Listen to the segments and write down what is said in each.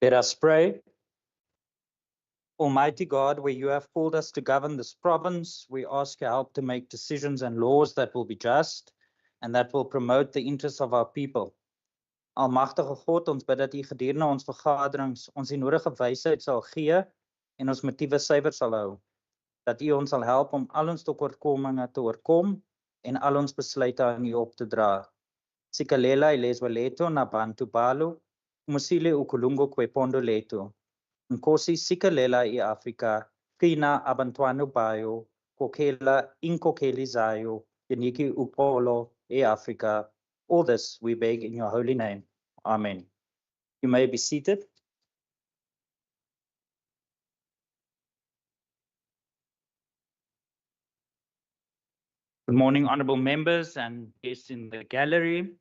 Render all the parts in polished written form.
Let us pray. Almighty God, where you have called us to govern this province, we ask your help to make decisions and laws that will be just and that will promote the interests of our people. Almagtige God, ons bid dat u gedurende ons vergaderings ons die nodige wysheid sal gee en ons motiewe suiwer sal hou. Dat u ons sal help om al ons tekortkominge te oorkom en al ons besluite aan u op te dra. Sikalela ilezwe letu na bantu balo, umusile ukulungu kwepondo letu. Nkosi sikalela i-Afrika, kina abantwana bayo, kokhela inkokheli zayo, yeniki upolo e-Afrika. All this we beg in your holy name. Amen. You may be seated. Good morning, honourable members and guests in the gallery.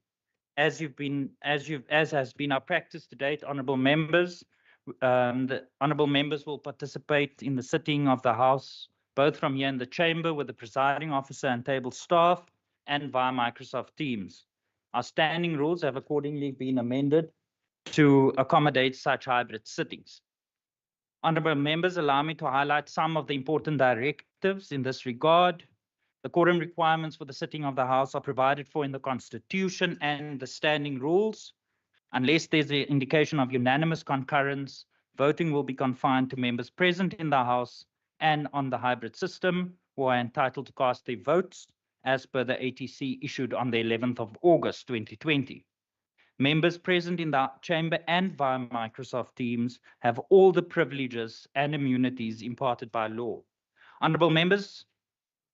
As has been our practice to date, honourable members, the honourable members will participate in the sitting of the House, both from here in the chamber with the presiding officer and table staff, and via Microsoft Teams. Our standing rules have accordingly been amended to accommodate such hybrid sittings. Honourable members, allow me to highlight some of the important directives in this regard. The quorum requirements for the sitting of the House are provided for in the Constitution and the standing rules. Unless there's an indication of unanimous concurrence, voting will be confined to members present in the House and on the hybrid system who are entitled to cast their votes as per the ATC issued on the 11th of August 2020. Members present in the chamber and via Microsoft Teams have all the privileges and immunities imparted by law. Honourable members,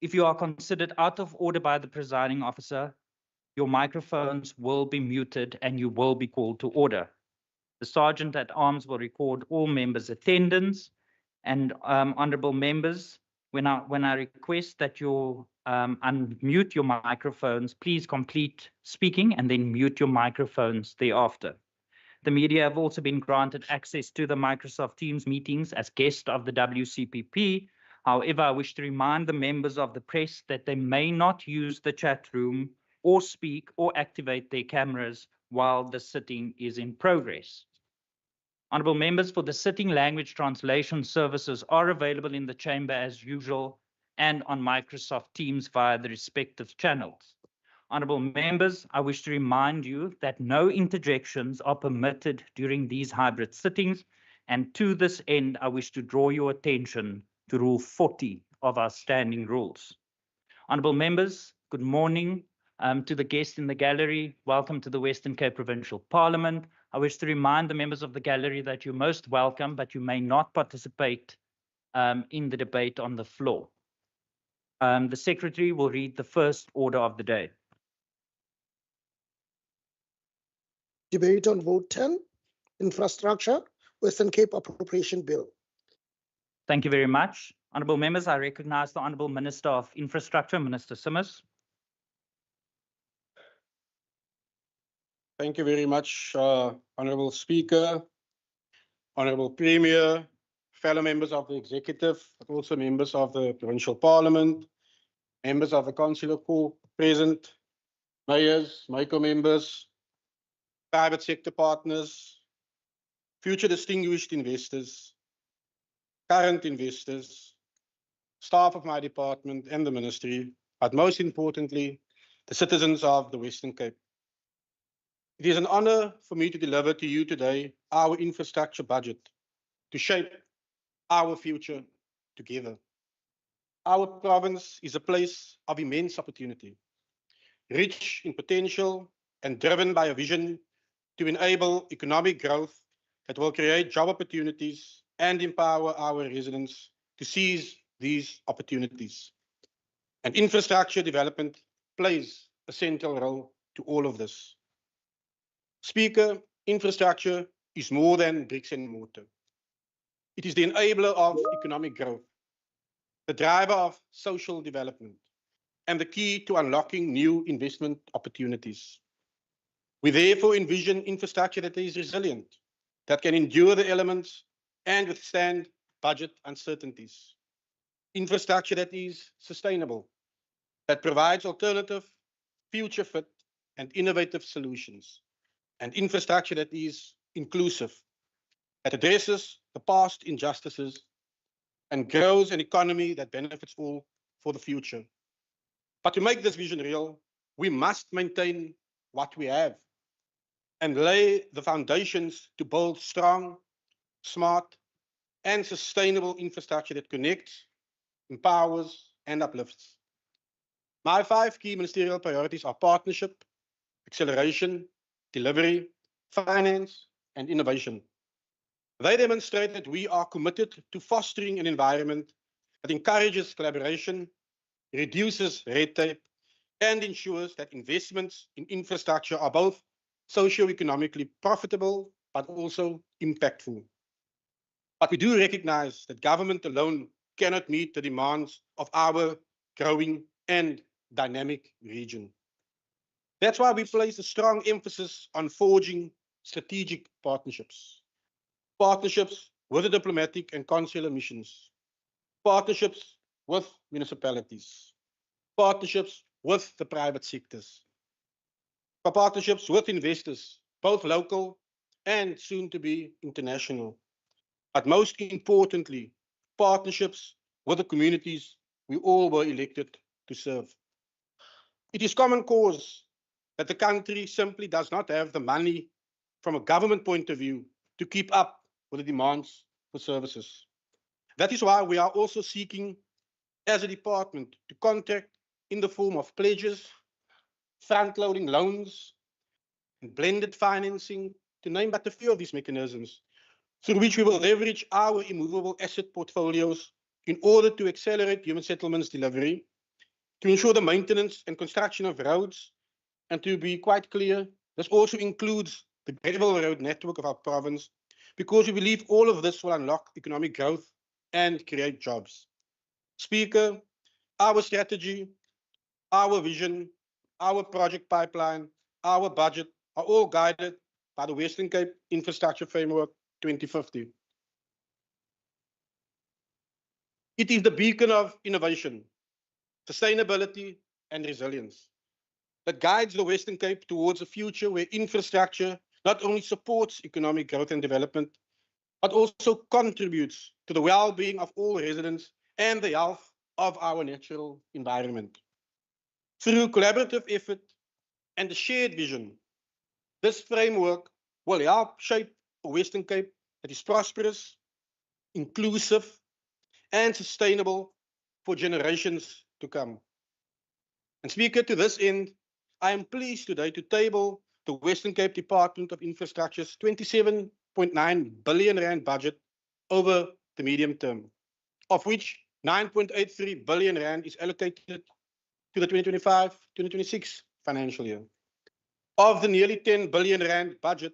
if you are considered out of order by the presiding officer, your microphones will be muted and you will be called to order. The Sergeant at Arms will record all members' attendance. And honourable members, when I request that you unmute your microphones, please complete speaking and then mute your microphones thereafter. The media have also been granted access to the Microsoft Teams meetings as guests of the WCPP. However, I wish to remind the members of the press that they may not use the chat room or speak or activate their cameras while the sitting is in progress. Honourable members, for the sitting, language translation services are available in the chamber as usual and on Microsoft Teams via the respective channels. Honourable members, I wish to remind you that no interjections are permitted during these hybrid sittings, and to this end, I wish to draw your attention to Rule 40 of our standing rules. Honourable members, good morning. To the guests in the gallery, welcome to the Western Cape Provincial Parliament. I wish to remind the members of the gallery that you're most welcome, but you may not participate in the debate on the floor. The Secretary will read the first order of the day. Debate on Vote 10, Infrastructure, Western Cape Appropriation Bill. Thank you very much. Honourable members, I recognise the Honourable Minister of Infrastructure, Minister Simmers. Thank you very much, Honourable Speaker, Honourable Premier, fellow members of the Executive, but also members of the Provincial Parliament, members of the Consular Corps present, mayors, MICO members, private sector partners, future distinguished investors, current investors, staff of my department and the ministry, but most importantly, the citizens of the Western Cape. It is an honour for me to deliver to you today our infrastructure budget to shape our future together. Our province is a place of immense opportunity, rich in potential and driven by a vision to enable economic growth that will create job opportunities and empower our residents to seize these opportunities. And infrastructure development plays a central role to all of this. Speaker, infrastructure is more than bricks and mortar. It is the enabler of economic growth, the driver of social development, and the key to unlocking new investment opportunities. We therefore envision infrastructure that is resilient, that can endure the elements and withstand budget uncertainties. Infrastructure that is sustainable, that provides alternative, future fit, and innovative solutions. And infrastructure that is inclusive, that addresses the past injustices and grows an economy that benefits all for the future. But to make this vision real, we must maintain what we have and lay the foundations to build strong, smart, and sustainable infrastructure that connects, empowers, and uplifts. My 5 key ministerial priorities are partnership, acceleration, delivery, finance, and innovation. They demonstrate that we are committed to fostering an environment that encourages collaboration, reduces red tape, and ensures that investments in infrastructure are both socio-economically profitable but also impactful. But we do recognize that government alone cannot meet the demands of our growing and dynamic region. That's why we place a strong emphasis on forging strategic partnerships. Partnerships with the diplomatic and consular missions, partnerships with municipalities, partnerships with the private sectors, partnerships with investors, both local and soon to be international. But most importantly, partnerships with the communities we all were elected to serve. It is common cause that the country simply does not have the money from a government point of view to keep up with the demands for services. That is why we are also seeking, as a department, to contract in the form of pledges, front-loading loans, and blended financing, to name but a few of these mechanisms, through which we will leverage our immovable asset portfolios in order to accelerate human settlements delivery, to ensure the maintenance and construction of roads, and to be quite clear, this also includes the gravel road network of our province, because we believe all of this will unlock economic growth and create jobs. Speaker, our strategy, our vision, our project pipeline, our budget are all guided by the Western Cape Infrastructure Framework 2050. It is the beacon of innovation, sustainability, and resilience that guides the Western Cape towards a future where infrastructure not only supports economic growth and development, but also contributes to the well-being of all residents and the health of our natural environment. Through collaborative effort and a shared vision, this framework will help shape a Western Cape that is prosperous, inclusive, and sustainable for generations to come. And Speaker, to this end, I am pleased today to table the Western Cape Department of Infrastructure's 27.9 billion rand budget over the medium term, of which 9.83 billion rand is allocated to the 2025-2026 financial year. Of the nearly 10 billion rand budget,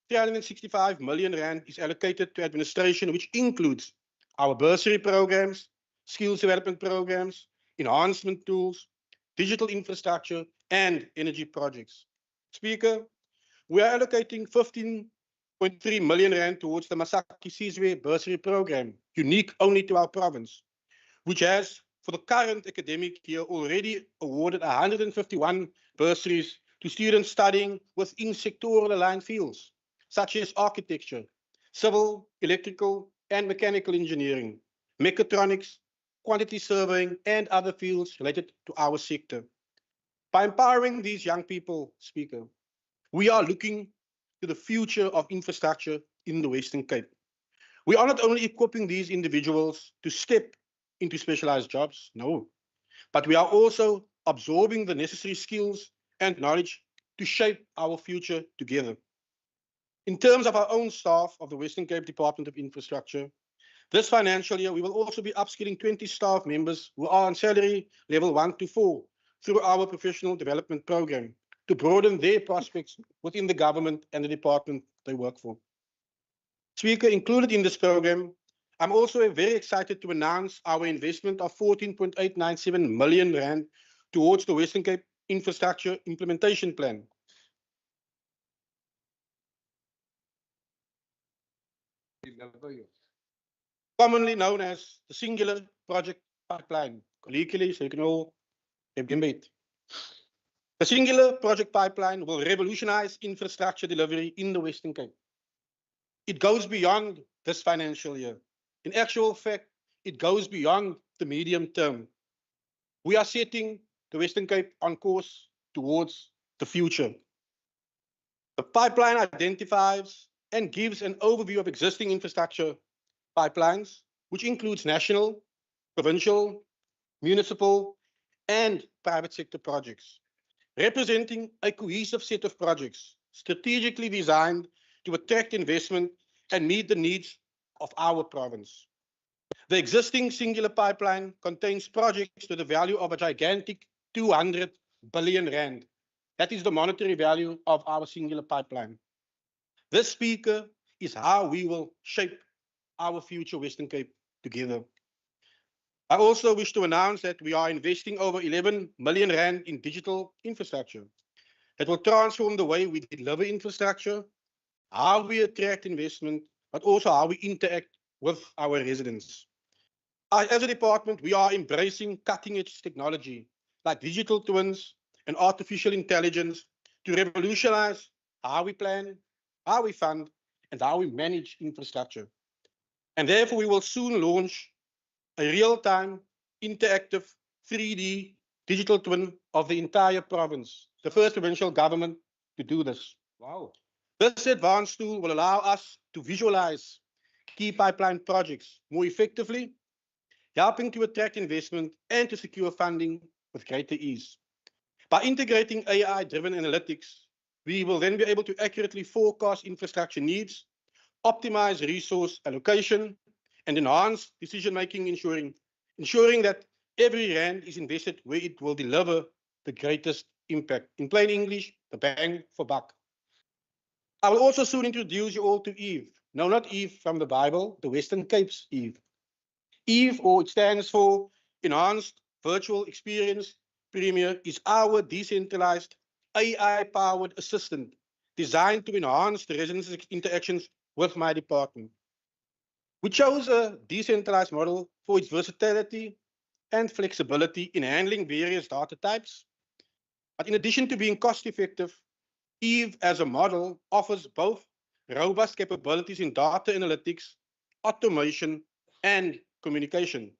365 million rand is allocated to administration, which includes our bursary programs, skills development programs, enhancement tools, digital infrastructure, and energy projects. Speaker, we are allocating 15.3 million rand towards the Masaki Sizwe bursary program, unique only to our province, which has, for the current academic year, already awarded 151 bursaries to students studying within sectoral aligned fields, such as architecture, civil, electrical, and mechanical engineering, mechatronics, quantity surveying, and other fields related to our sector. By empowering these young people, Speaker, we are looking to the future of infrastructure in the Western Cape. We are not only equipping these individuals to step into specialized jobs, no, but we are also absorbing the necessary skills and knowledge to shape our future together. In terms of our own staff of the Western Cape Department of Infrastructure, this financial year, we will also be upskilling 20 staff members who are on salary level 1 to 4 through our professional development program to broaden their prospects within the government and the department they work for. Speaker, included in this program, I'm also very excited to announce our investment of 14.897 million rand towards the Western Cape Infrastructure Implementation Plan. Commonly known as the Singular Project Pipeline. Colloquially, so you can all The Singular Project Pipeline will revolutionize infrastructure delivery in the Western Cape. It goes beyond this financial year. In actual fact, it goes beyond the medium term. We are setting the Western Cape on course towards the future. The pipeline identifies and gives an overview of existing infrastructure pipelines, which includes national, provincial, municipal, and private sector projects, representing a cohesive set of projects strategically designed to attract investment and meet the needs of our province. The existing singular pipeline contains projects to the value of a gigantic 200 billion rand. That is the monetary value of our singular pipeline. This, Speaker, is how we will shape our future Western Cape together. I also wish to announce that we are investing over 11 million rand in digital infrastructure that will transform the way we deliver infrastructure, how we attract investment, but also how we interact with our residents. As a department, we are embracing cutting-edge technology like digital twins and artificial intelligence to revolutionize how we plan, how we fund, and how we manage infrastructure. And therefore, we will soon launch a real-time, interactive 3D digital twin of the entire province, the first provincial government to do this. Wow. This advanced tool will allow us to visualize key pipeline projects more effectively, helping to attract investment and to secure funding with greater ease. By integrating AI-driven analytics, we will then be able to accurately forecast infrastructure needs, optimize resource allocation, and enhance decision-making, ensuring that every rand is invested where it will deliver the greatest impact. In plain English, the bang for buck. I will also soon introduce you all to Eve. No, not Eve from the Bible, the Western Cape's Eve. Eve, or it stands for Enhanced Virtual Experience Premier, is our decentralized AI-powered assistant designed to enhance the residents' interactions with my department. We chose a decentralized model for its versatility and flexibility in handling various data types. But in addition to being cost-effective, Eve as a model offers both robust capabilities in data analytics, automation, and communication.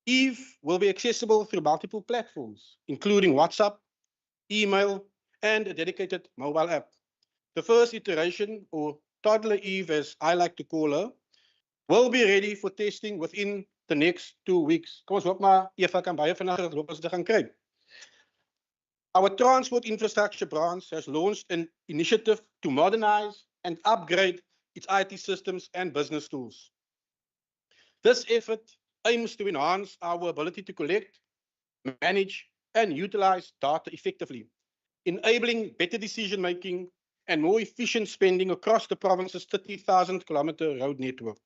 Eve will be accessible through multiple platforms, including WhatsApp, email, and a dedicated mobile app. The first iteration, or toddler Eve as I like to call her, will be ready for testing within the next 2 weeks. Kom ons hoop maar Eva kan baie vinniger loop as dit gaan kry. Our transport infrastructure branch has launched an initiative to modernize and upgrade its IT systems and business tools. This effort aims to enhance our ability to collect, manage, and utilize data effectively, enabling better decision-making and more efficient spending across the province's 30,000-kilometer road network.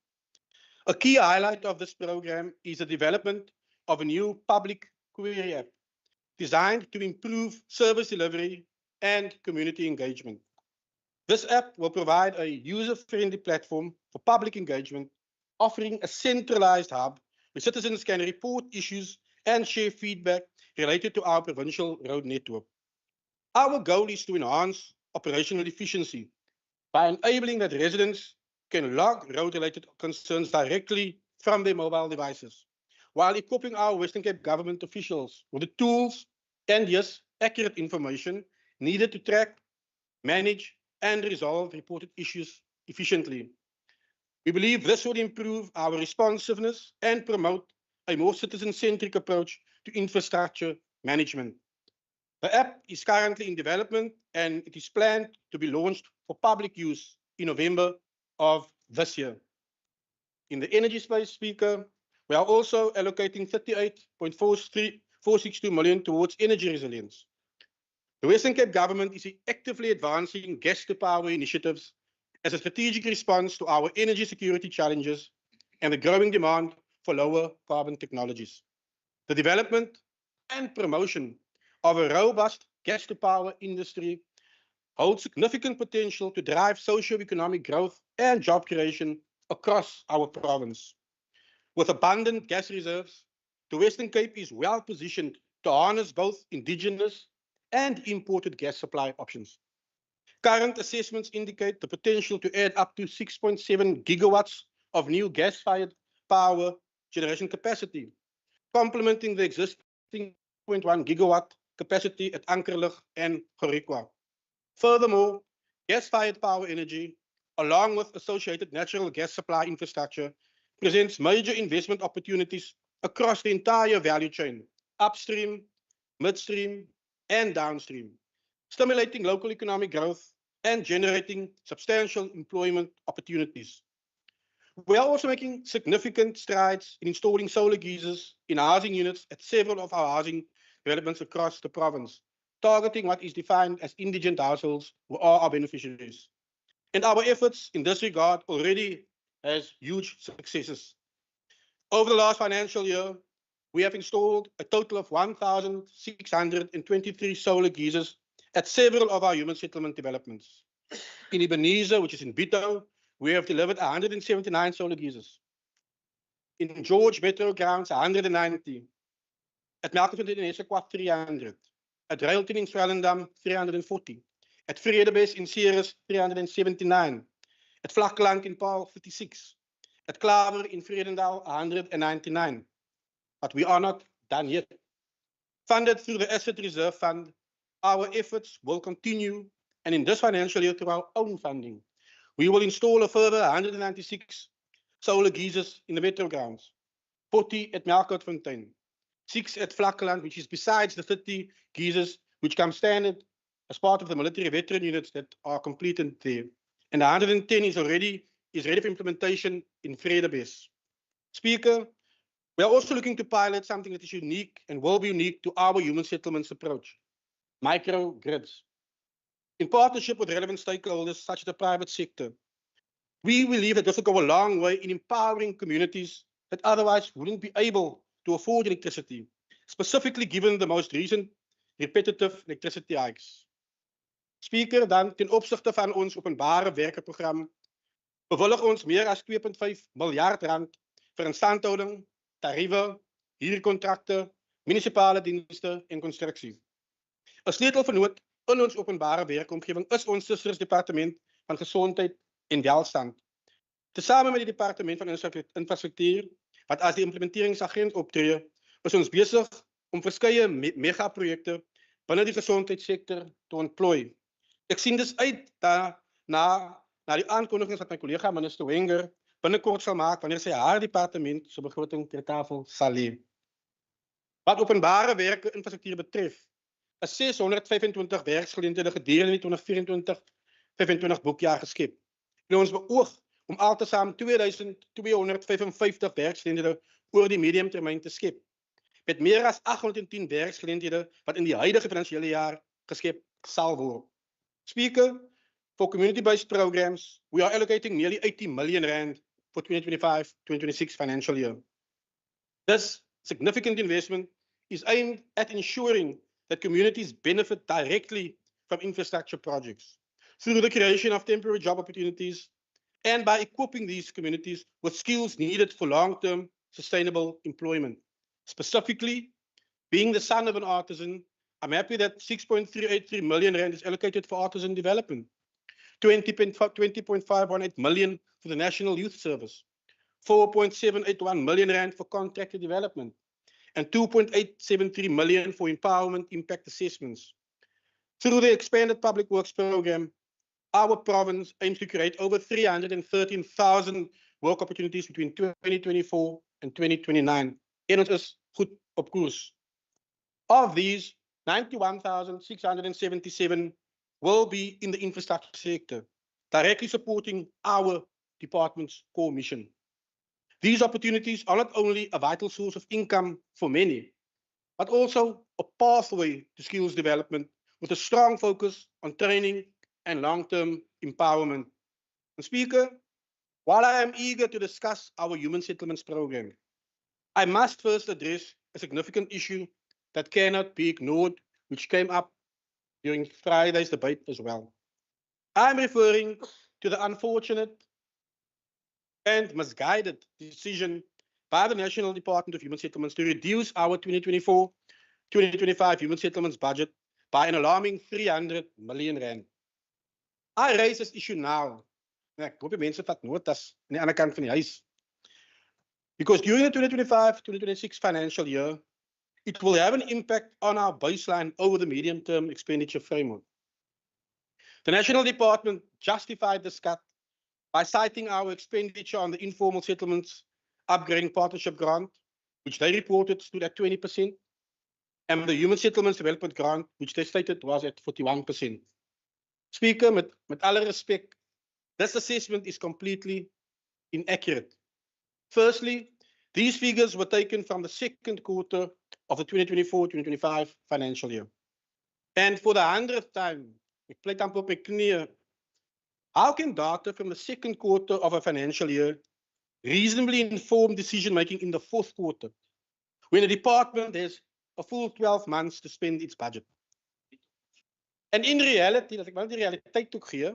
A key highlight of this program is the development of a new public query app designed to improve service delivery and community engagement. This app will provide a user-friendly platform for public engagement, offering a centralized hub where citizens can report issues and share feedback related to our provincial road network. Our goal is to enhance operational efficiency by enabling that residents can log road-related concerns directly from their mobile devices, while equipping our Western Cape government officials with the tools and, yes, accurate information needed to track, manage, and resolve reported issues efficiently. We believe this will improve our responsiveness and promote a more citizen-centric approach to infrastructure management. The app is currently in development and it is planned to be launched for public use in November of this year. In the energy space, Speaker, we are also allocating 38.462 million towards energy resilience. The Western Cape government is actively advancing gas-to-power initiatives as a strategic response to our energy security challenges and the growing demand for lower carbon technologies. The development and promotion of a robust gas-to-power industry holds significant potential to drive socio-economic growth and job creation across our province. With abundant gas reserves, the Western Cape is well positioned to harness both indigenous and imported gas supply options. Current assessments indicate the potential to add up to 6.7 gigawatts of new gas-fired power generation capacity, complementing the existing 0.1 gigawatt capacity at Ankerlig and Goriqua. Furthermore, gas-fired power energy, along with associated natural gas supply infrastructure, presents major investment opportunities across the entire value chain, upstream, midstream, and downstream, stimulating local economic growth and generating substantial employment opportunities. We are also making significant strides in installing solar geysers in housing units at several of our housing developments across the province, targeting what is defined as indigent households who are our beneficiaries. And our efforts in this regard already has huge successes. Over the last financial year, we have installed a total of 1,623 solar geysers at several of our human settlement developments. In Ebenezer, which is in Bito, we have delivered 179 solar geysers. In George Metro Grounds, 190. At Melkfontein in Essequa, 300. At Railton in Swellendam, 340. At Vredebes in Ceres, 379. At Vlakkeland in Paarl, 56. At Klaver in Vredendal, 199. But we are not done yet. Funded through the Asset Reserve Fund, our efforts will continue, and in this financial year through our own funding, we will install a further 196 solar geysers in the metro grounds, 40 at Melkfontein, 6 at Vlakkeland, which is besides the 30 geysers which come standard as part of the military veteran units that are completed there. And 110 is ready for implementation in Vredebes. Speaker, we are also looking to pilot something that is unique and will be unique to our human settlements approach, microgrids. In partnership with relevant stakeholders such as the private sector, we believe that this will go a long way in empowering communities that otherwise wouldn't be able to afford electricity, specifically given the most recent repetitive electricity hikes. Speaker, dan ten opsigte van ons openbare werkeprogram bewillig ons meer as 2.5 miljard rand vir instandhouding, tariewe, huurkontrakte, munisipale dienste en konstruksie. 'n Sleutelvernoot in ons openbare werkomgewing is ons sustersdepartement van gesondheid en welstand. Tesame met die departement van infrastruktuur, wat as die implementeringsagent optree, is ons besig om verskeie megaprojekte binne die gesondheidssektor te ontplooi. Ek sien dus uit na die aankondigings wat my collega minister Wenger binnekort sal maak wanneer sy haar departement se begroting ter tafel sal lê. Wat openbare werke infrastruktuur betref, is 625 werksgeleenthede gedurende die 2024-25 boekjaar geskep. En ons beoog om altesaam 2255 werksgeleenthede oor die mediumtermyn te skep, met meer as 810 werksgeleenthede wat in die huidige finansiële jaar geskep sal word. Speaker, for community-based programs, we are allocating nearly 80 million rand for 2025-2026 financial year. This significant investment is aimed at ensuring that communities benefit directly from infrastructure projects through the creation of temporary job opportunities and by equipping these communities with skills needed for long-term sustainable employment. Specifically, being the son of an artisan, I'm happy that 6.383 million rand is allocated for artisan development, 20.518 million for the National Youth Service, 4.781 million rand for contractor development, and 2.873 million for empowerment impact assessments. Through the expanded public works program, our province aims to create over 313,000 work opportunities between 2024 and 2029. En ons is goed op koers. Of these, 91,677 will be in the infrastructure sector, directly supporting our department's core mission. These opportunities are not only a vital source of income for many, but also a pathway to skills development with a strong focus on training and long-term empowerment. And Speaker, while I am eager to discuss our human settlements program, I must first address a significant issue that cannot be ignored, which came up during Friday's debate as well. I'm referring to the unfortunate and misguided decision by the National Department of Human Settlements to reduce our 2024-2025 human settlements budget by an alarming 300 million rand. I raise this issue now. Ek hoop die mense vat notas aan die ander kant van die huis. Because during the 2025-2026 financial year, it will have an impact on our baseline over the medium-term expenditure framework. The National Department justified this cut by citing our expenditure on the informal settlements upgrading partnership grant, which they reported stood at 20%, and the human settlements development grant, which they stated was at 41%. Speaker, met alle respect, this assessment is completely inaccurate. Firstly, these figures were taken from the second quarter of the 2024-2025 financial year. And for the 100th time, ek pleit amper op my knieë, how can data from the second quarter of a financial year reasonably inform decision-making in the fourth quarter, when the department has a full 12 months to spend its budget? And in reality, dat ek maar die realiteit ook gee,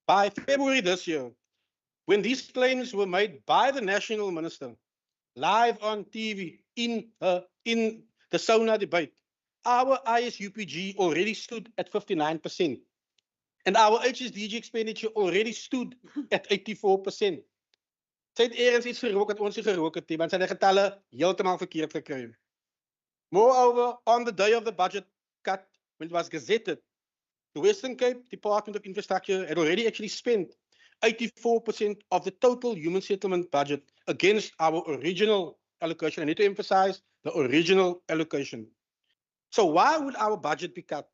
by February this year, when these claims were made by the national minister, live on TV, in the SONA debate, our ISUPG already stood at 59%. And our HSDG expenditure already stood at 84%. Sy het eers iets gerook dat ons nie gerook het nie, want sy het die getalle heeltemal verkeerd gekry. Moreover, on the day of the budget cut, when it was gazetted, the Western Cape Department of Infrastructure had already actually spent 84% of the total human settlement budget against our original allocation. I need to emphasize the original allocation. So why would our budget be cut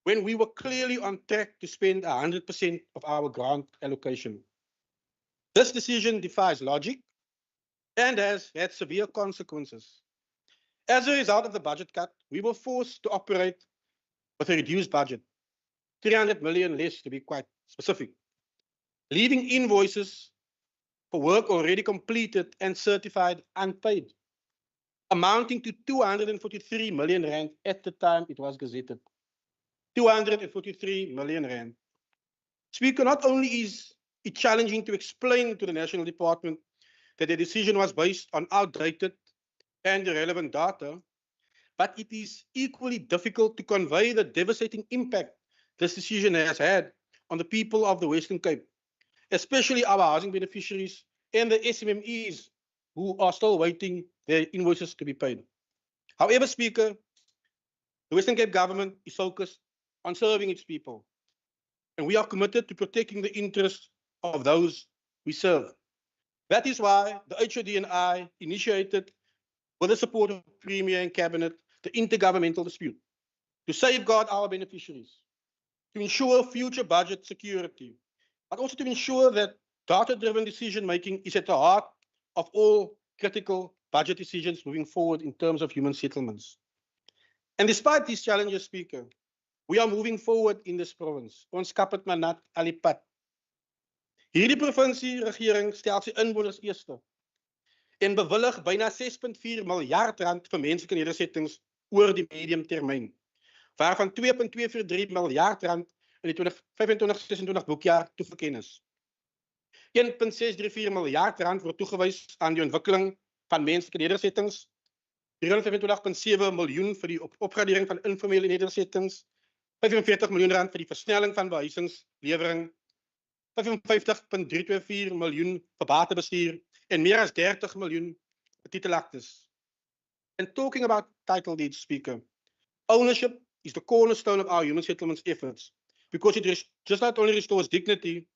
when we were clearly on track to spend 100% of our grant allocation? This decision defies logic and has had severe consequences. As a result of the budget cut, we were forced to operate with a reduced budget, 300 million less to be quite specific, leaving invoices for work already completed and certified unpaid, amounting to 243 million rand at the time it was gazetted. 243 million rand. Speaker, not only is it challenging to explain to the National Department that the decision was based on outdated and irrelevant data, but it is equally difficult to convey the devastating impact this decision has had on the people of the Western Cape, especially our housing beneficiaries and the SMMEs who are still waiting their invoices to be paid. However, Speaker, the Western Cape government is focused on serving its people, and we are committed to protecting the interests of those we serve. That is why the HOD and I initiated, with the support of the Premier and Cabinet, the intergovernmental dispute to safeguard our beneficiaries, to ensure future budget security, but also to ensure that data-driven decision-making is at the heart of all critical budget decisions moving forward in terms of human settlements. And despite these challenges, Speaker, we are moving forward in this province. Ons kap het maar nat al die pad. Hierdie provinsie regering stel sy inwoners eerste en bewillig byna 6.4 miljard rand vir menslike nedersettings oor die medium termyn, waarvan 2.243 miljard rand in die 2025-26 boekjaar toegeken is. 1.634 miljard rand word toegewys aan die ontwikkeling van menslike nedersettings, 325.7 miljoen vir die opgradering van informele nedersettings, 45 miljoen rand vir die versnelling van behuisingslewering, 55.324 miljoen vir batebestuur en meer as 30 miljoen vir titelaktes. And talking about title deeds, Speaker, ownership is the cornerstone of our human settlements efforts because it just not only restores dignity,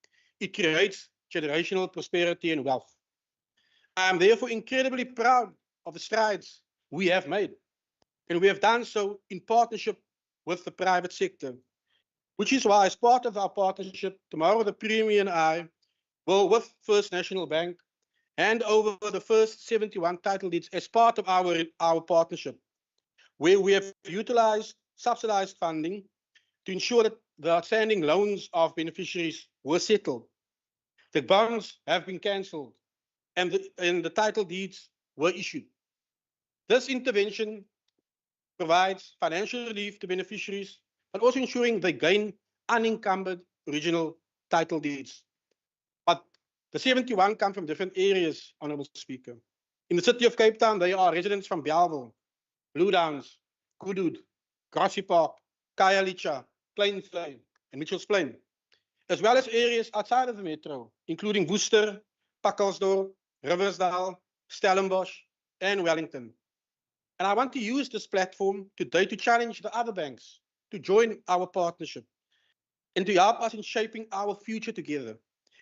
it creates generational prosperity and wealth. I am therefore incredibly proud of the strides we have made, and we have done so in partnership with the private sector, which is why, as part of our partnership, tomorrow the Premier and I will, with First National Bank, hand over the first 71 title deeds as part of our partnership, where we have utilized subsidized funding to ensure that the outstanding loans of beneficiaries were settled. The bonds have been cancelled and the title deeds were issued. This intervention provides financial relief to beneficiaries, but also ensuring they gain unencumbered original title deeds. But the 71 come from different areas, Honourable Speaker. In the city of Cape Town, they are residents from Bellville, Blue Downs, Goodwood, Grassy Park, Khayelitsha, Plainvlei, and Mitchells Plain. as well as areas outside of the metro, including Worcester, Pakkelsdorp, Riversdale, Stellenbosch, and Wellington. And I want to use this platform today to challenge the other banks to join our partnership and to help us in shaping our future together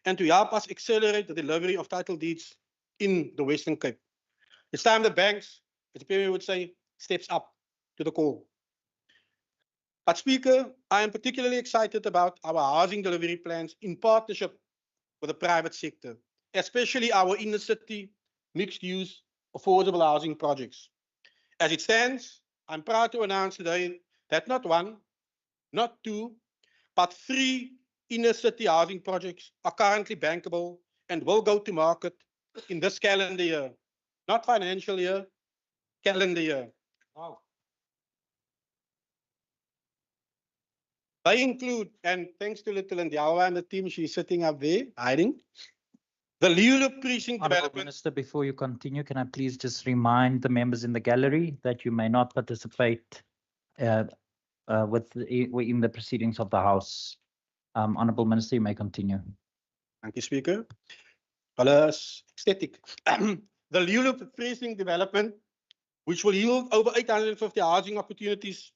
and to help us accelerate the delivery of title deeds in the Western Cape. It's time the banks, as the Premier would say, steps up to the call. But Speaker, I am particularly excited about our housing delivery plans in partnership with the private sector, especially our inner city mixed-use affordable housing projects. As it stands, I'm proud to announce today that not one, not two, but 3 inner city housing projects are currently bankable and will go to market in this calendar year. Not financial year, calendar year. Wow. They include, and thanks to Little Ndiawa and the team, she's sitting up there, hiding. The Lulu Precinct Honourable development. Minister, before you continue, can I please just remind the members in the gallery that you may not participate in the proceedings of the House. Honourable Minister, you may continue. Thank you, Speaker. Aesthetic. The Lulu Precinct development, which will yield over 850 housing opportunities,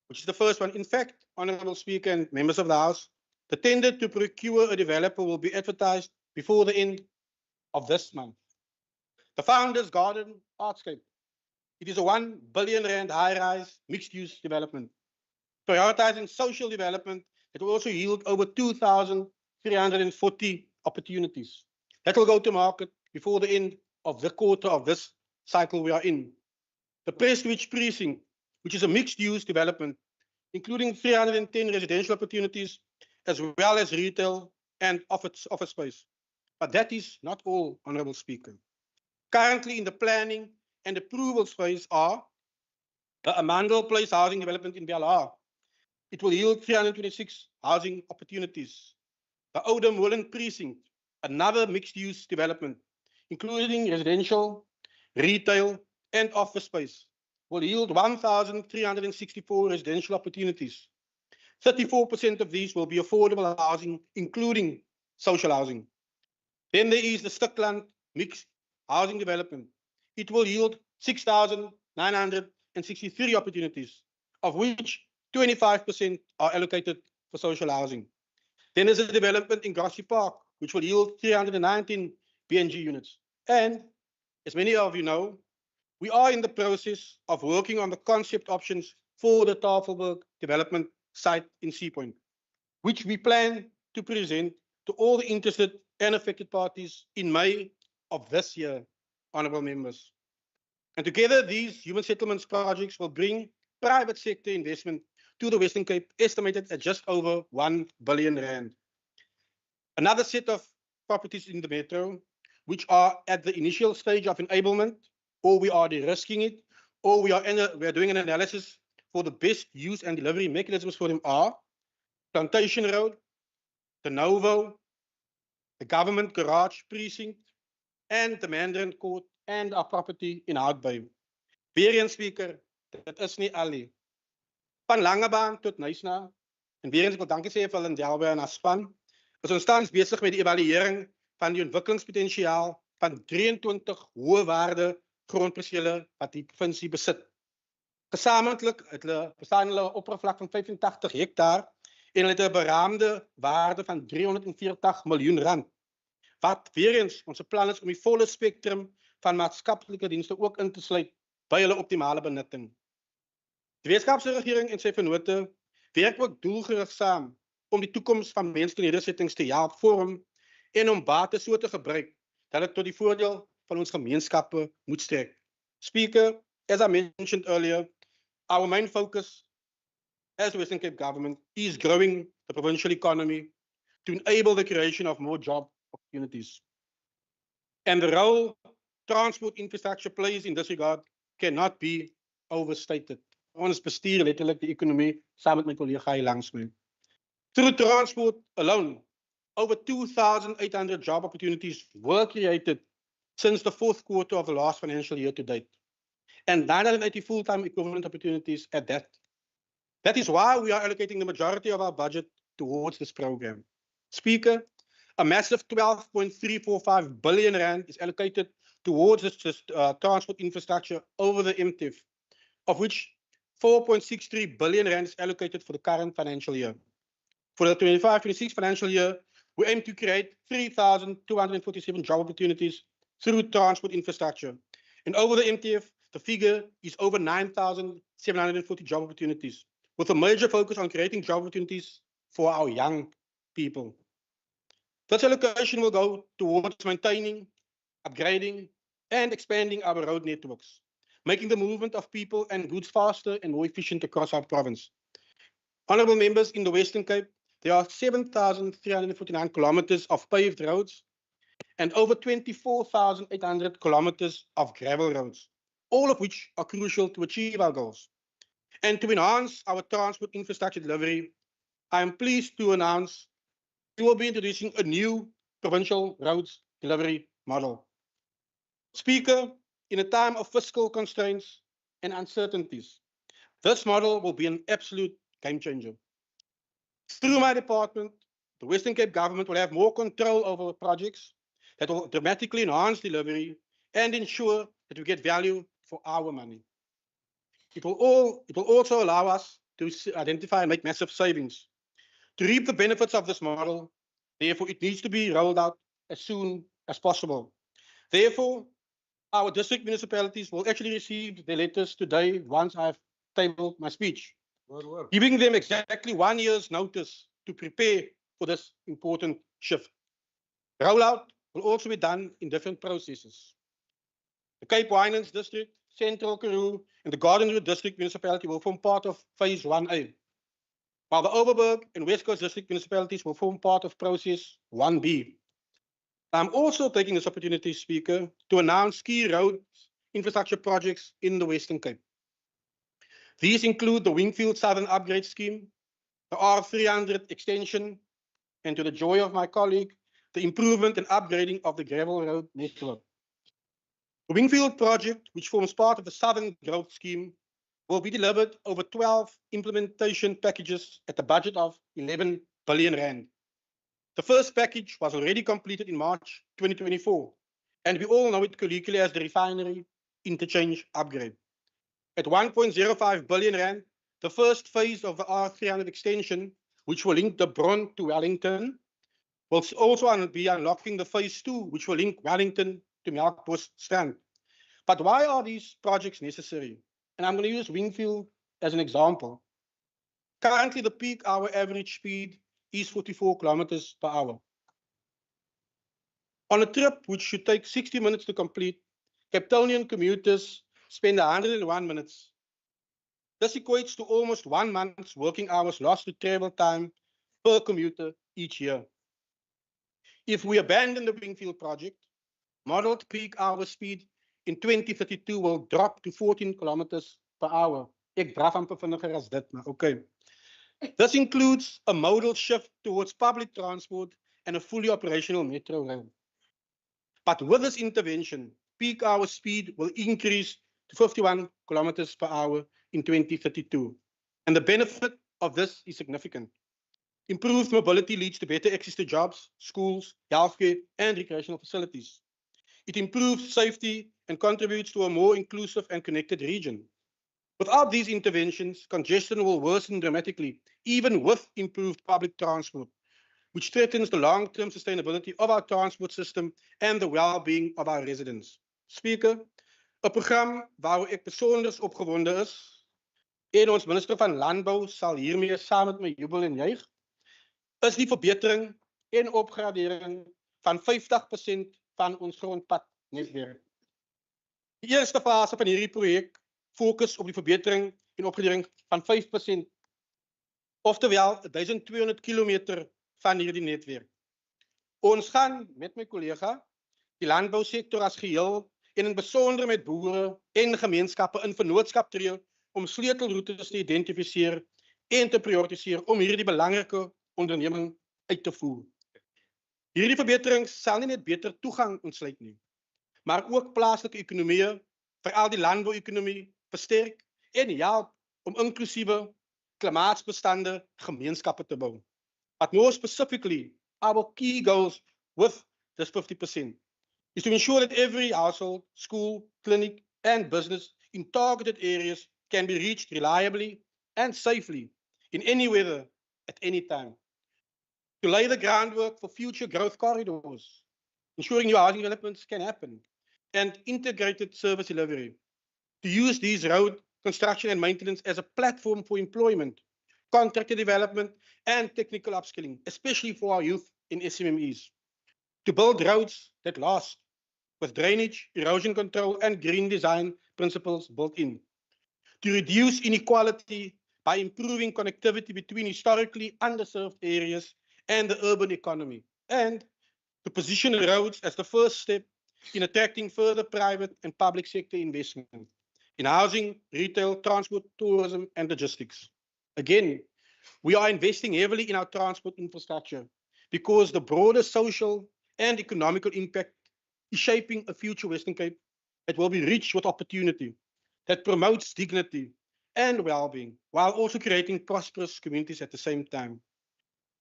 which is the first one. In fact, Honourable Speaker and members of the House, the tender to procure a developer will be advertised before the end of this month. The Founders Garden Artscape. It is a R1 billion high-rise mixed-use development, prioritizing social development. It will also yield over 2,340 opportunities. That will go to market before the end of the quarter of this cycle we are in. The Prestwich Precinct, which is a mixed-use development, including 310 residential opportunities, as well as retail and office space. But that is not all, Honourable Speaker. Currently in the planning and approval phase are the Amandel Place housing development in BLR. It will yield 326 housing opportunities. The Oudem Woolen Precinct, another mixed-use development, including residential, retail, and office space, will yield 1,364 residential opportunities. 34% of these will be affordable housing, including social housing. Then there is the Stikland mixed housing development. It will yield 6,963 opportunities, of which 25% are allocated for social housing. Then there's a development in Grassy Park, which will yield 319 BNG units. And as many of you know, we are in the process of working on the concept options for the Tafelberg development site in Sea Point, which we plan to present to all the interested and affected parties in May of this year, honourable members. And together, these human settlements projects will bring private sector investment to the Western Cape, estimated at just over R1 billion. Another set of properties in the metro, which are at the initial stage of enablement, or we are de-risking it, or we are doing an analysis for the best use and delivery mechanisms for them are Plantation Road, the Novo, the Government Garage Precinct, and the Mandarin Court, and our property in Houtbay. Weer eens, Speaker, dit is nie al nie. Van Langebaan tot Nysna, en weer eens ek wil dankie sê vir Ndiawa en haar span, is ons tans besig met die evaluering van die ontwikkelingspotensiaal van 23 hoë waarde grondpersele wat die provinsie besit. Gesamentlik bestaan hulle oppervlak van 85 hektaar en hulle het 'n beraamde waarde van R340 miljoen. Wat weer eens ons plan is om die volle spektrum van maatskaplike dienste ook in te sluit by hulle optimale benutting. Die Weskaapse regering en sy vennote werk ook doelgerig saam om die toekoms van menslike nedersettings te help vorm en om bates so te gebruik dat dit tot die voordeel van ons gemeenskappe moet strek. Speaker, as I mentioned earlier, our main focus as the Western Cape government is growing the provincial economy to enable the creation of more job opportunities. And the role transport infrastructure plays in this regard cannot be overstated. Ons bestuur letterlik die ekonomie saam met my kollega hier langs my. Through transport alone, over 2,800 job opportunities were created since the fourth quarter of the last financial year to date, and 980 full-time equivalent opportunities at that. That is why we are allocating the majority of our budget towards this program. Speaker, a massive 12.345 billion rand is allocated towards this transport infrastructure over the MTIF, of which 4.63 billion rand is allocated for the current financial year. For the 25-26 financial year, we aim to create 3,247 job opportunities through transport infrastructure. And over the MTF, the figure is over 9,740 job opportunities, with a major focus on creating job opportunities for our young people. This allocation will go towards maintaining, upgrading, and expanding our road networks, making the movement of people and goods faster and more efficient across our province. Honourable members, in the Western Cape, there are 7,349 kilometers of paved roads and over 24,800 kilometers of gravel roads, all of which are crucial to achieve our goals. And to enhance our transport infrastructure delivery, I am pleased to announce we will be introducing a new provincial roads delivery model. Speaker, in a time of fiscal constraints and uncertainties, this model will be an absolute game changer. Through my department, the Western Cape government will have more control over projects that will dramatically enhance delivery and ensure that we get value for our money. It will also allow us to identify and make massive savings. To reap the benefits of this model, therefore, it needs to be rolled out as soon as possible. Therefore, our district municipalities will actually receive their letters today once I've tabled my speech, giving them exactly 1 year's notice to prepare for this important shift. Rollout will also be done in different processes. The Cape Winelands District, Central Karoo, and the Garden Route District Municipality will form part of Phase 1A, while the Overberg and West Coast District Municipalities will form part of Process 1B. I'm also taking this opportunity, Speaker, to announce key road infrastructure projects in the Western Cape. These include the Wingfield Southern Upgrade Scheme, the R300 extension, and to the joy of my colleague, the improvement and upgrading of the gravel road network. The Wingfield project, which forms part of the Southern Growth Scheme, will be delivered over 12 implementation packages at a budget of 11 billion rand. The first package was already completed in March 2024, and we all know it colloquially as the refinery interchange upgrade. At 1.05 billion rand, the first phase of the R300 extension, which will link the Bron to Wellington, will also be unlocking the phase 2, which will link Wellington to Melkbos Strand. But why are these projects necessary? And I'm going to use Wingfield as an example. Currently, the peak hour average speed is 44 kilometers per hour. On a trip which should take 60 minutes to complete, Capetonian commuters spend 101 minutes. This equates to almost 1 month's working hours lost to travel time per commuter each year. If we abandon the Wingfield project, modeled peak hour speed in 2032 will drop to 14 kilometers per hour. Ek braaf amper vinniger as dit, maar okay. This includes a modal shift towards public transport and a fully operational metro rail. But with this intervention, peak hour speed will increase to 51 kilometers per hour in 2032. And the benefit of this is significant. Improved mobility leads to better access to jobs, schools, healthcare, and recreational facilities. It improves safety and contributes to a more inclusive and connected region. Without these interventions, congestion will worsen dramatically, even with improved public transport, which threatens the long-term sustainability of our transport system and the well-being of our residents. Speaker, 'n program waaroor ek besonder opgewonde is, en ons minister van Landbou sal hiermee saam met my jubel en juig, is die verbetering en opgradering van 50% van ons grondpadnetwerk. Die eerste fase van hierdie projek fokus op die verbetering en opgradering van 5%, oftewel 1200 kilometer van hierdie netwerk. Ons gaan met my kollega die landbousektor as geheel en in besonder met boere en gemeenskappe in vennootskap tree om sleutelroetes te identifiseer en te prioritiseer om hierdie belangrike onderneming uit te voer. Hierdie verbeterings sal nie net beter toegang ontsluit nie, maar ook plaaslike ekonomieë, veral die landbouekonomie, versterk en help om inklusiewe, klimaatsbestande gemeenskappe te bou. But more specifically, our key goals with this 50% is to ensure that every household, school, clinic, and business in targeted areas can be reached reliably and safely in any weather at any time. To lay the groundwork for future growth corridors, ensuring new housing developments can happen, and integrated service delivery. To use these road construction and maintenance as a platform for employment, contractor development, and technical upskilling, especially for our youth in SMMEs. To build roads that last, with drainage, erosion control, and green design principles built in. To reduce inequality by improving connectivity between historically underserved areas and the urban economy. And to position roads as the first step in attracting further private and public sector investment in housing, retail, transport, tourism, and logistics. Again, we are investing heavily in our transport infrastructure because the broader social and economical impact is shaping a future Western Cape that will be rich with opportunity, that promotes dignity and well-being, while also creating prosperous communities at the same time.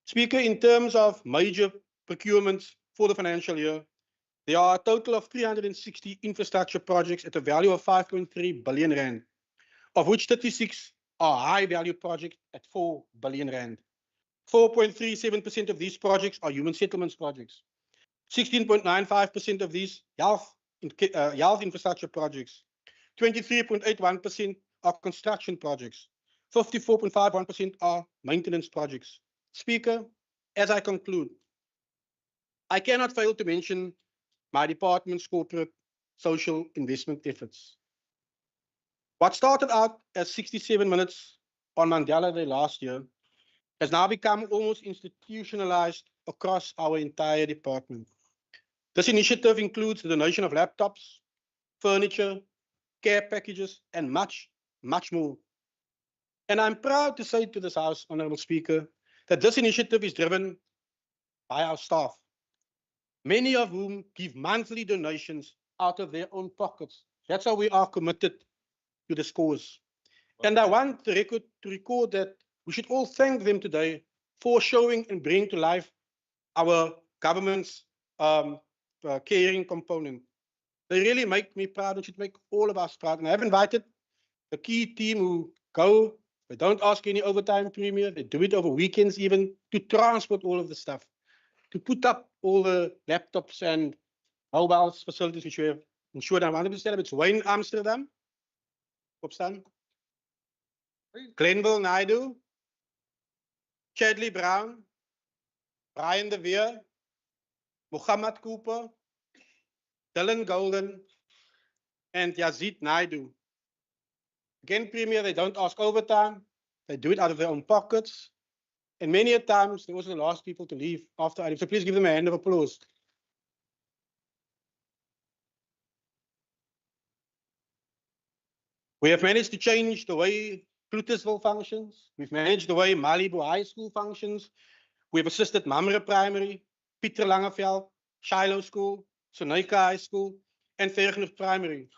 Speaker, in terms of major procurements for the financial year, there are a total of 360 infrastructure projects at a value of 5.3 billion rand, of which 36 are high-value projects at 4 billion rand. 4.37% of these projects are human settlements projects. 16.95% of these health infrastructure projects. 23.81% are construction projects. 54.51% are maintenance projects. Speaker, as I conclude, I cannot fail to mention my department's corporate social investment efforts. What started out as 67 minutes on Mandela Day last year has now become almost institutionalized across our entire department. This initiative includes the donation of laptops, furniture, care packages, and much, much more. And I'm proud to say to this House, Honorable Speaker, that this initiative is driven by our staff, many of whom give monthly donations out of their own pockets. That's how we are committed to this cause. And I want the record to record that we should all thank them today for showing and bringing to life our government's caring component. They really make me proud and should make all of us proud. And I've invited the key team who go, they don't ask any overtime premium, they do it over weekends even, to transport all of the stuff, to put up all the laptops and mobile facilities which we have ensured. I want to tell it's Wayne Amsterdam, opstaan, Glenville Naidu, Chadley Brown, Brian De Veer, Muhammad Cooper, Dylan Golden, and Yazid Naidu. Again, Premier, they don't ask overtime. They do it out of their own pockets. And many a times, they're also the last people to leave after I leave. So please give them a hand of applause. We have managed to change the way Clutersville functions. We've managed the way Malibu High School functions. We've assisted Mamre Primary, Pieter Langeveld, Shiloh School, Sonaika High School, and Vergenoeg Primary.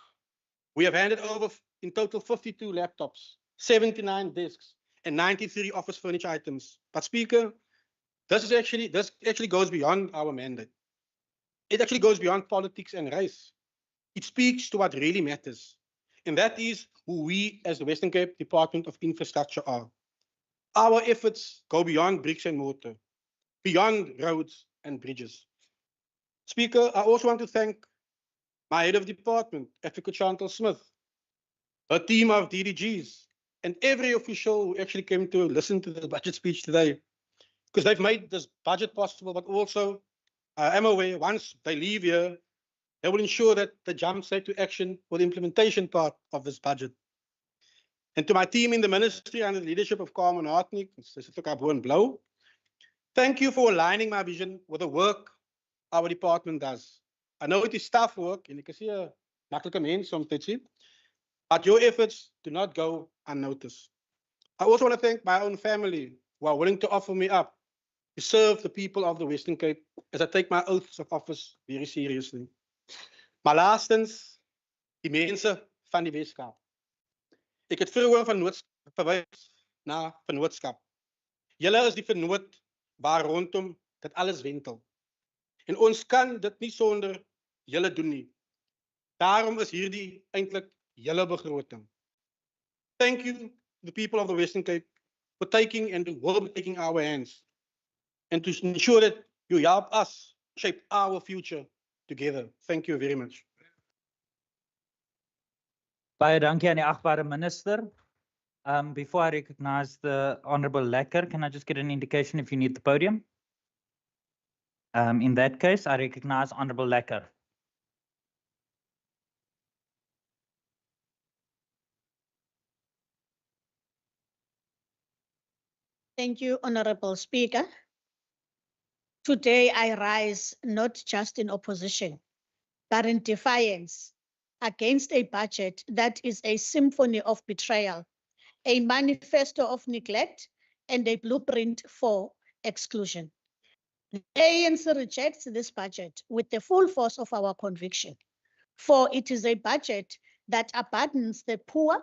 We have handed over in total 52 laptops, 79 desks, and 93 office furniture items. But Speaker, this actually goes beyond our mandate. It actually goes beyond politics and race. It speaks to what really matters. And that is who we as the Western Cape Department of Infrastructure are. Our efforts go beyond bricks and mortar, beyond roads and bridges. Speaker, I also want to thank my head of department, Advocate Chantal Smith, her team of DDGs, and every official who actually came to listen to the budget speech today, because they've made this budget possible, but also I am aware once they leave here, they will ensure that they jump straight to action for the implementation part of this budget. And to my team in the ministry under the leadership of Carmen Hartnick and Blow, thank you for aligning my vision with the work our department does. I know it is tough work, and you can see a makkelijke mens soms, but your efforts do not go unnoticed. I also want to thank my own family who are willing to offer me up to serve the people of the Western Cape as I take my oaths of office very seriously. Maar laastens, die mense van die Weskaap. Ek het vroeër van verwys na vennootskap. Julle is die vennoot waar rondom dit alles wentel. En ons kan dit nie sonder julle doen nie. Daarom is hierdie eintlik julle begroting. Thank you, the people of the Western Cape, for taking and will be taking our hands and to ensure that you help us shape our future together. Thank you very much. Baie dankie aan die agbare minister. Before I recognize the Honorable Lekker, can I just get an indication if you need the podium? In that case, I recognize Honorable Lekker. Thank you, Honorable Speaker. Today I rise not just in opposition, but in defiance against a budget that is a symphony of betrayal, a manifesto of neglect, and a blueprint for exclusion. The ANC rejects this budget with the full force of our conviction, for it is a budget that abandons the poor,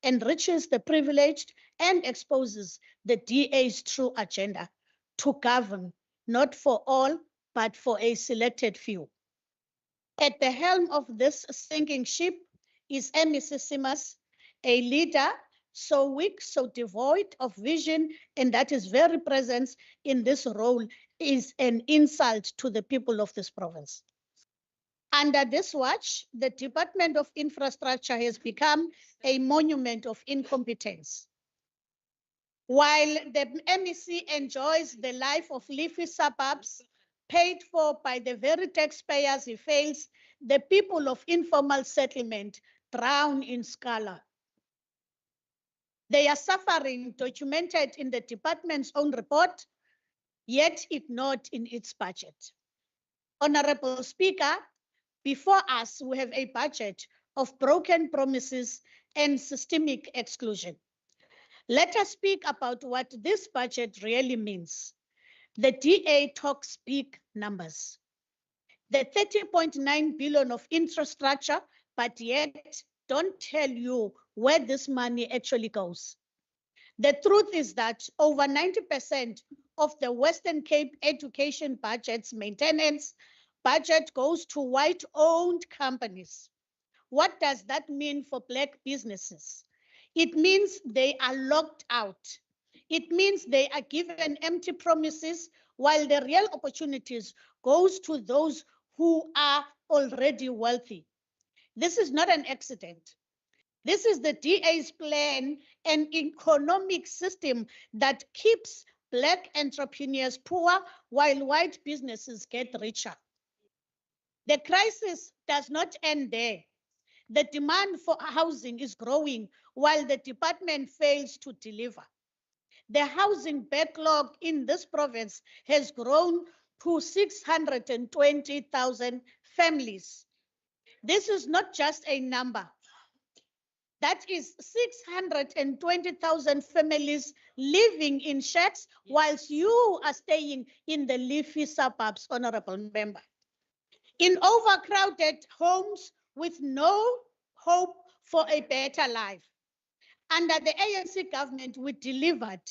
enriches the privileged, and exposes the DA's true agenda to govern not for all, but for a selected few. At the helm of this sinking ship is MEC Simas, a leader so weak, so devoid of vision, and that his very presence in this role is an insult to the people of this province. Under this watch, the Department of Infrastructure has become a monument of incompetence. While the MEC enjoys the life of leafy suburbs paid for by the very taxpayers he fails, the people of informal settlement drown in squalor. They are suffering documented in the department's own report, yet ignored in its budget. Honorable Speaker, before us, we have a budget of broken promises and systemic exclusion. Let us speak about what this budget really means. The DA talks big numbers. The 30.9 billion of infrastructure, but yet don't tell you where this money actually goes. The truth is that over 90% of the Western Cape education budget's maintenance budget goes to white-owned companies. What does that mean for Black businesses? It means they are locked out. It means they are given empty promises while the real opportunities goes to those who are already wealthy. This is not an accident. This is the DA's plan, an economic system that keeps Black entrepreneurs poor while white businesses get richer. The crisis does not end there. The demand for housing is growing while the department fails to deliver. The housing backlog in this province has grown to 620,000 families. This is not just a number. That is 620,000 families living in shacks whilst you are staying in the leafy suburbs, Honorable Member. In overcrowded homes with no hope for a better life. Under the ANC government, we delivered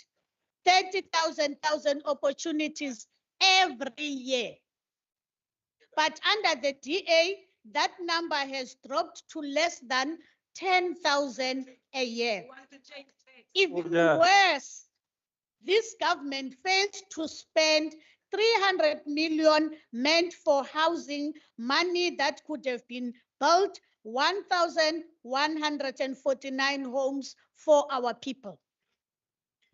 30,000 opportunities every year. But under the DA, that number has dropped to less than 10,000 a year. Even worse, this government failed to spend 300 million meant for housing, money that could have been built 1,149 homes for our people.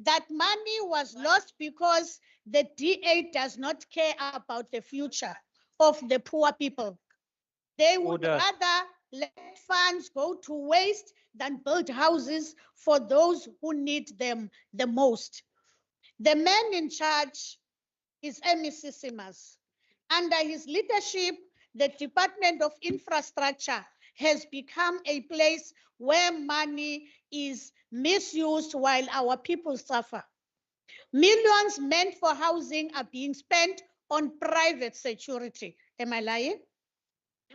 That money was lost because the DA does not care about the future of the poor people. They would rather let funds go to waste than build houses for those who need them the most. The man in charge is MEC Simas. Under his leadership, the Department of Infrastructure has become a place where money is misused while our people suffer. Millions meant for housing are being spent on private security. Am I lying?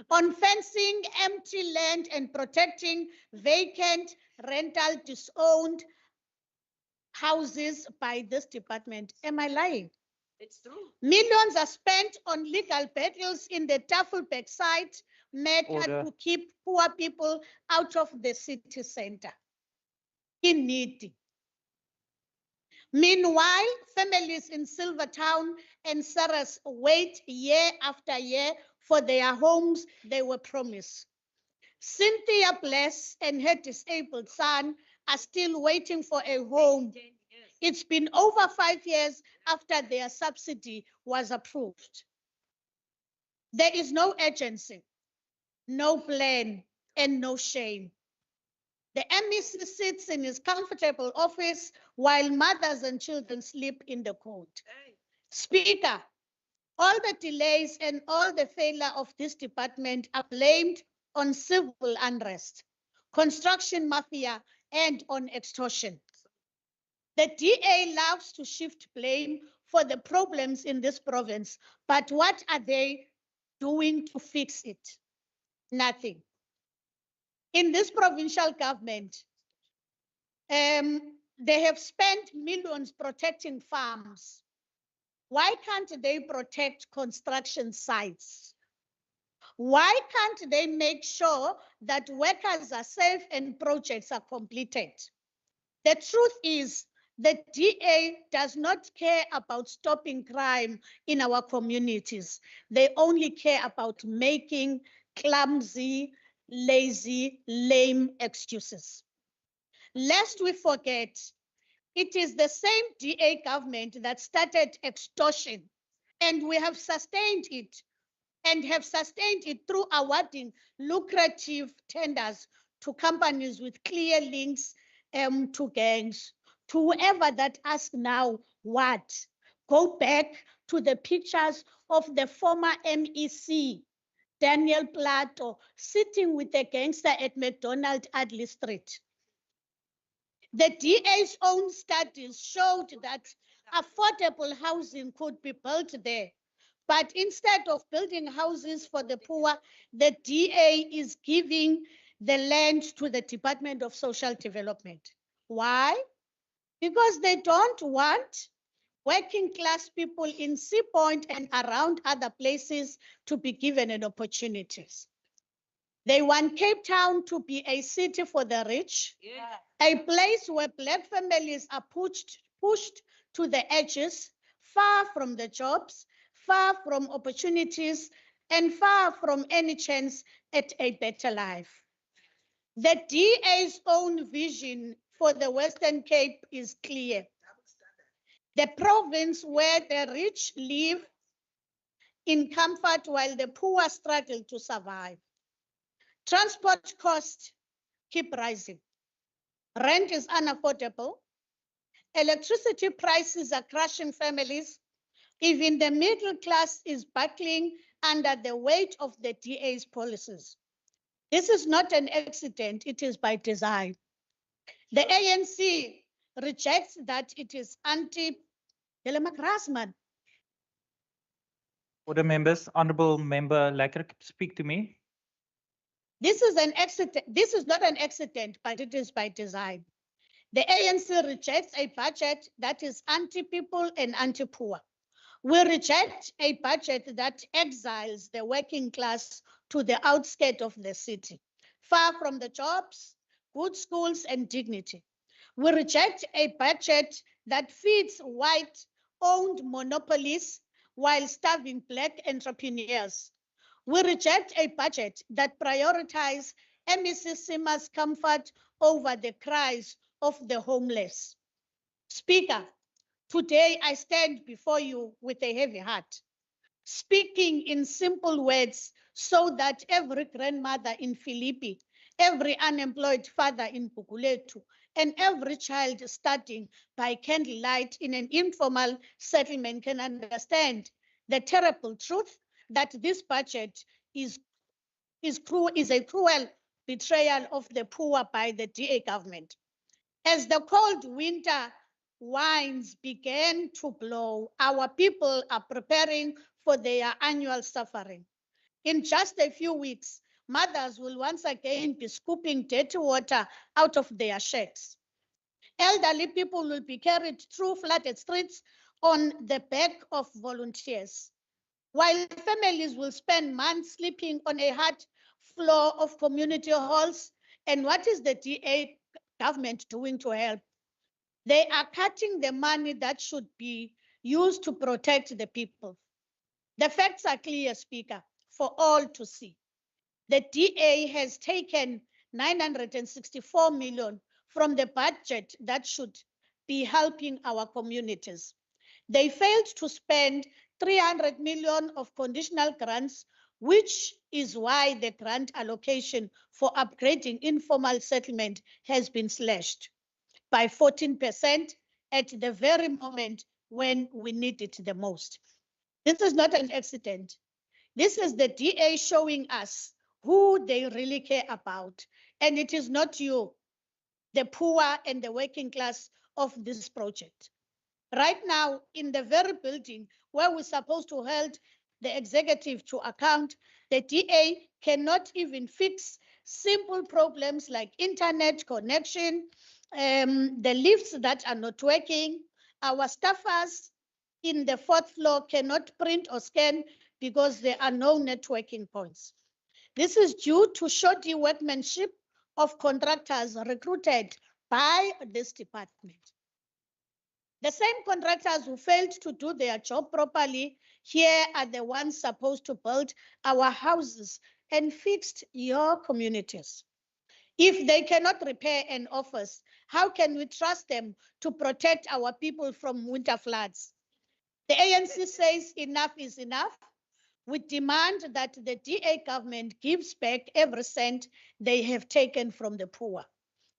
On fencing empty land and protecting vacant, rental, disowned houses by this department. Am I lying? It's true. Millions are spent on legal battles in the Tafelberg site matter Order. to keep poor people out of the city center. In need. Meanwhile, families in Silvertown and Saras wait year after year for their homes they were promised. Cynthia Bless and her disabled son are still waiting for a home. It's been over 5 years after their subsidy was approved. There is no urgency, no plan, and no shame. The MEC sits in his comfortable office while mothers and children sleep in the cold. Speaker, all the delays and all the failure of this department are blamed on civil unrest, construction mafia, and on extortion. The DA loves to shift blame for the problems in this province, but what are they doing to fix it? Nothing. In this provincial government, they have spent millions protecting farms. Why can't they protect construction sites? Why can't they make sure that workers are safe and projects are completed? The truth is, the DA does not care about stopping crime in our communities. They only care about making clumsy, lazy, lame excuses. Lest we forget, it is the same DA government that started extortion, and we have sustained it through awarding lucrative tenders to companies with clear links to gangs. To whoever that asks now, what? Go back to the pictures of the former MEC, Daniel Plato, sitting with a gangster at McDonald Adley Street. The DA's own studies showed that affordable housing could be built there. But instead of building houses for the poor, the DA is giving the land to the Department of Social Development. Why? Because they don't want working class people in Sea Point and around other places to be given an opportunities. They want Cape Town to be a city for the rich, a place where Black families are pushed to the edges, far from the jobs, far from opportunities, and far from any chance at a better life. The DA's own vision for the Western Cape is clear. The province where the rich live in comfort while the poor struggle to survive. Transport costs keep rising. Rent is unaffordable. Electricity prices are crushing families. Even the middle class is buckling under the weight of the DA's policies. This is not an accident, it is by design. The ANC rejects that it is anti-democracy. Order, members. Honorable Member Lekker, speak to me. This is an accident. This is not an accident, but it is by design. The ANC rejects a budget that is anti-people and anti-poor. We reject a budget that exiles the working class to the outskirts of the city, far from the jobs, good schools, and dignity. We reject a budget that feeds white-owned monopolies while starving Black entrepreneurs. We reject a budget that prioritizes MEC Sima's comfort over the cries of the homeless. Speaker, today I stand before you with a heavy heart, speaking in simple words so that every grandmother in Philippi, every unemployed father in Bukuletu, and every child studying by candlelight in an informal settlement can understand the terrible truth that this budget is a cruel betrayal of the poor by the DA government. As the cold winter winds begin to blow, our people are preparing for their annual suffering. In just a few weeks, mothers will once again be scooping dirty water out of their shacks. Elderly people will be carried through flooded streets on the back of volunteers. While families will spend months sleeping on a hard floor of community halls, and what is the DA government doing to help? They are cutting the money that should be used to protect the people. The facts are clear, Speaker, for all to see. The DA has taken 964 million from the budget that should be helping our communities. They failed to spend 300 million of conditional grants, which is why the grant allocation for upgrading informal settlement has been slashed by 14% at the very moment when we need it the most. This is not an accident. This is the DA showing us who they really care about. And it is not you, the poor and the working class of this project. Right now, in the very building where we're supposed to hold the executive to account, the DA cannot even fix simple problems like internet connection, the lifts that are not working. Our staffers in the fourth floor cannot print or scan because there are no networking points. This is due to shoddy workmanship of contractors recruited by this department. The same contractors who failed to do their job properly here are the ones supposed to build our houses and fix your communities. If they cannot repair an office, how can we trust them to protect our people from winter floods? The ANC says enough is enough. We demand that the DA government gives back every cent they have taken from the poor.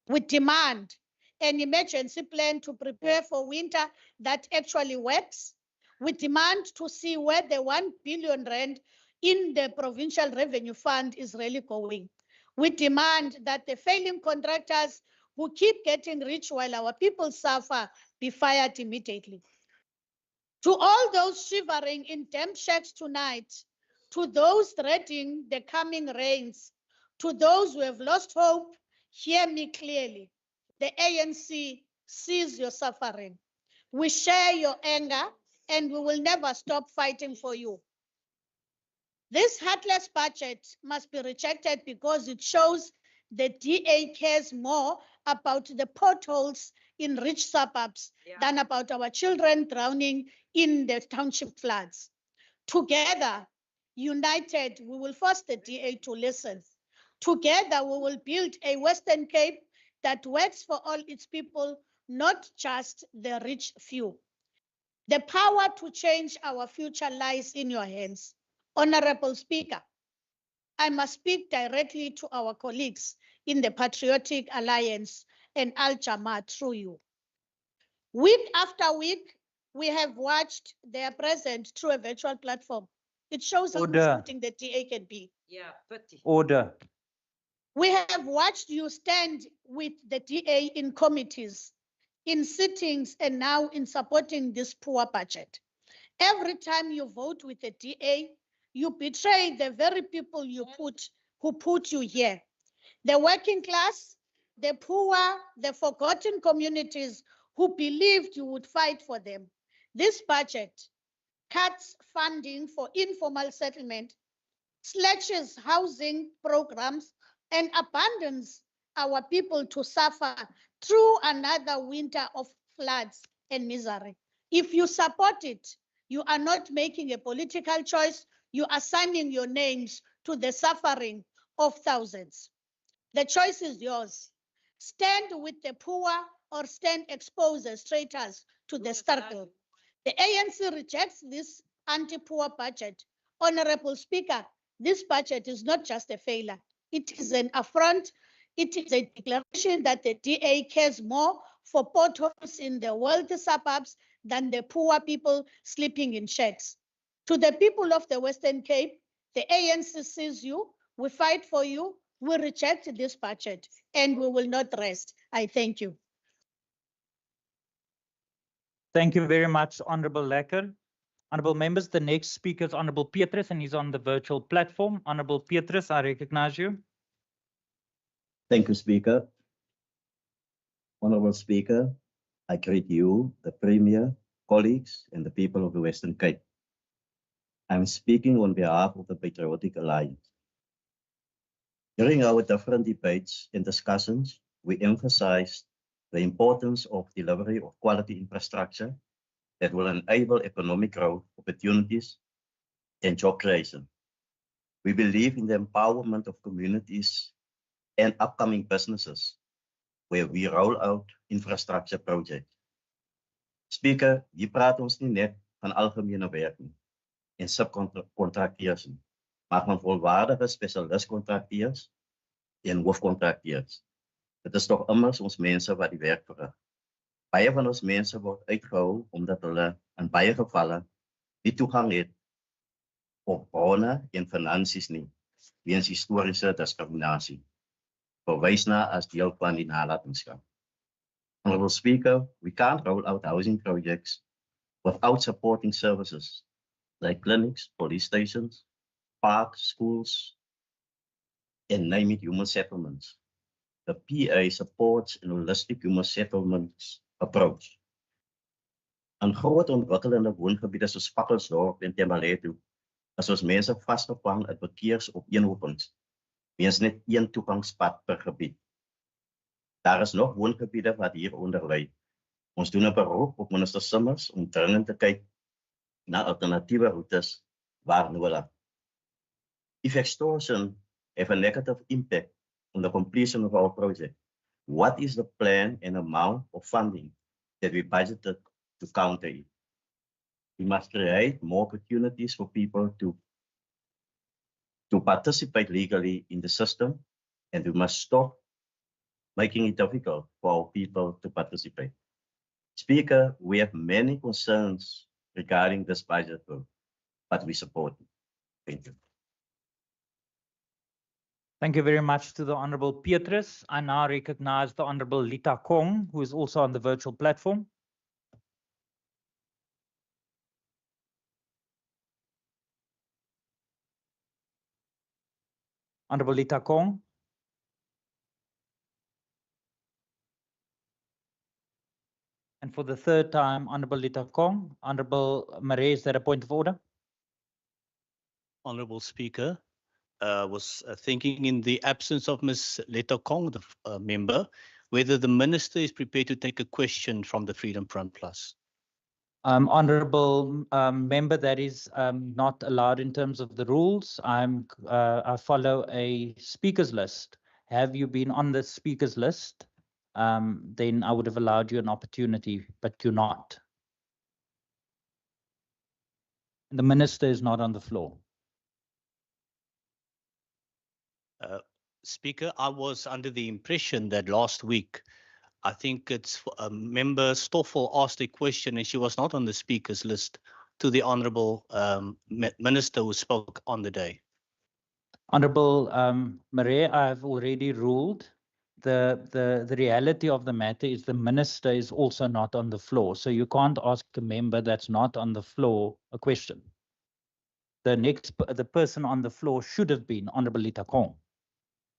We demand an emergency plan to prepare for winter that actually works. We demand to see where the 1 billion rand in the provincial revenue fund is really going. We demand that the failing contractors who keep getting rich while our people suffer be fired immediately. To all those shivering in damp shacks tonight, to those dreading the coming rains, to those who have lost hope, hear me clearly. The ANC sees your suffering. We share your anger and we will never stop fighting for you. This heartless budget must be rejected because it shows the DA cares more about the potholes in rich suburbs than about our children drowning in the township floods. Together, united, we will force the DA to listen. Together, we will build a Western Cape that works for all its people, not just the rich few. The power to change our future lies in your hands. Honorable Speaker, I must speak directly to our colleagues in the Patriotic Alliance and Al-Jama through you. Week after week, we have watched their presence through a virtual platform. It shows how disrupting the DA can be. Yeah, 50. Order. We have watched you stand with the DA in committees, in sittings, and now in supporting this poor budget. Every time you vote with the DA, you betray the very people who put you here. The working class, the poor, the forgotten communities who believed you would fight for them. This budget cuts funding for informal settlement, slashes housing programs, and abandons our people to suffer through another winter of floods and misery. If you support it, you are not making a political choice. You are signing your names to the suffering of thousands. The choice is yours. Stand with the poor or stand exposed as traitors to the struggle. The ANC rejects this anti-poor budget. Honorable Speaker, this budget is not just a failure. It is an affront. It is a declaration that the DA cares more for potholes in the wealthy suburbs than the poor people sleeping in shacks. To the people of the Western Cape, the ANC sees you, we fight for you, we reject this budget, and we will not rest. I thank you. Thank you very much, Honorable Lekker. Honorable members, the next speaker is Honorable Petrus, and he's on the virtual platform. Honorable Petrus, I recognize you. Thank you, Speaker. Honorable Speaker, I greet you, the Premier, colleagues, and the people of the Western Cape. I'm speaking on behalf of the Patriotic Alliance. During our different debates and discussions, we emphasized the importance of delivery of quality infrastructure that will enable economic growth, opportunities, and job creation. We believe in the empowerment of communities and upcoming businesses where we roll out infrastructure projects. Speaker, hier praat ons nie net van algemene werk nie en subcontracteurs nie, maar van volwaardige spesialistcontracteurs en hoofcontracteurs. Dit is toch immers ons mense wat die werk verrig. Baie van ons mense word uitgehou omdat hulle in baie gevalle nie toegang het op bronne en finansies nie, weens historiese diskriminasie. Verwys na as deel van die nalatenskap. Honorable Speaker, we can't roll out housing projects without supporting services like clinics, police stations, parks, schools, and name it human settlements. The PA supports an holistic human settlements approach. In groot ontwikkelende woongebiede soos Pakkelsdorp en Tembaletu is ons mense vasgevang in verkeersopeenhopings, weens net een toegangspad per gebied. Daar is nog woongebiede wat hieronder lê. Ons doen 'n beroep op minister Simmers om dringend te kyk na alternatiewe routes waar nodig. If extortion have a negative impact on the completion of our project, what is the plan and amount of funding that we budgeted to counter it? We must create more opportunities for people to participate legally in the system, and we must stop making it difficult for our people to participate. Speaker, we have many concerns regarding this budget bill, but we support it. Thank you. Thank you very much to the Honorable Petrus. I now recognize the Honorable Lita Kong, who is also on the virtual platform. Honorable Lita Kong. And for the third time, Honorable Lita Kong. Honorable Marais, is there a point of order? Honorable Speaker, was thinking in the absence of Ms. Leta Kong, the member, whether the minister is prepared to take a question from the Freedom Front Plus. Honorable member, that is not allowed in terms of the rules. I follow a speakers list. Have you been on the speakers list? Then I would have allowed you an opportunity, but you're not. The minister is not on the floor. Speaker, I was under the impression that last week, I think it's member Stoffel asked a question and she was not on the speakers list to the Honourable Minister who spoke on the day. Honourable Marais, I've already ruled. The reality of the matter is the minister is also not on the floor. So you can't ask a member that's not on the floor a question. The person on the floor should have been Honourable Lita Kong.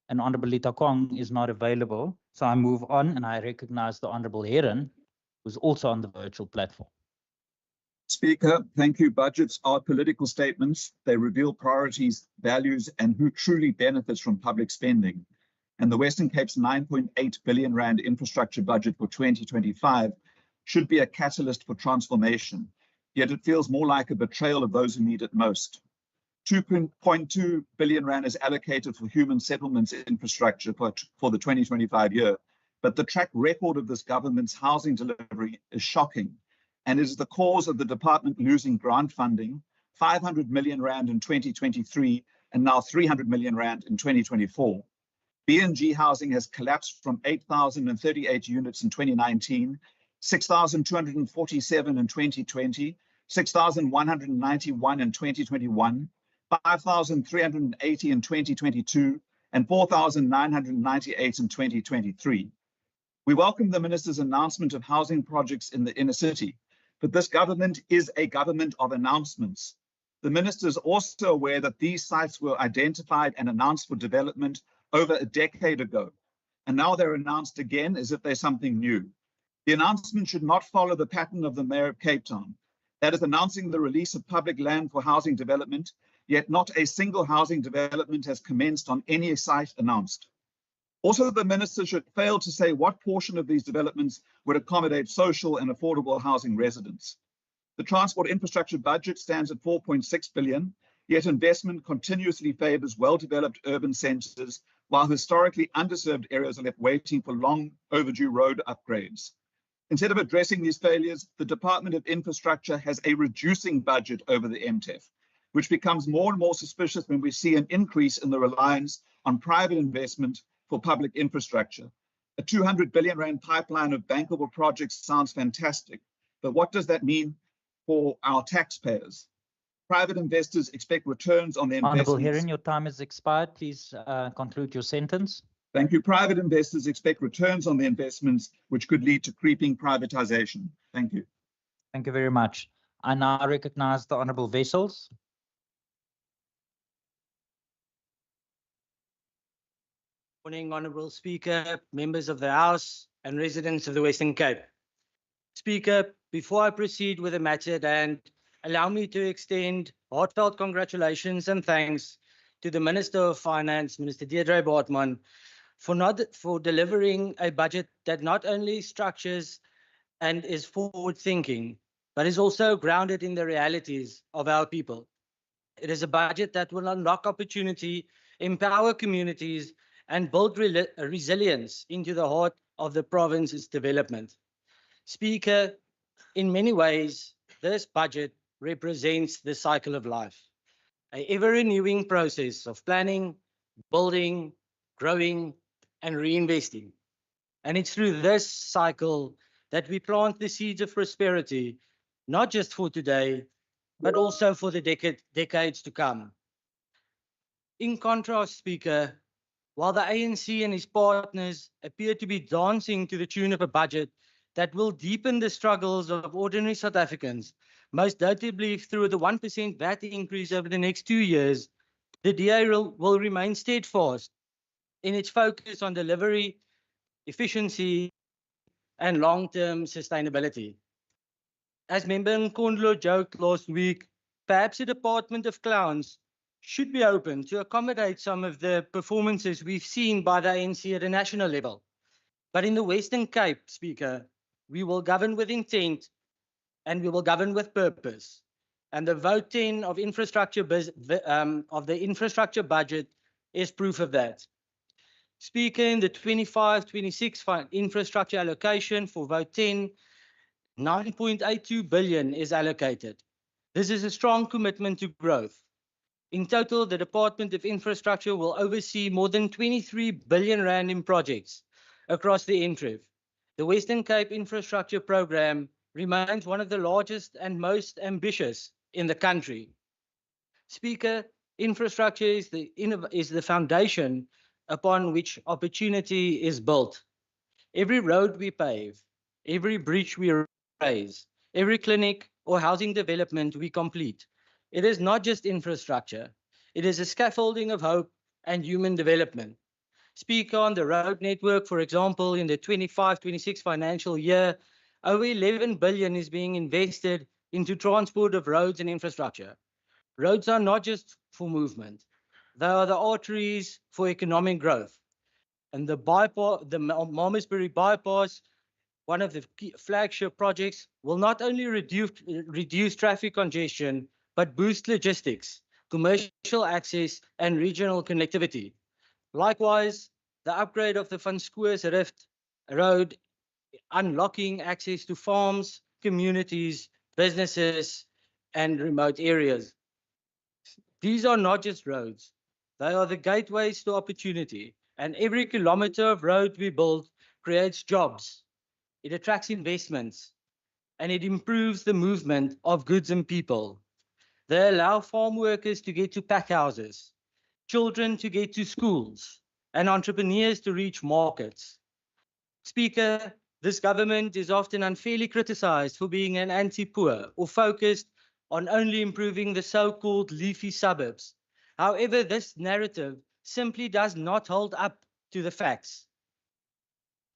And Honourable Lita Kong is not available. So I move on and I recognize the Honourable Heron, who's also on the virtual platform. Speaker, thank you. Budgets are political statements. They reveal priorities, values, and who truly benefits from public spending. And the Western Cape's 9.8 billion rand infrastructure budget for 2025 should be a catalyst for transformation. Yet it feels more like a betrayal of those who need it most. 2.2 billion rand is allocated for human settlements infrastructure for the 2025 year. But the track record of this government's housing delivery is shocking and is the cause of the department losing grant funding, 500 million rand in 2023 and now 300 million rand in 2024. B&G housing has collapsed from 8,038 units in 2019, 6,247 in 2020, 6,191 in 2021, 5,380 in 2022, and 4,998 in 2023. We welcome the minister's announcement of housing projects in the inner city, but this government is a government of announcements. The minister is also aware that these sites were identified and announced for development over a decade ago, and now they're announced again as if they're something new. The announcement should not follow the pattern of the Mayor of Cape Town, that is announcing the release of public land for housing development, yet not a single housing development has commenced on any site announced. Also, the Minister should fail to say what portion of these developments would accommodate social and affordable housing residents. The transport infrastructure budget stands at 4.6 billion, yet investment continuously favors well-developed urban centres, while historically underserved areas are left waiting for long overdue road upgrades. Instead of addressing these failures, the Department of Infrastructure has a reducing budget over the MTEF, which becomes more and more suspicious when we see an increase in the reliance on private investment for public infrastructure. A 200 billion rand pipeline of bankable projects sounds fantastic, but what does that mean for our taxpayers? Private investors expect returns on their Honourable investments. Heron, your time has expired. Please conclude your sentence. Thank you. Private investors expect returns on their investments, which could lead to creeping privatization. Thank you. Thank you very much. I now recognize the Honourable Vessels. Morning, Honourable Speaker, members of the House and residents of the Western Cape. Speaker, before I proceed with the matter at hand, allow me to extend heartfelt congratulations and thanks to the Minister of Finance, Minister Deirdre Boardman, for delivering a budget that not only structures and is forward-thinking, but is also grounded in the realities of our people. It is a budget that will unlock opportunity, empower communities, and build resilience into the heart of the province's development. Speaker, in many ways, this budget represents the cycle of life, an ever-renewing process of planning, building, growing, and reinvesting. And it's through this cycle that we plant the seeds of prosperity, not just for today, but also for the decades to come. In contrast, Speaker, while the ANC and its partners appear to be dancing to the tune of a budget that will deepen the struggles of ordinary South Africans, most notably through the 1% VAT increase over the next 2 years, the DA will remain steadfast in its focus on delivery, efficiency, and long-term sustainability. As Member Nkondlo joked last week, perhaps the Department of Clowns should be open to accommodate some of the performances we've seen by the ANC at a national level. But in the Western Cape, Speaker, we will govern with intent and we will govern with purpose. And the vote 10 of the infrastructure budget is proof of that. Speaker, in the 25-26 infrastructure allocation for vote 10, 9.82 billion is allocated. This is a strong commitment to growth. In total, the Department of Infrastructure will oversee more than 23 billion rand in projects across the NTRIV. The Western Cape Infrastructure Programme remains one of the largest and most ambitious in the country. Speaker, infrastructure is the foundation upon which opportunity is built. Every road we pave, every bridge we raise, every clinic or housing development we complete, it is not just infrastructure. It is a scaffolding of hope and human development. Speaker, on the road network, for example, in the 25-26 financial year, over 11 billion is being invested into transport of roads and infrastructure. Roads are not just for movement. They are the arteries for economic growth. And the Malmesbury bypass, one of the key flagship projects, will not only reduce traffic congestion, but boost logistics, commercial access, and regional connectivity. Likewise, the upgrade of the Van Skoos Rift Road, unlocking access to farms, communities, businesses, and remote areas. These are not just roads. They are the gateways to opportunity, and every kilometer of road we build creates jobs. It attracts investments, and it improves the movement of goods and people. They allow farm workers to get to packhouses, children to get to schools, and entrepreneurs to reach markets. Speaker, this government is often unfairly criticized for being an anti-poor or focused on only improving the so-called leafy suburbs. However, this narrative simply does not hold up to the facts.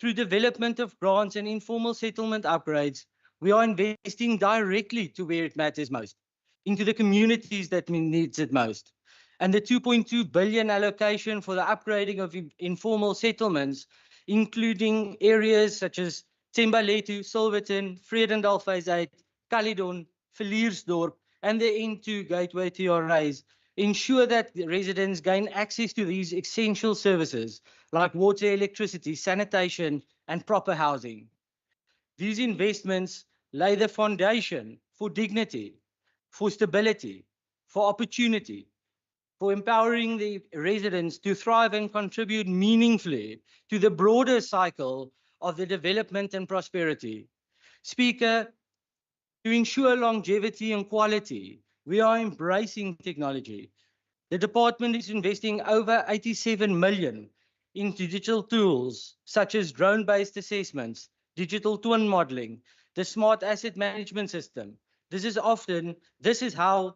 Through development of grants and informal settlement upgrades, we are investing directly to where it matters most, into the communities that needs it most. And the 2.2 billion allocation for the upgrading of informal settlements, including areas such as Tembaletu, Silverton, Vredendal Phase 8, Caledon, Villiersdorp, and the N2 Gateway TRAs, ensure that the residents gain access to these essential services like water, electricity, sanitation, and proper housing. These investments lay the foundation for dignity, for stability, for opportunity, for empowering the residents to thrive and contribute meaningfully to the broader cycle of the development and prosperity. Speaker, to ensure longevity and quality, we are embracing technology. The department is investing over 87 million into digital tools such as drone-based assessments, digital twin modeling, the smart asset management system. This is how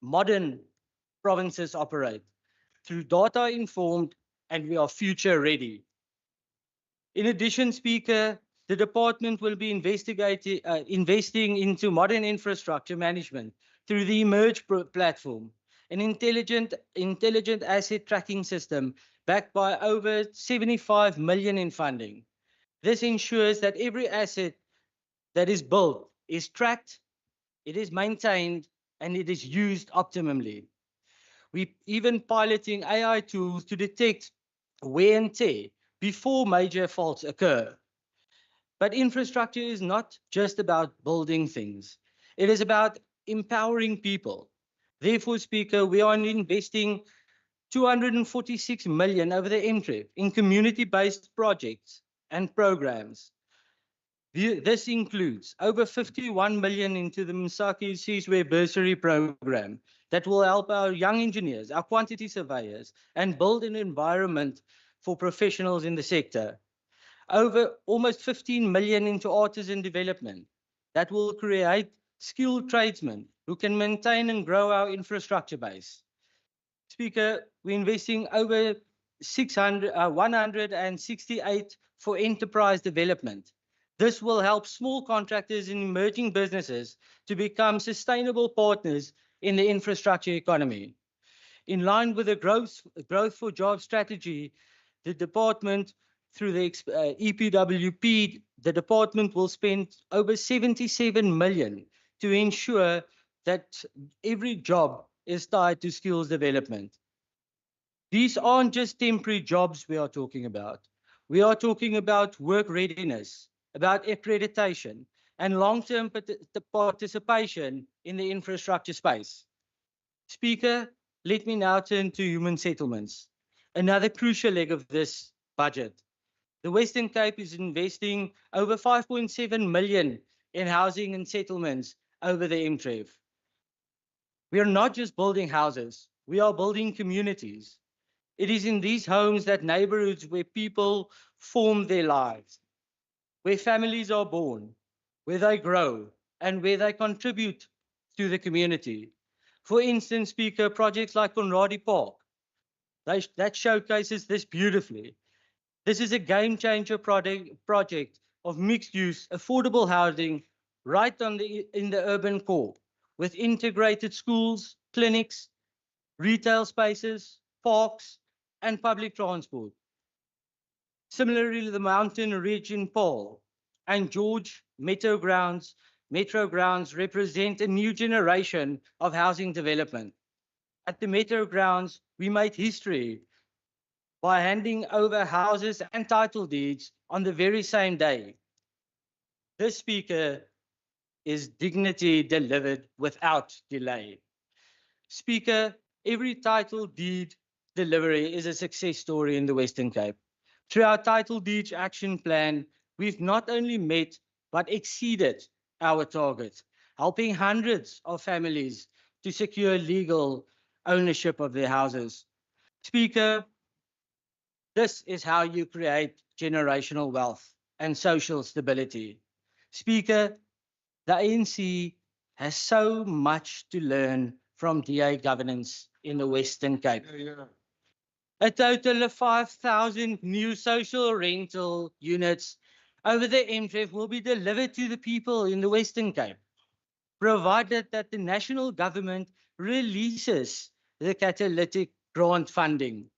modern provinces operate, through data informed, and we are future ready. In addition, Speaker, the department will be investing into modern infrastructure management through the Emerge platform, an intelligent asset tracking system backed by over 75 million in funding. This ensures that every asset that is built is tracked, it is maintained, and it is used optimally. We're even piloting AI tools to detect wear and tear before major faults occur. But infrastructure is not just about building things. It is about empowering people. Therefore, Speaker, we are investing 246 million over the MTREF in community-based projects and programs. This includes over 51 million into the Msaki Sizwe bursary program that will help our young engineers, our quantity surveyors, and build an environment for professionals in the sector. Over almost 15 million into artisan development that will create skilled tradesmen who can maintain and grow our infrastructure base. Speaker, we're investing over 168 for enterprise development. This will help small contractors and emerging businesses to become sustainable partners in the infrastructure economy. In line with the growth for jobs strategy, the department, through the EPWP, the department will spend over 77 million to ensure that every job is tied to skills development. These aren't just temporary jobs we are talking about. We are talking about work readiness, about accreditation, and long-term participation in the infrastructure space. Speaker, let me now turn to human settlements, another crucial leg of this budget. The Western Cape is investing over 5.7 million in housing and settlements over the MTREF. We are not just building houses, we are building communities. It is in these homes that neighborhoods where people form their lives, where families are born, where they grow, and where they contribute to the community. For instance, Speaker, projects like Conradi Park, that showcases this beautifully. This is a game changer project of mixed use, affordable housing right in the urban core, with integrated schools, clinics, retail spaces, parks, and public transport. Similarly, the Mountain Ridge in Paarl and George Metro Grounds represent a new generation of housing development. At the Metro Grounds, we made history by handing over houses and title deeds on the very same day. This, Speaker, is dignity delivered without delay. Speaker, every title deed delivery is a success story in the Western Cape. Through our title deeds action plan, we've not only met but exceeded our target, helping hundreds of families to secure legal ownership of their houses. Speaker, this is how you create generational wealth and social stability. Speaker, the ANC has so much to learn from DA governance in the Western Cape. A total of 5,000 new social rental units over the MTREF will be delivered to the people in the Western Cape, provided that the national government releases the catalytic grant funding.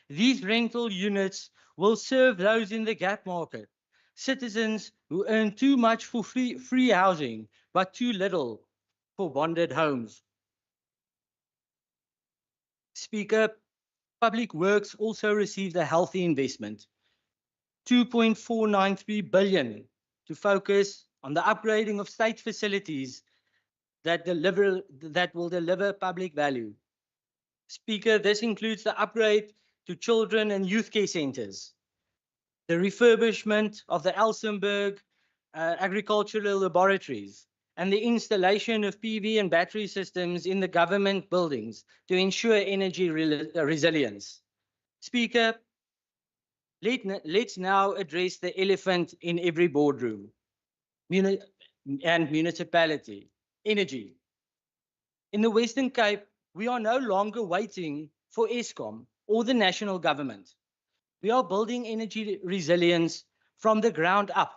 These rental units will serve those in the gap market, citizens who earn too much for free housing, but too little for bonded homes. Speaker, Public Works also received a healthy investment, 2.493 billion, to focus on the upgrading of state facilities that will deliver public value. Speaker, this includes the upgrade to children and youth care centers, the refurbishment of the Elsenburg agricultural laboratories, and the installation of PV and battery systems in the government buildings to ensure energy resilience. Speaker, let's now address the elephant in every boardroom and municipality, energy. In the Western Cape, we are no longer waiting for Eskom or the national government. We are building energy resilience from the ground up.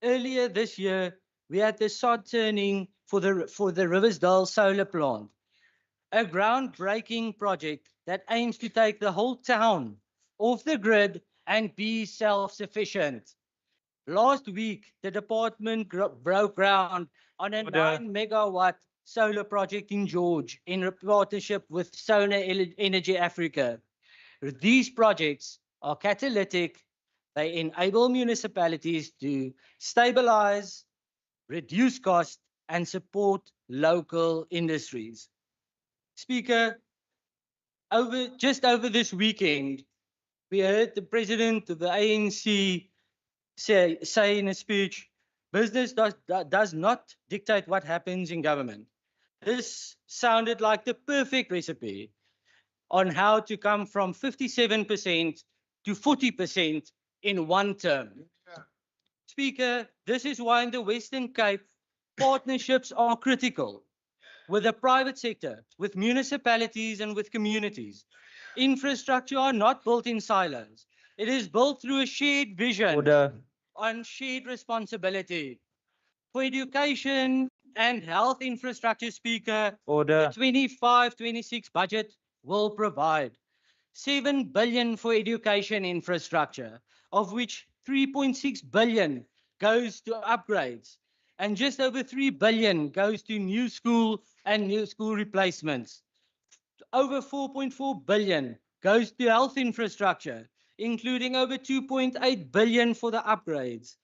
Earlier this year, we had the sod turning for the Riversdale solar plant, a groundbreaking project that aims to take the whole town off the grid and be self-sufficient. Last week, the department broke ground on a 9-megawatt solar project in George in partnership with Solar Energy Africa. These projects are catalytic. They enable municipalities to stabilize, reduce cost, and support local industries. Speaker, just over this weekend, we heard the president of the ANC say in a speech, business does not dictate what happens in government. This sounded like the perfect recipe on how to come from 57% to 40% in one term. Speaker, this is why in the Western Cape, partnerships are critical with the private sector, with municipalities and with communities. Infrastructure are not built in silos. It is built through a shared vision on shared responsibility. For education and health infrastructure, Speaker, the 25-26 budget will provide 7 billion for education infrastructure, of which 3.6 billion goes to upgrades, and just over 3 billion goes to new school and new school replacements. Over 4.4 billion goes to health infrastructure, including over 2.8 billion for the upgrades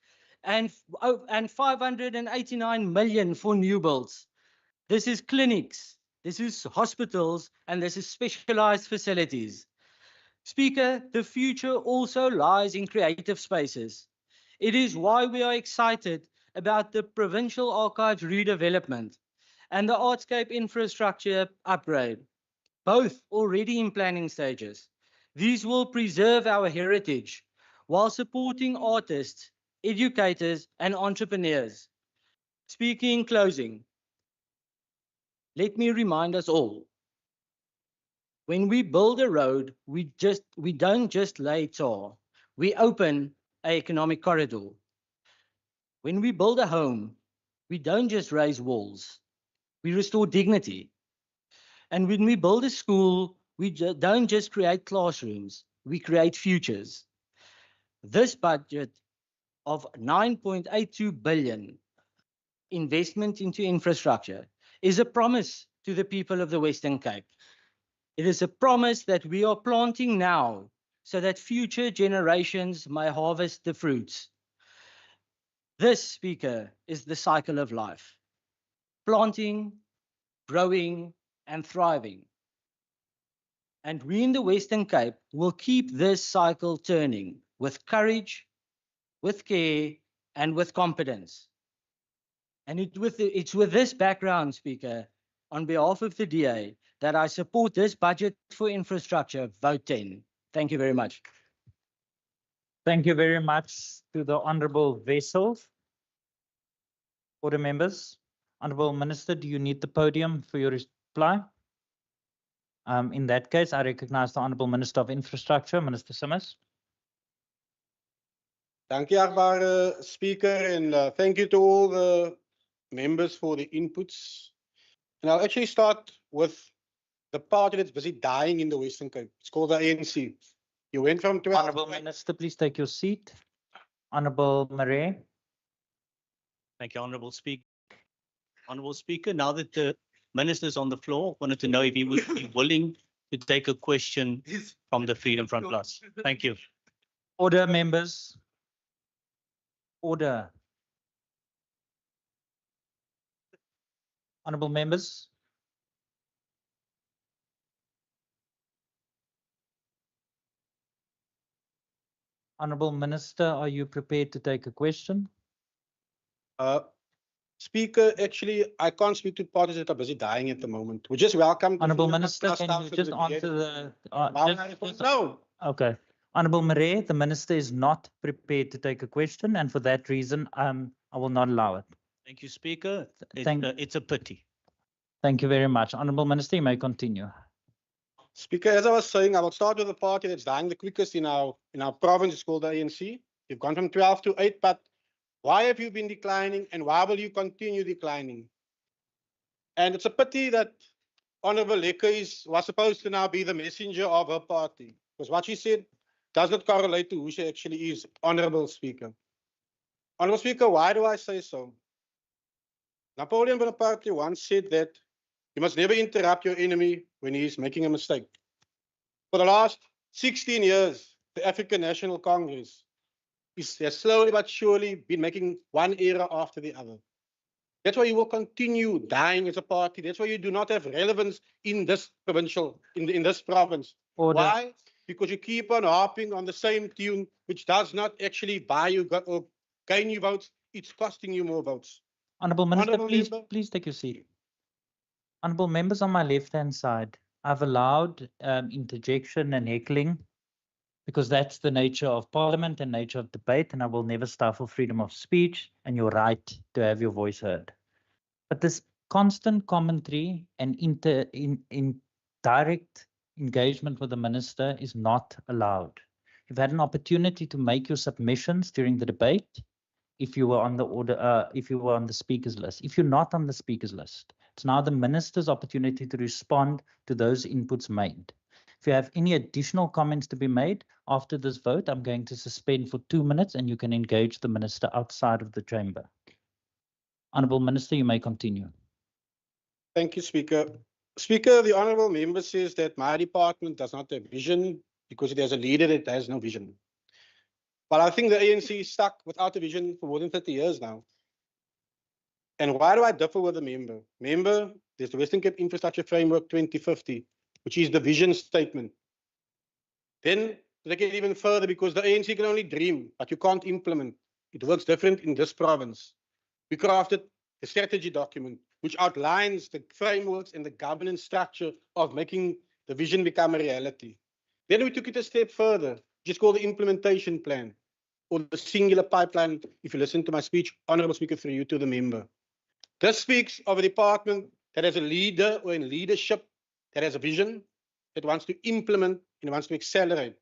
and 589 million for new builds. This is clinics, this is hospitals, and this is specialized facilities. Speaker, the future also lies in creative spaces. It is why we are excited about the Provincial Archives redevelopment and the Artscape infrastructure upgrade, both already in planning stages. These will preserve our heritage while supporting artists, educators, and entrepreneurs. Speaking in closing, let me remind us all, when we build a road, we don't just lay tar, we open an economic corridor. When we build a home, we don't just raise walls, we restore dignity. And when we build a school, we don't just create classrooms, we create futures. This budget of 9.82 billion investment into infrastructure is a promise to the people of the Western Cape. It is a promise that we are planting now so that future generations may harvest the fruits. This, Speaker, is the cycle of life. Planting, growing, and thriving. And we in the Western Cape will keep this cycle turning with courage, with care, and with confidence. And it's with this background, Speaker, on behalf of the DA, that I support this budget for infrastructure, vote 10. Thank you very much. Thank you very much to the Honourable Wessel. Order members, Honourable Minister, do you need the podium for your reply? In that case, I recognize the Honourable Minister of Infrastructure, Minister Simmons. Dank u, achtbare speaker, and thank you to all the members for the inputs. And I'll actually start with the party that's busy dying in the Western Cape. It's called the ANC. You went from 12. Honourable Minister, please take your seat. Honourable Murray. Thank you, Honourable Speaker. Honourable Speaker, now that the Minister is on the floor, wanted to know if he would be willing to take a question from the Freedom Front Plus. Thank you. Order, members. Order. Honourable members. Honourable Minister, are you prepared to take a question? Speaker, actually, I can't speak to parties that are busy dying at the moment. We just welcome. Honourable Minister, can you just answer the... No. Okay. Honourable Murray, the Minister is not prepared to take a question, and for that reason, I will not allow it. Thank you, Speaker. Thank- It's a pity. Thank you very much. Honourable Minister, you may continue. Speaker, as I was saying, I will start with the party that's dying the quickest in our province. It's called the ANC. You've gone from 12 to 8, but why have you been declining, and why will you continue declining? And it's a pity that Honourable Lekker was supposed to now be the messenger of her party, because what she said does not correlate to who she actually is, Honourable Speaker. Honourable Speaker, why do I say so? Napoleon Bonaparte once said that you must never interrupt your enemy when he is making a mistake. For the last 16 years, the African National Congress has slowly but surely been making one error after the other. That's why you will continue dying as a party. That's why you do not have relevance in this provincial, in this province. Order. Why? Because you keep on harping on the same tune, which does not actually buy you or gain you votes. It's costing you more votes. Honourable Minister, Honourable please, Member. please take your seat. Honourable members on my left-hand side, I've allowed interjection and heckling because that's the nature of Parliament and nature of debate, and I will never stifle freedom of speech and your right to have your voice heard. But this constant commentary and direct engagement with the Minister is not allowed. You've had an opportunity to make your submissions during the debate if you were on the order, if you were on the speakers list. If you're not on the speakers list, it's now the Minister's opportunity to respond to those inputs made. If you have any additional comments to be made after this vote, I'm going to suspend for 2 minutes and you can engage the Minister outside of the chamber. Honourable Minister, you may continue. Thank you, Speaker. Speaker, the Honourable Member says that my department does not have vision because it has a leader that has no vision. But I think the ANC is stuck without a vision for more than 30 years now. And why do I differ with the member? Member, there's the Western Cape Infrastructure Framework 2050, which is the vision statement. Then take it even further because the ANC can only dream, but you can't implement. It works different in this province. We crafted a strategy document which outlines the frameworks and the governance structure of making the vision become a reality. Then we took it a step further, which is called the implementation plan, or the singular pipeline, if you listen to my speech, Honourable Speaker, through you to the member. This speaks of a department that has a leader or in leadership that has a vision, that wants to implement and wants to accelerate.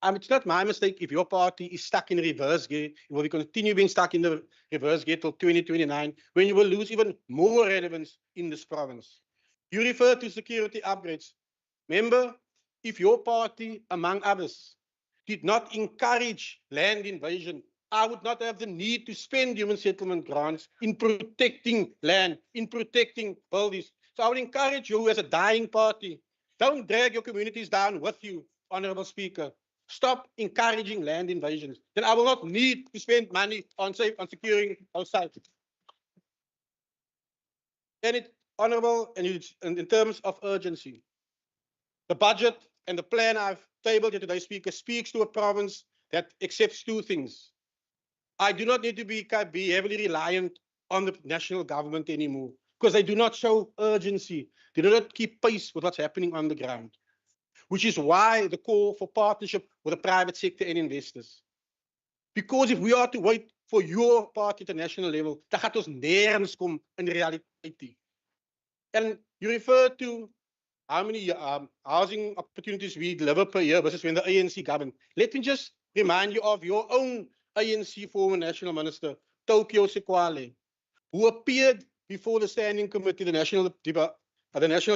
It's not my mistake if your party is stuck in reverse gear. It will continue being stuck in the reverse gear till 2029, when you will lose even more relevance in this province. You refer to security upgrades. Remember, if your party, among others, did not encourage land invasion, I would not have the need to spend human settlement grants in protecting land, in protecting buildings. So I would encourage you as a dying party, don't drag your communities down with you, Honourable Speaker. Stop encouraging land invasions. Then I will not need to spend money on securing our sites. And Honourable, and in terms of urgency, the budget and the plan I've tabled here today, Speaker, speaks to a province that accepts two things. I do not need to be heavily reliant on the national government anymore because they do not show urgency. They do not keep pace with what's happening on the ground, which is why the call for partnership with the private sector and investors. Because if we are to wait for your party at the national level, dan gaat ons nergens kom in reality. And you refer to how many housing opportunities we deliver per year versus when the ANC governed. Let me just remind you of your own ANC former national minister, Tokyo Sekwale, who appeared before the Standing Committee, the National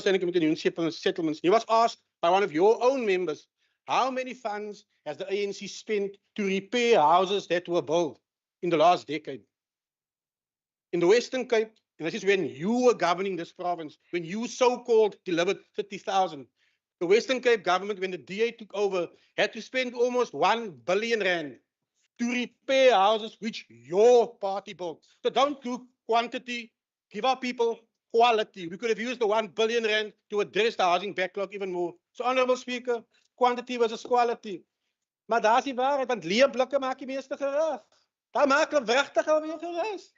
Standing Committee on Human Settlements. He was asked by one of your own members, how many funds has the ANC spent to repair houses that were built in the last decade? In the Western Cape, and this is when you were governing this province, when you so-called delivered 30,000, the Western Cape government, when the DA took over, had to spend almost 1 billion rand to repair houses which your party built. So don't do quantity, give our people quality. We could have used the 1 billion rand to address the housing backlog even more. So, Honourable Speaker, quantity versus quality. Maar daar is die waarheid, want leerblikke maak die meeste gerus. Daar maak hulle wragtig alweer gerus.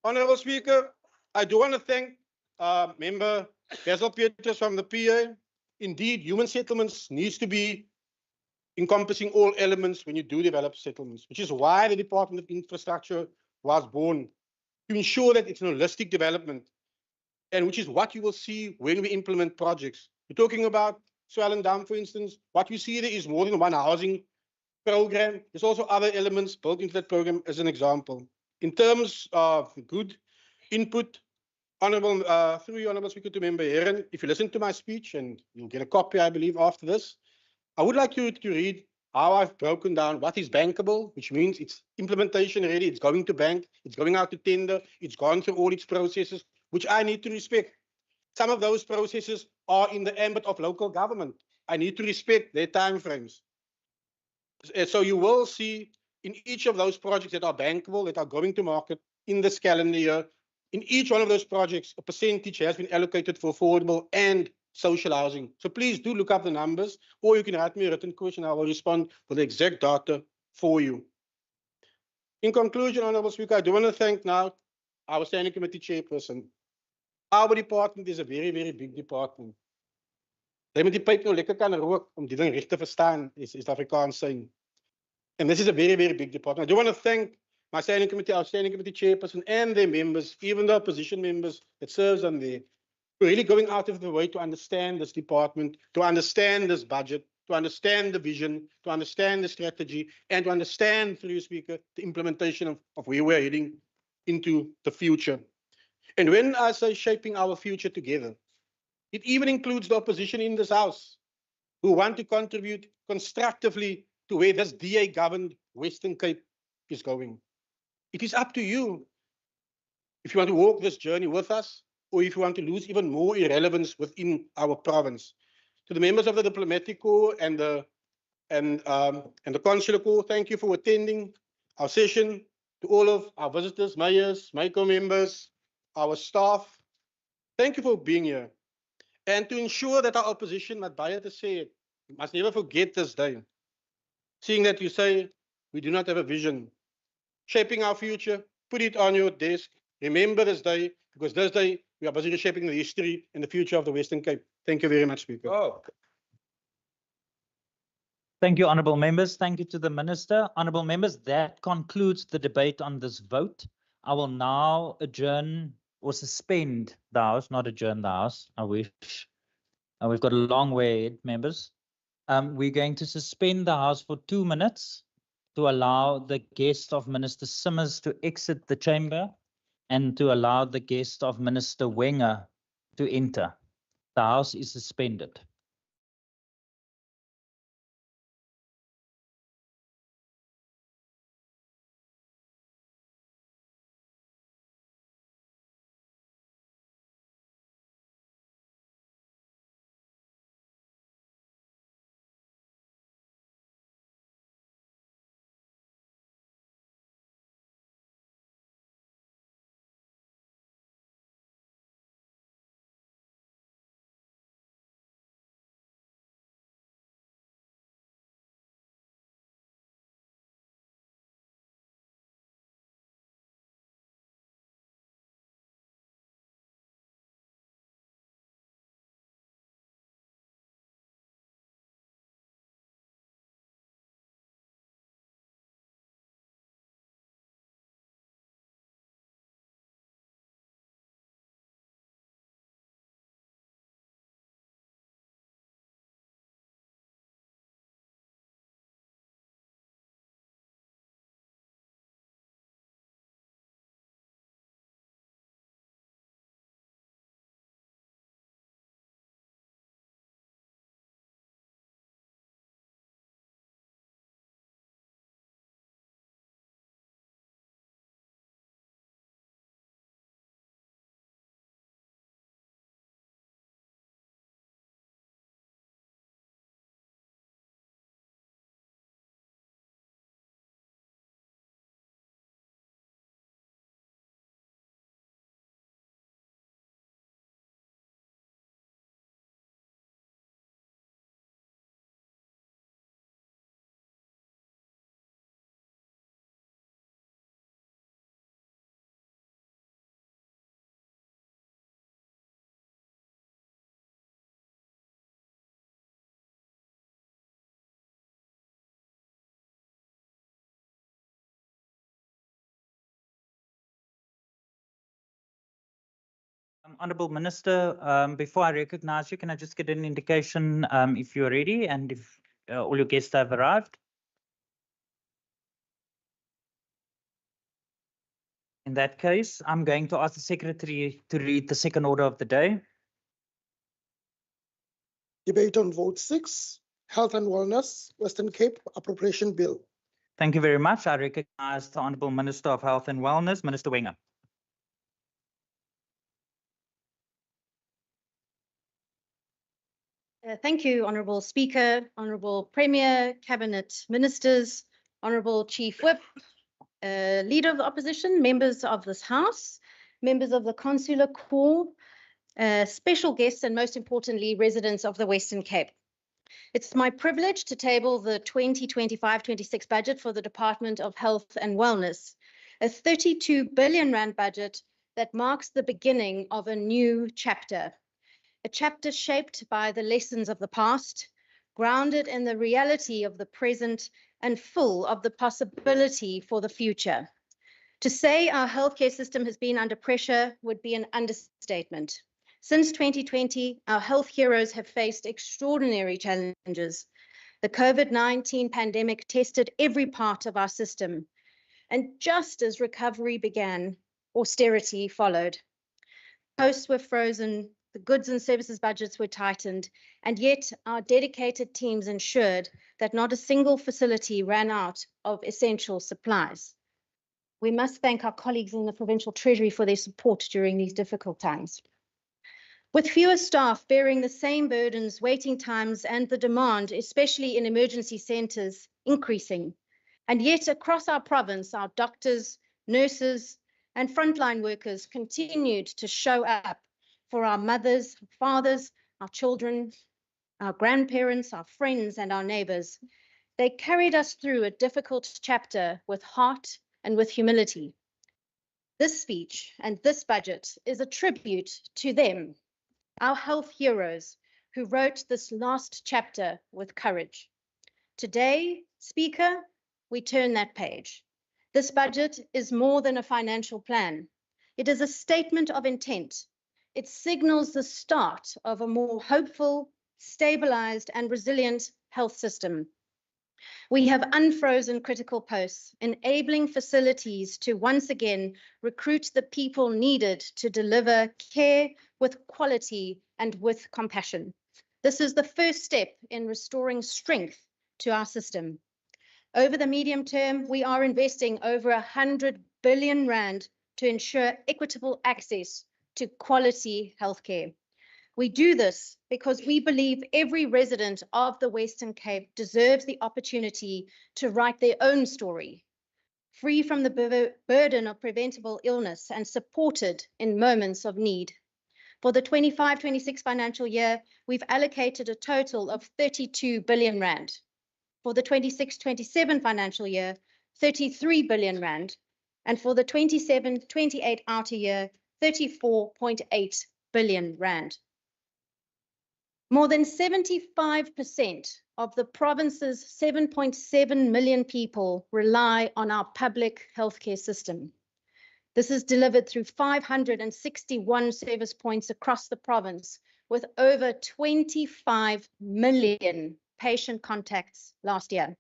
Honourable Speaker, I do want to thank Member Basil Peters from the PA. Indeed, human settlements needs to be encompassing all elements when you do develop settlements, which is why the Department of Infrastructure was born, to ensure that it's an holistic development, and which is what you will see when we implement projects. We're talking about Swellendam, for instance. What you see there is more than one housing program. There's also other elements built into that program as an example. In terms of good input, Honourable, through you, Honourable Speaker, to Member Heron, if you listen to my speech, and you'll get a copy, I believe, after this, I would like you to read how I've broken down what is bankable, which means it's implementation ready, it's going to bank, it's going out to tender, it's gone through all its processes, which I need to respect. Some of those processes are in the ambit of local government. I need to respect their timeframes. So you will see in each of those projects that are bankable, that are going to market in this calendar year, in each one of those projects, a percentage has been allocated for affordable and social housing. So please do look up the numbers, or you can write me a written question. I will respond with the exact data for you. In conclusion, Honourable Speaker, I do want to thank now our Standing Committee Chairperson. Our department is a very, very big department. Jy moet die pyp nou lekker kan rook om die ding reg te verstaan, is Afrikaans saying. And this is a very, very big department. I do want to thank my Standing Committee, our Standing Committee Chairperson and their members, even the opposition members that serves on there, for really going out of the way to understand this department, to understand this budget, to understand the vision, to understand the strategy, and to understand, through you, Speaker, the implementation of where we're heading into the future. And when I say shaping our future together, it even includes the opposition in this House who want to contribute constructively to where this DA-governed Western Cape is going. It is up to you if you want to walk this journey with us, or if you want to lose even more irrelevance within our province. To the members of the Diplomatic Corps and the Consular Corps, thank you for attending our session. To all of our visitors, mayors, MICO members, our staff, thank you for being here. And to ensure that our opposition, what Bayer has said, must never forget this day. Seeing that you say we do not have a vision, shaping our future, put it on your desk. Remember this day, because this day we are busy reshaping the history and the future of the Western Cape. Thank you very much, Speaker. Thank you, honourable members. Thank you to the Minister. Honourable members, that concludes the debate on this vote. I will now adjourn or suspend the House, not adjourn the House. I wish. We've got a long way ahead, members. We're going to suspend the House for 2 minutes to allow the guest of Minister Simmers to exit the chamber and to allow the guest of Minister Wenger to enter. The House is suspended. Honourable Minister, before I recognise you, can I just get an indication if you're ready and if all your guests have arrived? In that case, I'm going to ask the Secretary to read the second order of the day. Debate on vote 6, Health and Wellness, Western Cape Appropriation Bill. Thank you very much. I recognise the Honourable Minister of Health and Wellness, Minister Wenger. Thank you, Honourable Speaker, Honourable Premier, Cabinet Ministers, Honourable Chief Whip, Leader of the Opposition, members of this House, members of the Consular Corps, special guests, and most importantly, residents of the Western Cape. It's my privilege to table the 2025-26 budget for the Department of Health and Wellness, a 32 billion rand budget that marks the beginning of a new chapter. A chapter shaped by the lessons of the past, grounded in the reality of the present, and full of the possibility for the future. To say our healthcare system has been under pressure would be an understatement. Since 2020, our health heroes have faced extraordinary challenges. The COVID-19 pandemic tested every part of our system, and just as recovery began, austerity followed. Posts were frozen, the goods and services budgets were tightened, and yet our dedicated teams ensured that not a single facility ran out of essential supplies. We must thank our colleagues in the Provincial Treasury for their support during these difficult times. With fewer staff bearing the same burdens, waiting times and the demand, especially in emergency centres, increasing, and yet across our province, our doctors, nurses, and frontline workers continued to show up for our mothers, fathers, our children, our grandparents, our friends, and our neighbours. They carried us through a difficult chapter with heart and with humility. This speech and this budget is a tribute to them, our health heroes who wrote this last chapter with courage. Today, Speaker, we turn that page. This budget is more than a financial plan. It is a statement of intent. It signals the start of a more hopeful, stabilized, and resilient health system. We have unfrozen critical posts, enabling facilities to once again recruit the people needed to deliver care with quality and with compassion. This is the first step in restoring strength to our system. Over the medium term, we are investing over 100 billion rand to ensure equitable access to quality healthcare. We do this because we believe every resident of the Western Cape deserves the opportunity to write their own story, free from the burden of preventable illness and supported in moments of need. For the 25-26 financial year, we've allocated a total of 32 billion rand. For the 26-27 financial year, 33 billion rand. And for the 27-28 outer year, 34.8 billion rand. More than 75% of the province's 7.7 million people rely on our public healthcare system. This is delivered through 561 service points across the province, with over 25 million patient contacts last year.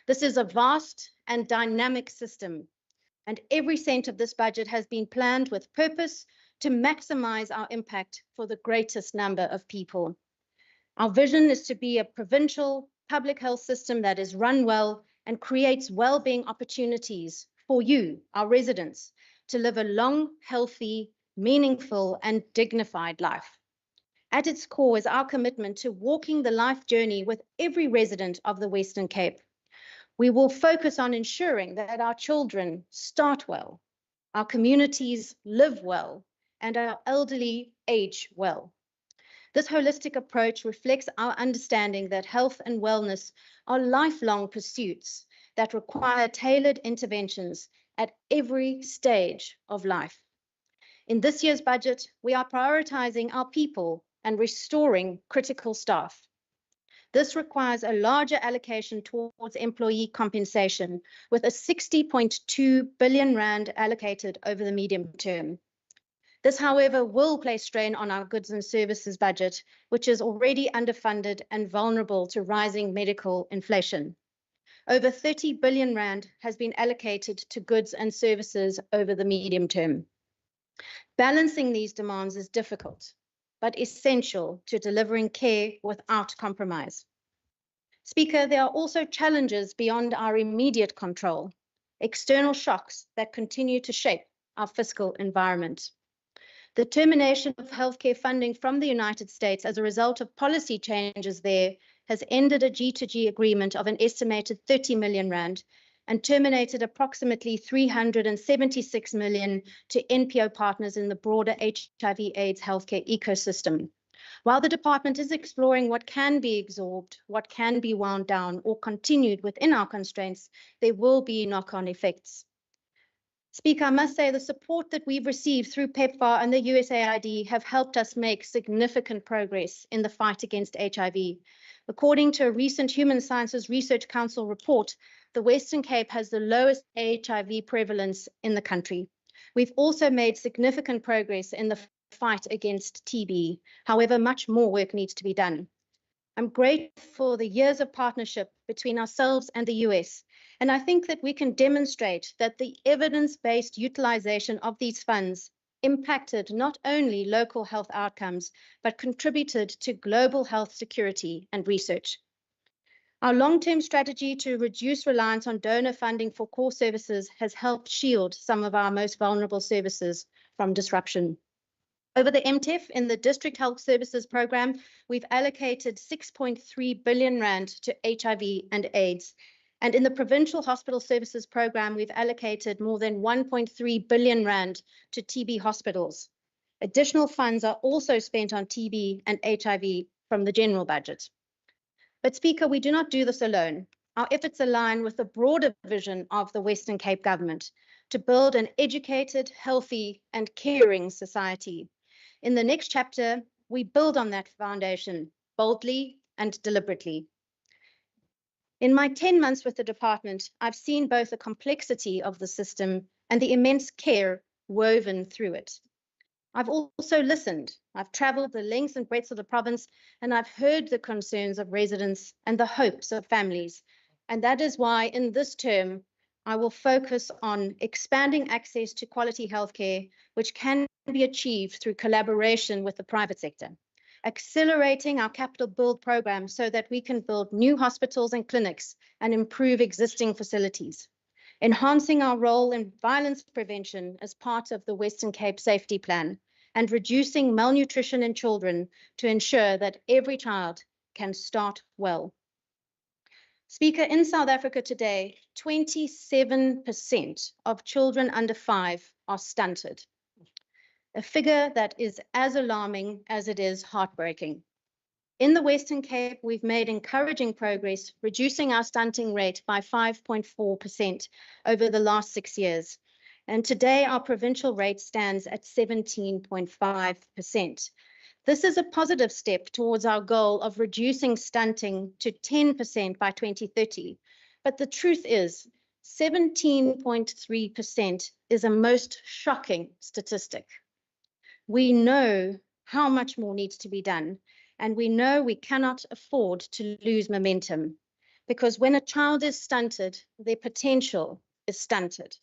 This is a vast and dynamic system, and every cent of this budget has been planned with purpose to maximize our impact for the greatest number of people. Our vision is to be a provincial public health system that is run well and creates well-being opportunities for you, our residents, to live a long, healthy, meaningful, and dignified life. At its core is our commitment to walking the life journey with every resident of the Western Cape. We will focus on ensuring that our children start well, our communities live well, and our elderly age well. This holistic approach reflects our understanding that health and wellness are lifelong pursuits that require tailored interventions at every stage of life. In this year's budget, we are prioritizing our people and restoring critical staff. This requires a larger allocation towards employee compensation, with a 60.2 billion rand allocated over the medium term. This, however, will place strain on our goods and services budget, which is already underfunded and vulnerable to rising medical inflation. Over 30 billion rand has been allocated to goods and services over the medium term. Balancing these demands is difficult, but essential to delivering care without compromise. Speaker, there are also challenges beyond our immediate control, external shocks that continue to shape our fiscal environment. The termination of healthcare funding from the United States as a result of policy changes there has ended a G2G agreement of an estimated 30 million rand and terminated approximately 376 million to NPO partners in the broader HIV/AIDS healthcare ecosystem. While the department is exploring what can be absorbed, what can be wound down or continued within our constraints, there will be knock-on effects. Speaker, I must say the support that we've received through PEPFAR and the USAID have helped us make significant progress in the fight against HIV. According to a recent Human Sciences Research Council report, the Western Cape has the lowest HIV prevalence in the country. We've also made significant progress in the fight against TB. However, much more work needs to be done. I'm grateful for the years of partnership between ourselves and the US, and I think that we can demonstrate that the evidence-based utilization of these funds impacted not only local health outcomes, but contributed to global health security and research. Our long-term strategy to reduce reliance on donor funding for core services has helped shield some of our most vulnerable services from disruption. Over the MTEF in the District Health Services Program, we've allocated 6.3 billion rand to HIV and AIDS. And in the Provincial Hospital Services Program, we've allocated more than 1.3 billion rand to TB hospitals. Additional funds are also spent on TB and HIV from the general budget. But Speaker, we do not do this alone. Our efforts align with the broader vision of the Western Cape government to build an educated, healthy, and caring society. In the next chapter, we build on that foundation boldly and deliberately. In my 10 months with the department, I've seen both the complexity of the system and the immense care woven through it. I've also listened. I've traveled the lengths and breadths of the province, and I've heard the concerns of residents and the hopes of families. And that is why in this term, I will focus on expanding access to quality healthcare, which can be achieved through collaboration with the private sector, accelerating our capital build program so that we can build new hospitals and clinics and improve existing facilities, enhancing our role in violence prevention as part of the Western Cape Safety Plan, and reducing malnutrition in children to ensure that every child can start well. Speaker, in South Africa today, 27% of children under 5 are stunted, a figure that is as alarming as it is heartbreaking. In the Western Cape, we've made encouraging progress, reducing our stunting rate by 5.4% over the last 6 years. And today, our provincial rate stands at 17.5%. This is a positive step towards our goal of reducing stunting to 10% by 2030. But the truth is, 17.3% is a most shocking statistic. We know how much more needs to be done, and we know we cannot afford to lose momentum, because when a child is stunted, their potential is stunted.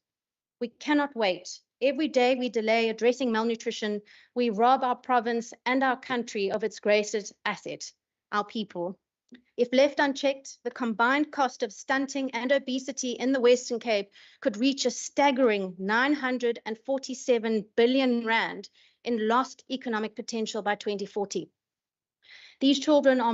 We cannot wait. Every day we delay addressing malnutrition, we rob our province and our country of its greatest asset, our people. If left unchecked, the combined cost of stunting and obesity in the Western Cape could reach a staggering 947 billion rand in lost economic potential by 2040. These children are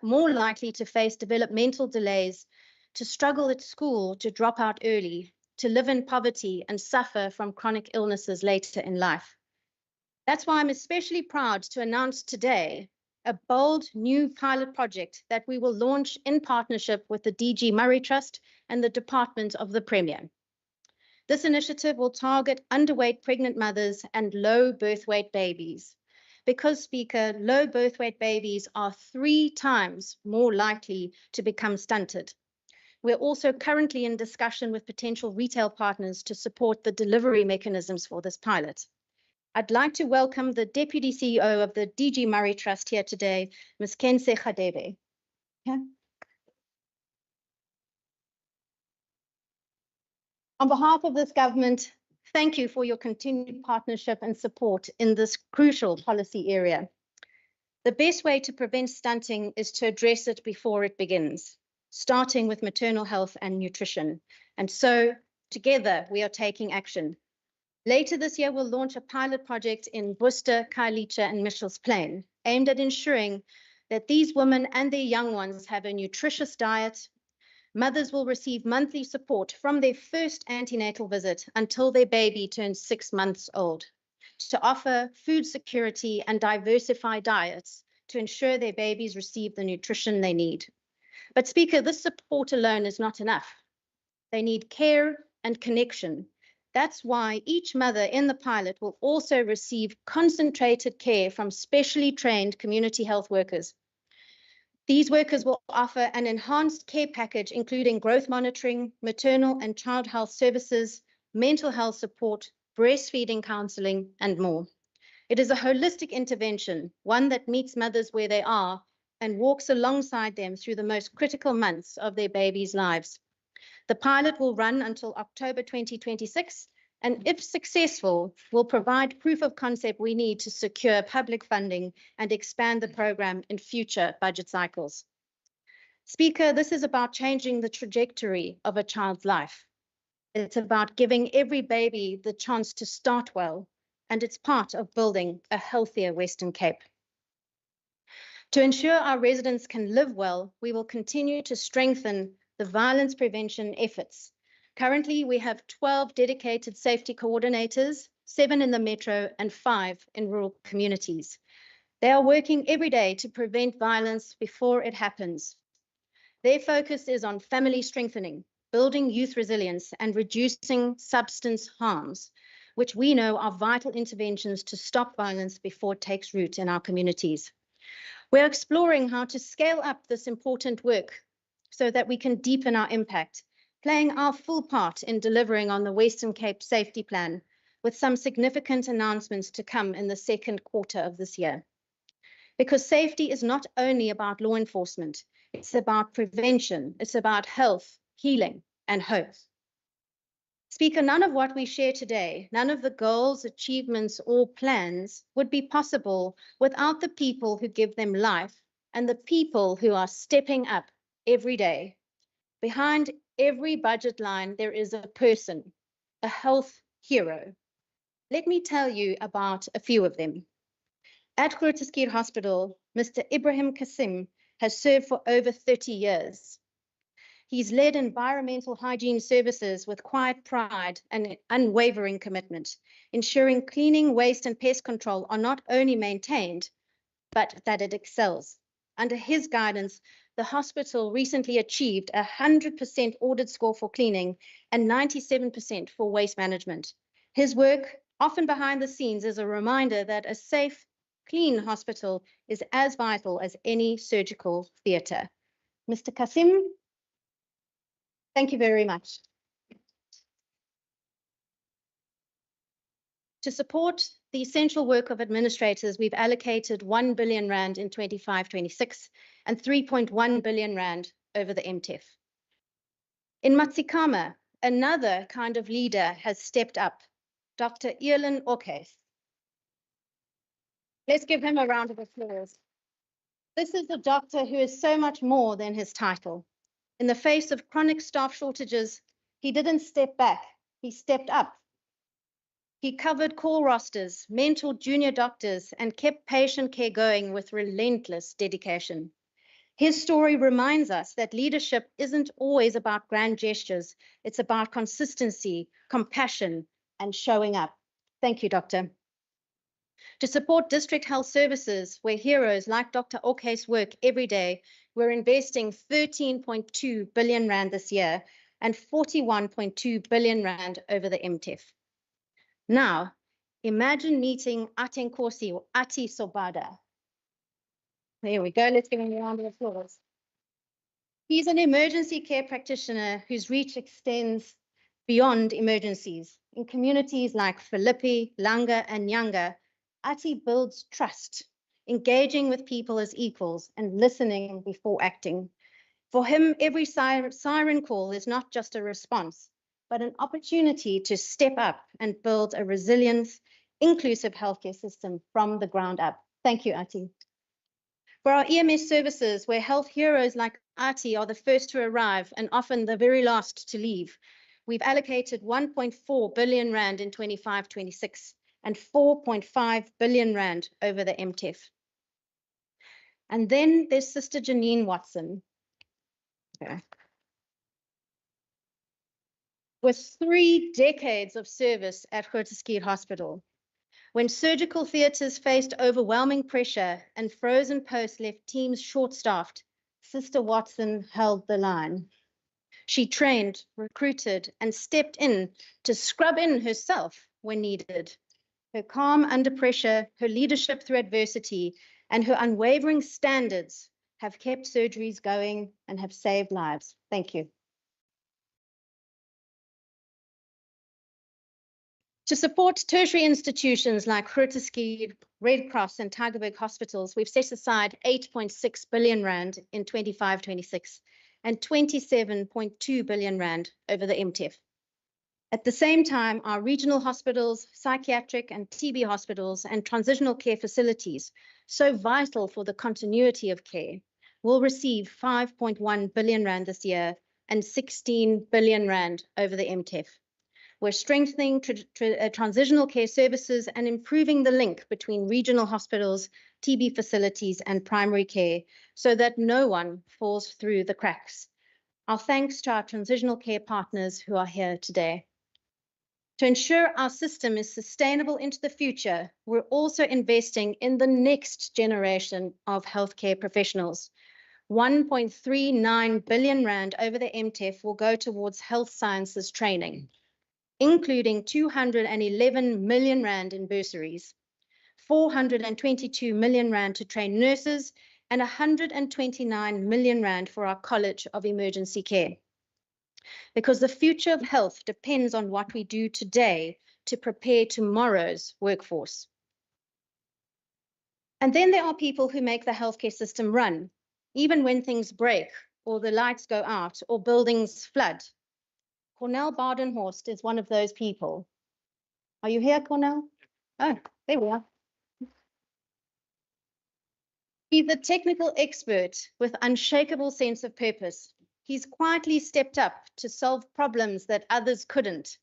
more likely to face developmental delays, to struggle at school, to drop out early, to live in poverty and suffer from chronic illnesses later in life. That's why I'm especially proud to announce today a bold new pilot project that we will launch in partnership with the DG Murray Trust and the Department of the Premier. This initiative will target underweight pregnant mothers and low birth weight babies. Because, Speaker, low birth weight babies are 3 times more likely to become stunted. We're also currently in discussion with potential retail partners to support the delivery mechanisms for this pilot. I'd like to welcome the Deputy CEO of the DG Murray Trust here today, Ms. Kense Khadebe. Okay. On behalf of this government, thank you for your continued partnership and support in this crucial policy area. The best way to prevent stunting is to address it before it begins, starting with maternal health and nutrition. And so, together, we are taking action. Later this year, we'll launch a pilot project in Worcester, Khayelitsha, and Mitchell's Plain, aimed at ensuring that these women and their young ones have a nutritious diet. Mothers will receive monthly support from their first antenatal visit until their baby turns 6 months old, to offer food security and diversify diets to ensure their babies receive the nutrition they need. But Speaker, this support alone is not enough. They need care and connection. That's why each mother in the pilot will also receive concentrated care from specially trained community health workers. These workers will offer an enhanced care package, including growth monitoring, maternal and child health services, mental health support, breastfeeding counseling, and more. It is a holistic intervention, one that meets mothers where they are and walks alongside them through the most critical months of their babies' lives. The pilot will run until October 2026, and if successful, will provide proof of concept we need to secure public funding and expand the program in future budget cycles. Speaker, this is about changing the trajectory of a child's life. It's about giving every baby the chance to start well, and it's part of building a healthier Western Cape. To ensure our residents can live well, we will continue to strengthen the violence prevention efforts. Currently, we have 12 dedicated safety coordinators, 7 in the metro and 5 in rural communities. They are working every day to prevent violence before it happens. Their focus is on family strengthening, building youth resilience, and reducing substance harms, which we know are vital interventions to stop violence before it takes root in our communities. We're exploring how to scale up this important work so that we can deepen our impact, playing our full part in delivering on the Western Cape Safety Plan, with some significant announcements to come in the second quarter of this year. Because safety is not only about law enforcement, it's about prevention, it's about health, healing, and hope. Speaker, none of what we share today, none of the goals, achievements, or plans would be possible without the people who give them life and the people who are stepping up every day. Behind every budget line, there is a person, a health hero. Let me tell you about a few of them. At Groote Schuur Hospital, Mr. Ibrahim Kasim has served for over 30 years. He's led environmental hygiene services with quiet pride and unwavering commitment, ensuring cleaning, waste, and pest control are not only maintained, but that it excels. Under his guidance, the hospital recently achieved a 100% audit score for cleaning and 97% for waste management. His work, often behind the scenes, is a reminder that a safe, clean hospital is as vital as any surgical theatre. Mr. Kasim, thank you very much. To support the essential work of administrators, we've allocated 1 billion rand in 25-26 and 3.1 billion rand over the MTEF. In Matsikama, another kind of leader has stepped up, Dr. Ilan Okes. Let's give him a round of applause. This is a doctor who is so much more than his title. In the face of chronic staff shortages, he didn't step back, he stepped up. He covered call rosters, mentored junior doctors, and kept patient care going with relentless dedication. His story reminds us that leadership isn't always about grand gestures. It's about consistency, compassion, and showing up. Thank you, Doctor. To support district health services, where heroes like Dr. Okes work every day, we're investing 13.2 billion rand this year and 41.2 billion rand over the MTEF. Now, imagine meeting Atenkosi or Ati Sobada. There we go. Let's give him a round of applause. He's an emergency care practitioner whose reach extends beyond emergencies. In communities like Philippi, Langa, and Nyanga, Ati builds trust, engaging with people as equals and listening before acting. For him, every siren call is not just a response, but an opportunity to step up and build a resilient, inclusive healthcare system from the ground up. Thank you, Ati. For our EMS services, where health heroes like Ati are the first to arrive and often the very last to leave, we've allocated 1.4 billion rand in 25-26 and 4.5 billion rand over the MTEF. And then there's Sister Janine Watson. Okay. With 3 decades of service at Grooteskiel Hospital, when surgical theatres faced overwhelming pressure and frozen posts left teams short-staffed, Sister Watson held the line. She trained, recruited, and stepped in to scrub in herself when needed. Her calm under pressure, her leadership through adversity, and her unwavering standards have kept surgeries going and have saved lives. Thank you. To support tertiary institutions like Grooteskiel, Red Cross, and Tygerberg hospitals, we've set aside 8.6 billion rand in 25-26 and 27.2 billion rand over the MTEF. At the same time, our regional hospitals, psychiatric and TB hospitals, and transitional care facilities, so vital for the continuity of care, will receive 5.1 billion rand this year and 16 billion rand over the MTEF. We're strengthening transitional care services and improving the link between regional hospitals, TB facilities, and primary care so that no one falls through the cracks. Our thanks to our transitional care partners who are here today. To ensure our system is sustainable into the future, we're also investing in the next generation of healthcare professionals. 1.39 billion rand over the MTEF will go towards health sciences training, including 211 million rand in bursaries, 422 million rand to train nurses, and 129 million rand for our College of Emergency Care. Because the future of health depends on what we do today to prepare tomorrow's workforce. And then there are people who make the healthcare system run, even when things break or the lights go out or buildings flood. Cornel Badenhorst is one of those people. Are you here, Cornel? Oh, there we are. He's a technical expert with unshakable sense of purpose. He's quietly stepped up to solve problems that others couldn't,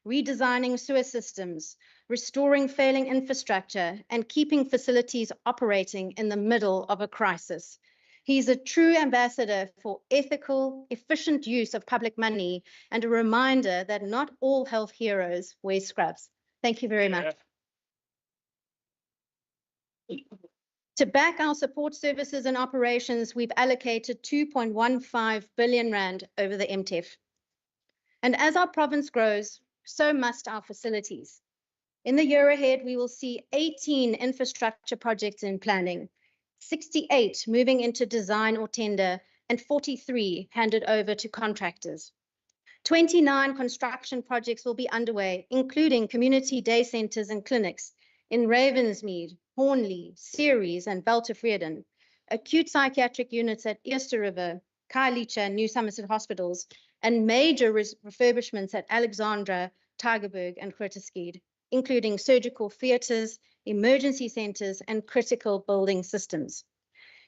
redesigning sewer systems, restoring failing infrastructure, and keeping facilities operating in the middle of a crisis. He's a true ambassador for ethical, efficient use of public money and a reminder that not all health heroes wear scrubs. Thank you very much. To back our support services and operations, we've allocated 2.15 billion rand over the MTEF. And as our province grows, so must our facilities. In the year ahead, we will see 18 infrastructure projects in planning, 68 moving into design or tender, and 43 handed over to contractors. 29 construction projects will be underway, including community day centres and clinics in Ravensmead, Hornley, Ceres, and Beltevreden, acute psychiatric units at Easter River, Khayelitsha, and New Somerset hospitals, and major refurbishments at Alexandra, Tygerberg, and Grooteskiel, including surgical theatres, emergency centres, and critical building systems.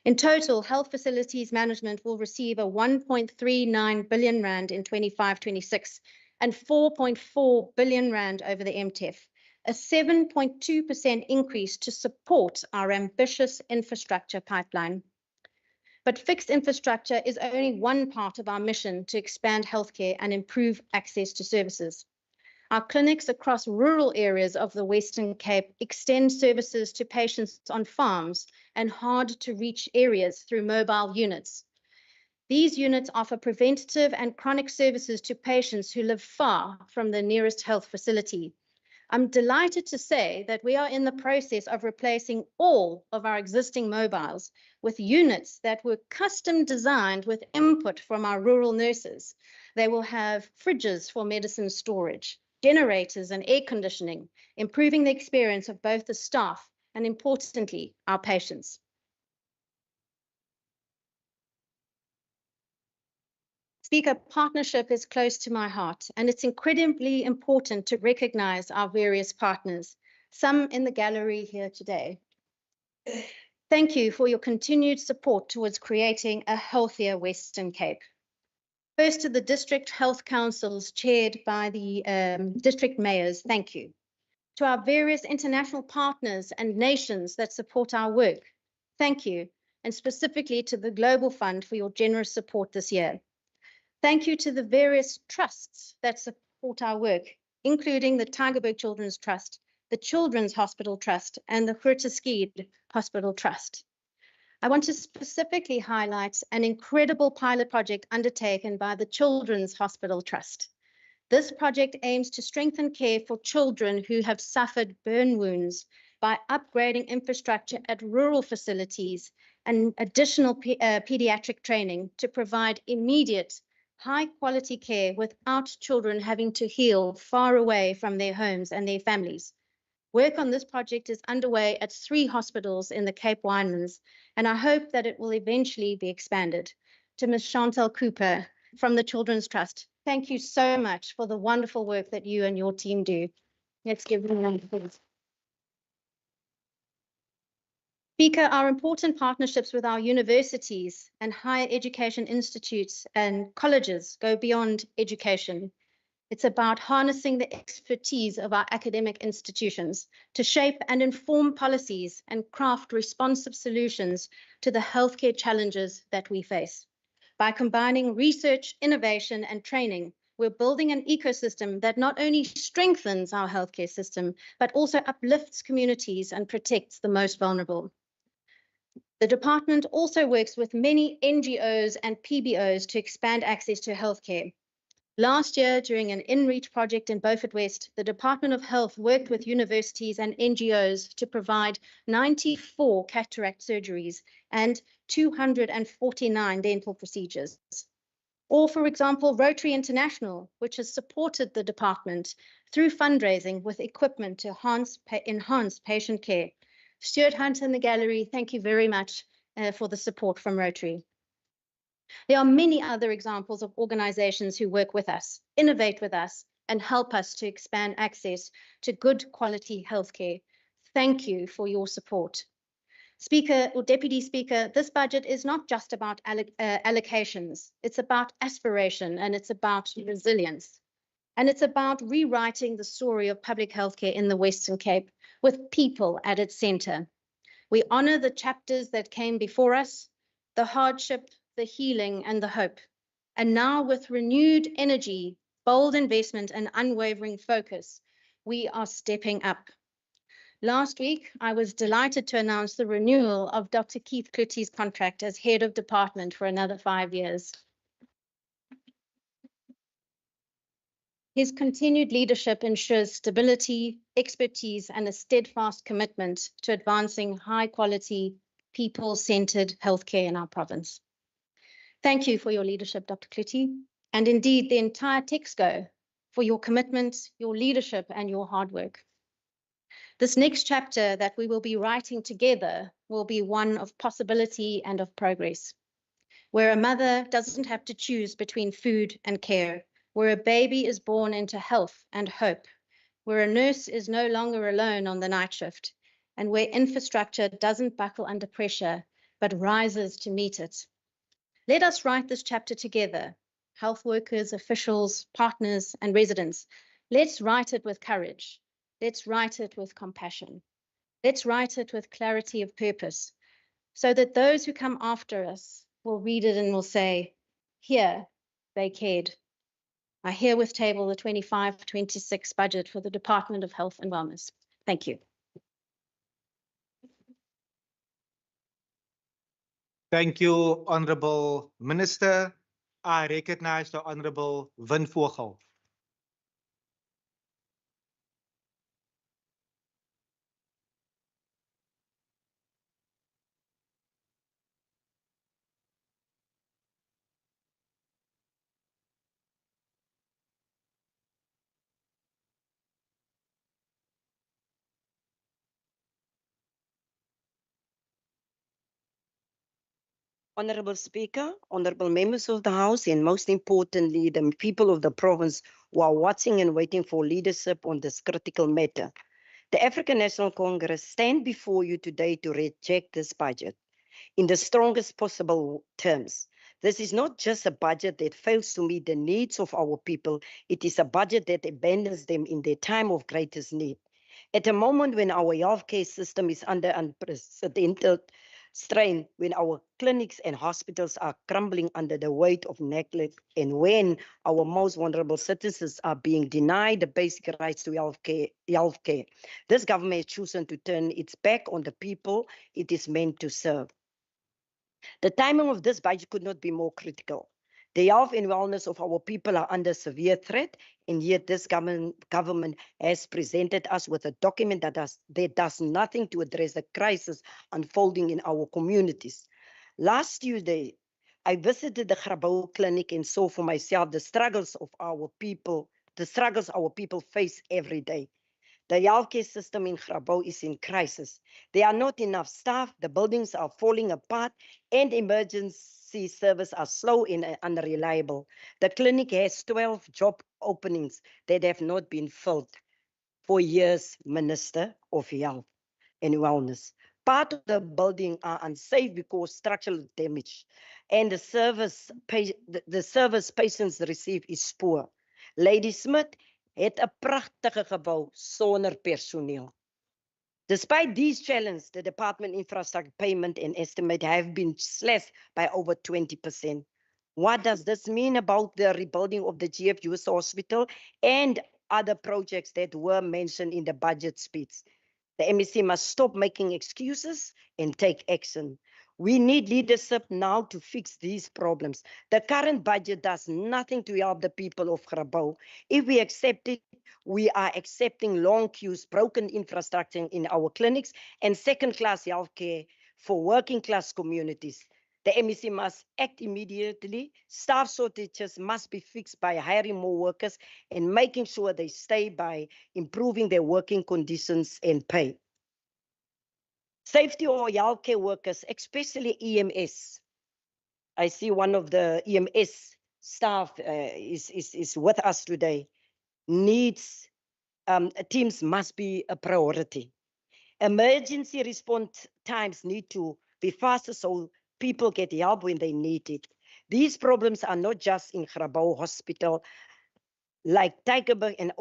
In total, health facilities management will receive a 1.39 billion rand in 25-26 and 4.4 billion rand over the MTEF, a 7.2% increase to support our ambitious infrastructure pipeline. But fixed infrastructure is only one part of our mission to expand healthcare and improve access to services. Our clinics across rural areas of the Western Cape extend services to patients on farms and hard-to-reach areas through mobile units. These units offer preventative and chronic services to patients who live far from the nearest health facility. I'm delighted to say that we are in the process of replacing all of our existing mobiles with units that were custom designed with input from our rural nurses. They will have fridges for medicine storage, generators and air conditioning, improving the experience of both the staff and, importantly, our patients. Speaker, partnership is close to my heart, and it's incredibly important to recognize our various partners, some in the gallery here today. Thank you for your continued support towards creating a healthier Western Cape. First, to the district health councils chaired by the district mayors, thank you. To our various international partners and nations that support our work, thank you, and specifically to the Global Fund for your generous support this year. Thank you to the various trusts that support our work, including the Tygerberg Children's Trust, the Children's Hospital Trust, and the Grooteskied Hospital Trust. I want to specifically highlight an incredible pilot project undertaken by the Children's Hospital Trust. This project aims to strengthen care for children who have suffered burn wounds by upgrading infrastructure at rural facilities and additional pediatric training to provide immediate high-quality care without children having to heal far away from their homes and their families. Work on this project is underway at 3 hospitals in the Cape Winelands, and I hope that it will eventually be expanded. To Ms. Chantal Cooper from the Children's Trust, thank you so much for the wonderful work that you and your team do. Let's give them a round of applause. Speaker, our important partnerships with our universities and higher education institutes and colleges go beyond education. It's about harnessing the expertise of our academic institutions to shape and inform policies and craft responsive solutions to the healthcare challenges that we face. By combining research, innovation, and training, we're building an ecosystem that not only strengthens our healthcare system, but also uplifts communities and protects the most vulnerable. The department also works with many NGOs and PBOs to expand access to healthcare. Last year, during an InReach project in Beaufort West, the Department of Health worked with universities and NGOs to provide 94 cataract surgeries and 249 dental procedures. Or, for example, Rotary International, which has supported the department through fundraising with equipment to enhance patient care. Stuart Hunt in the gallery, thank you very much for the support from Rotary. There are many other examples of organizations who work with us, innovate with us, and help us to expand access to good quality healthcare. Thank you for your support. Speaker or Deputy Speaker, this budget is not just about allocations. It's about aspiration and it's about resilience. And it's about rewriting the story of public healthcare in the Western Cape with people at its center. We honor the chapters that came before us, the hardship, the healing, and the hope. And now with renewed energy, bold investment, and unwavering focus, we are stepping up. Last week, I was delighted to announce the renewal of Dr. Keith Cloutier's contract as head of department for another 5 years. His continued leadership ensures stability, expertise, and a steadfast commitment to advancing high-quality, people-centered healthcare in our province. Thank you for your leadership, Dr. Cloutier, and indeed the entire TEXCO for your commitment, your leadership, and your hard work. This next chapter that we will be writing together will be one of possibility and of progress, where a mother doesn't have to choose between food and care, where a baby is born into health and hope, where a nurse is no longer alone on the night shift, and where infrastructure doesn't buckle under pressure, but rises to meet it. Let us write this chapter together, health workers, officials, partners, and residents. Let's write it with courage. Let's write it with compassion. Let's write it with clarity of purpose, so that those who come after us will read it and will say, here, they cared. I herewith table the 25-26 budget for the Department of Health and Wellness. Thank you. Thank you, Honourable Minister. I recognize the Honourable Vin Vogel. Honorable Speaker, honorable members of the House, and most importantly, the people of the province who are watching and waiting for leadership on this critical matter. The African National Congress stand before you today to reject this budget in the strongest possible terms. This is not just a budget that fails to meet the needs of our people. It is a budget that abandons them in their time of greatest need. At a moment when our healthcare system is under unprecedented strain, when our clinics and hospitals are crumbling under the weight of neglect, and when our most vulnerable citizens are being denied the basic rights to healthcare, this government has chosen to turn its back on the people it is meant to serve. The timing of this budget could not be more critical. The health and wellness of our people are under severe threat, and yet this government has presented us with a document that does nothing to address the crisis unfolding in our communities. Last Tuesday, I visited the Grabouw clinic and saw for myself the struggles our people face every day. The healthcare system in Grabouw is in crisis. There are not enough staff, the buildings are falling apart, and emergency services are slow and unreliable. The clinic has 12 job openings that have not been filled for years, Minister of Health and Wellness. Part of the building are unsafe because structural damage, and the service patients receive is poor. Lady Smith het 'n pragtige gebou sonder personeel. Despite these challenges, the Department Infrastructure Payment and Estimate have been slashed by over 20%. What does this mean about the rebuilding of the GFU's hospital and other projects that were mentioned in the budget speech? The MEC must stop making excuses and take action. We need leadership now to fix these problems. The current budget does nothing to help the people of Grabouw. If we accept it, we are accepting long queues, broken infrastructure in our clinics, and second-class healthcare for working-class communities. The MEC must act immediately. Staff shortages must be fixed by hiring more workers and making sure they stay by improving their working conditions and pay. Safety of healthcare workers, especially EMS. I see one of the EMS staff is with us today. Teams must be a priority. Emergency response times need to be faster so people get help when they need it. These problems are not just in Grabouw Hospital, like Tygerberg, and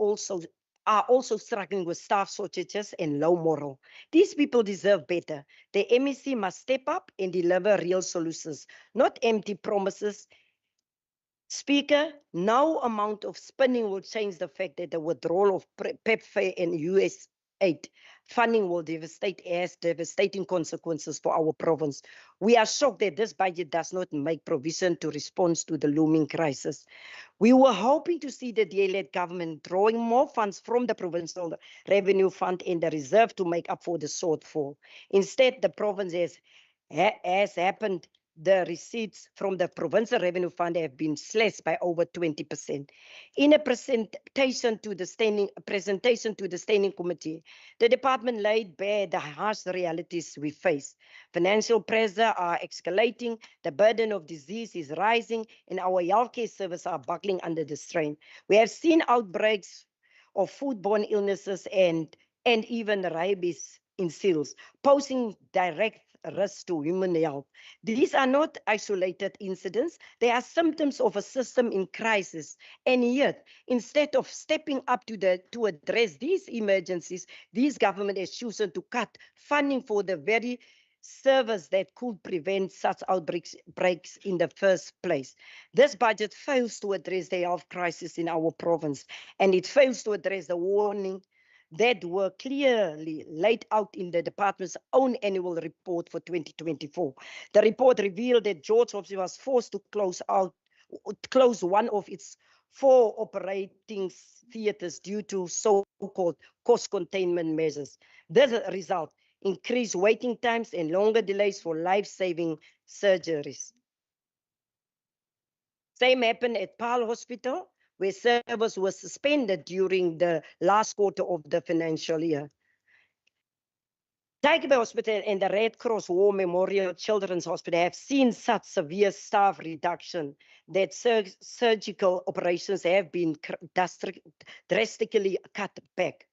are also struggling with staff shortages and low morale. These people deserve better. The MEC must step up and deliver real solutions, not empty promises. Speaker, no amount of spending will change the fact that the withdrawal of PEPFAR and US aid funding will has devastating consequences for our province. We are shocked that this budget does not make provision to respond to the looming crisis. We were hoping to see the DA-led government drawing more funds from the Provincial Revenue Fund and the reserve to make up for the shortfall. Instead, the province has happened. The receipts from the Provincial Revenue Fund have been slashed by over 20%. In a presentation to the Standing Committee, the department laid bare the harsh realities we face. Financial pressure are escalating, the burden of disease is rising, and our healthcare services are buckling under the strain. We have seen outbreaks of foodborne illnesses and even rabies in seals, posing direct risk to human health. These are not isolated incidents. They are symptoms of a system in crisis. And yet, instead of stepping up to address these emergencies, this government has chosen to cut funding for the very service that could prevent such outbreaks in the first place. This budget fails to address the health crisis in our province, and it fails to address the warning that were clearly laid out in the department's own annual report for 2024. The report revealed that George Hospital was forced to close one of its 4 operating theaters due to so-called cost containment measures. This result increased waiting times and longer delays for life-saving surgeries. Same happened at Paarl Hospital, where service was suspended during the last quarter of the financial year. Tiger Bay Hospital and the Red Cross War Memorial Children's Hospital have seen such severe staff reduction that surgical operations have been drastically cut back.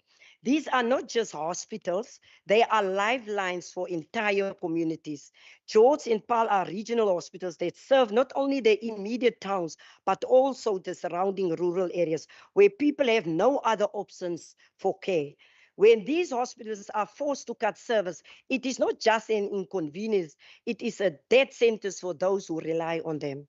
These are not just hospitals, they are lifelines for entire communities. George and Paul are regional hospitals that serve not only the immediate towns, but also the surrounding rural areas where people have no other options for care. When these hospitals are forced to cut service, it is not just an inconvenience, it is a death sentence for those who rely on them.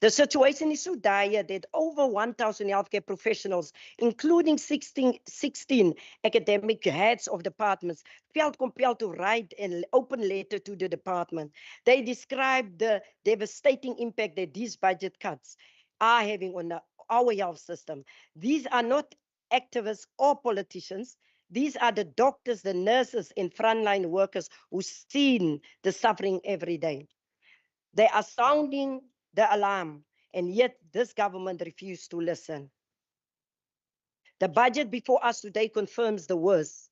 The situation is so dire that over 1,000 healthcare professionals, including 16 academic heads of departments, felt compelled to write an open letter to the department. They described the devastating impact that these budget cuts are having on our health system. These are not activists or politicians. These are the doctors, the nurses, and frontline workers who seen the suffering every day. They are sounding the alarm, and yet this government refused to listen. The budget before us today confirms the worst.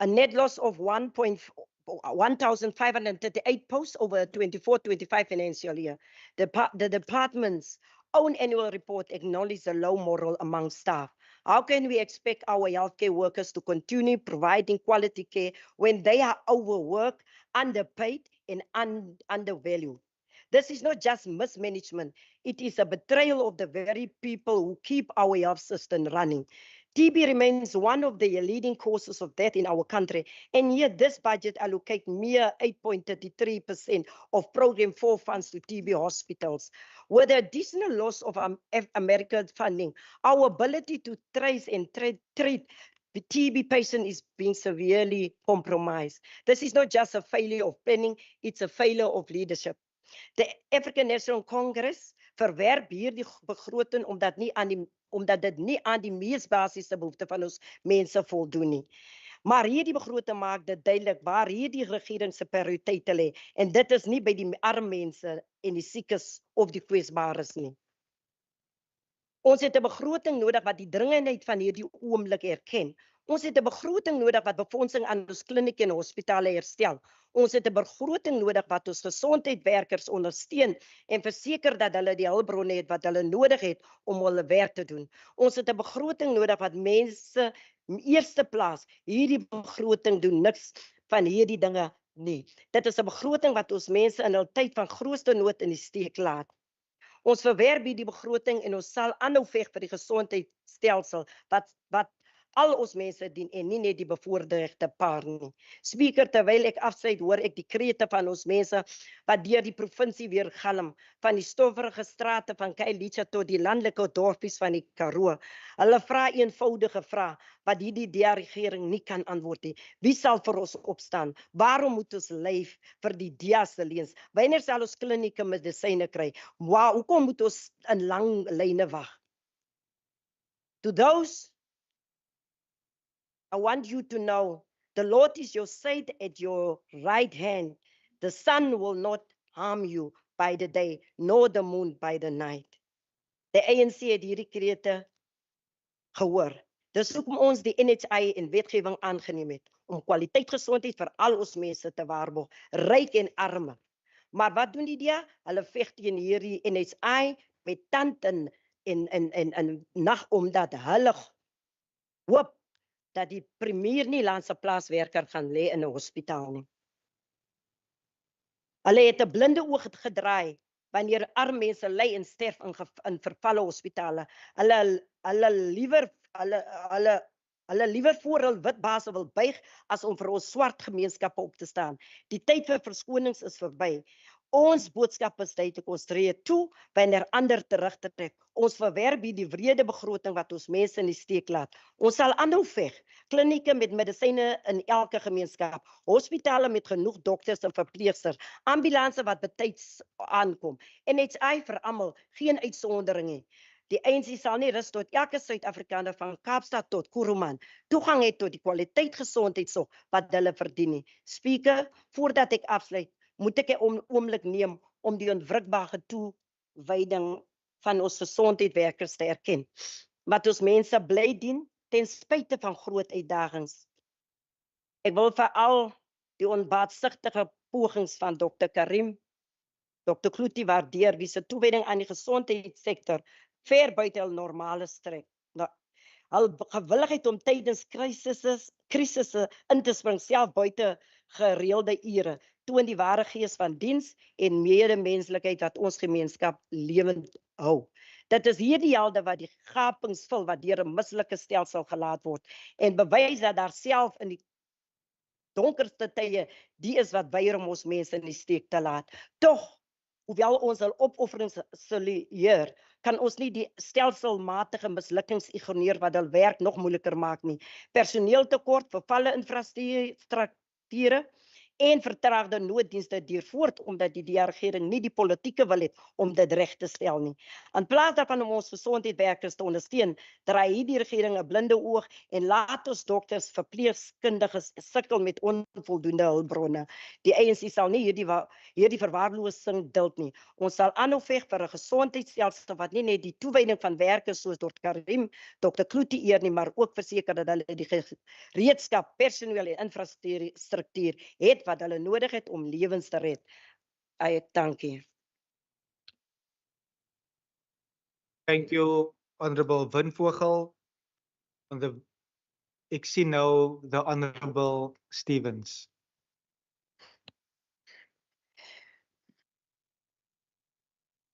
A net loss of 1,538 posts over a 24-25 financial year. The department's own annual report acknowledged the low morale among staff. How can we expect our healthcare workers to continue providing quality care when they are overworked, underpaid, and undervalued? This is not just mismanagement. It is a betrayal of the very people who keep our health system running. TB remains one of the leading causes of death in our country, and yet this budget allocates mere 8.33% of Program 4 funds to TB hospitals. With the additional loss of American funding, our ability to trace and treat the TB patient is being severely compromised. This is not just a failure of planning, it's a failure of leadership. The African National Congress verwerp hierdie begroting omdat dit nie aan die mees basiese behoeftes van ons mense voldoen nie. Maar hierdie begroting maak dit duidelik waar hierdie regering se prioriteite lê, en dit is nie by die arme mense en die siekes of die kwesbares nie. Ons het 'n begroting nodig wat die dringendheid van hierdie oomblik erken. Ons het 'n begroting nodig wat befondsing aan ons klinieke en hospitale herstel. Ons het 'n begroting nodig wat ons gesondheidswerkers ondersteun en verseker dat hulle die hulpbronne het wat hulle nodig het om hulle werk te doen. Ons het 'n begroting nodig wat mense in eerste plaas. Hierdie begroting doen niks van hierdie dinge nie. Dit is 'n begroting wat ons mense in hul tyd van grootste nood in die steek laat. Ons verwerp hierdie begroting en ons sal aanhou veg vir die gesondheidsstelsel wat al ons mense dien en nie net die bevoordeelde paar nie. Speaker, terwyl ek afsluit, hoor ek die krete van ons mense wat deur die provinsie weer galm, van die stowwerige strate van Khayelitsha tot die landelike dorpies van die Karoo. Hulle vra eenvoudige vrae wat hierdie DA-regering nie kan antwoord nie. Wie sal vir ons opstaan? Waarom moet ons ly vir die DA se leuns? Wanneer sal ons klinieke medisyne kry? Hoekom moet ons in lang lyne wag? To those, I want you to know, the Lord is your side at your right hand. The sun will not harm you by the day, nor the moon by the night. The ANC het hierdie krete gehoor. Dis hoekom ons die NHI en wetgewing aangeneem het, om kwaliteit gesondheid vir al ons mense te waarborg, ryk en arme. Maar wat doen die DA? Hulle veg teen hierdie NHI met tand en nag, omdat hulle hoop dat die premier nie landse plaaswerker gaan lê in 'n hospitaal nie. Hulle het 'n blinde oog gedraai wanneer arme mense ly en sterf in vervalle hospitale. Hulle liewer voor hul wit baase wil buig as om vir ons swart gemeenskappe op te staan. Die tyd vir verskonings is verby. Ons boodskap is duidelik, ons tree toe wanneer ander terug te trek. Ons verwerp die wrede begroting wat ons mense in die steek laat. Ons sal aanhou veg. Klinieke met medisyne in elke gemeenskap, hospitale met genoeg dokters en verpleegsters, ambulanse wat betyds aankom. NHI vir almal, geen uitsondering nie. Die ANC sal nie rus tot elke Suid-Afrikaner van Kaapstad tot Kuruman toegang het tot die kwaliteit gesondheidsorg wat hulle verdien nie. Speaker, voordat ek afsluit, moet ek 'n oomblik neem om die onwrikbare toewyding van ons gesondheidswerkers te erken, wat ons mense bly dien ten spyte van groot uitdagings. Ek wil veral die onbaatsigtige pogings van Dr. Karim, Dr. Kloetie waardeer wie se toewyding aan die gesondheidssektor ver buite hul normale strek. Nou, hul gewilligheid om tydens krisisse in te spring self buite gereelde ure toon die ware gees van diens en medemenslikheid wat ons gemeenskap lewend hou. Dit is hierdie helde wat die gapings vul wat deur 'n mislike stelsel gelaat word en bewys dat daar self in die donkerste tye die is wat weier om ons mense in die steek te laat. Tog, hoewel ons hul opofferings salueer, kan ons nie die stelselmatige mislukkings ignoreer wat hul werk nog moeiliker maak nie. Personeeltekort, vervalle infrastrukture en vertraagde nooddienste duur voort omdat die regering nie die politieke wil hê om dit reg te stel nie. In plaas daarvan om ons gesondheidswerkers te ondersteun, draai hierdie regering 'n blinde oog en laat ons dokters, verpleegkundiges sukkel met onvoldoende hulpbronne. Die ANC sal nie hierdie verwaarlosing duld nie. Ons sal aanhou veg vir 'n gesondheidsstelsel wat nie net die toewyding van werkers soos Dr. Karim, Dr. Kloetie eer nie, maar ook verseker dat hulle die gereedskap, personeel en infrastruktuur het wat hulle nodig het om lewens te red. Dankie. Thank you, Honorable Winvogel. Ek sien nou the Honorable Stevens.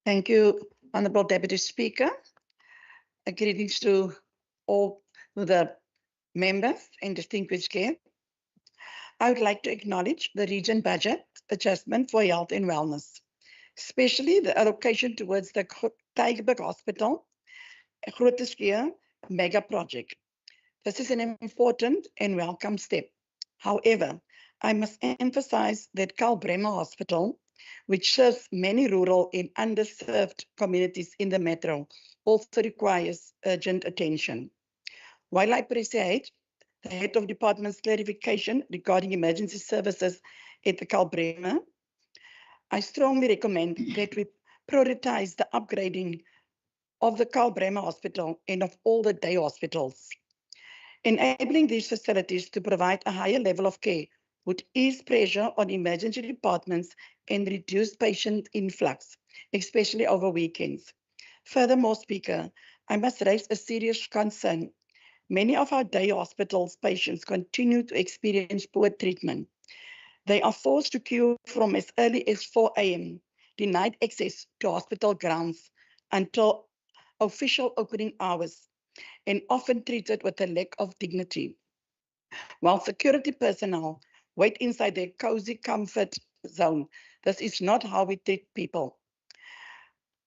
Thank you, Honorable Deputy Speaker. Greetings to all the members and distinguished guests. I would like to acknowledge the region budget adjustment for health and wellness, especially the allocation towards the Tygerberg Hospital, a Groote mega project. This is an important and welcome step. However, I must emphasize that Karl Bremer Hospital, which serves many rural and underserved communities in the metro, also requires urgent attention. While I appreciate the head of department's clarification regarding emergency services at the Karl Bremer, I strongly recommend that we prioritize the upgrading of the Karl Bremer Hospital and of all the day hospitals. Enabling these facilities to provide a higher level of care would ease pressure on emergency departments and reduce patient influx, especially over weekends. Furthermore, Speaker, I must raise a serious concern. Many of our day hospitals patients continue to experience poor treatment. They are forced to queue from as early as 4 a.m., denied access to hospital grounds until official opening hours, and often treated with a lack of dignity. While security personnel wait inside their cozy comfort zone, this is not how we treat people.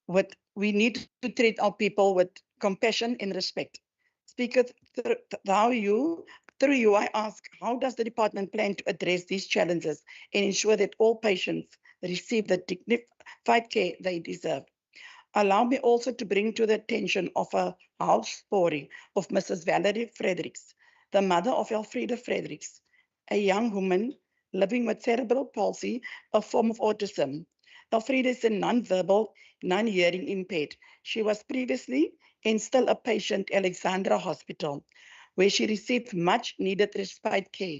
We need to treat our people with compassion and respect. Speaker, through you, I ask, how does the department plan to address these challenges and ensure that all patients receive the dignified care they deserve? Allow me also to bring to the attention of a house story of Mrs. Valerie Fredericks, the mother of Elfriede Fredericks, a young woman living with cerebral palsy, a form of autism. Elfriede is a non-verbal, non-hearing impaired. She was previously and still a patient at Alexandra Hospital, where she received much needed respite care,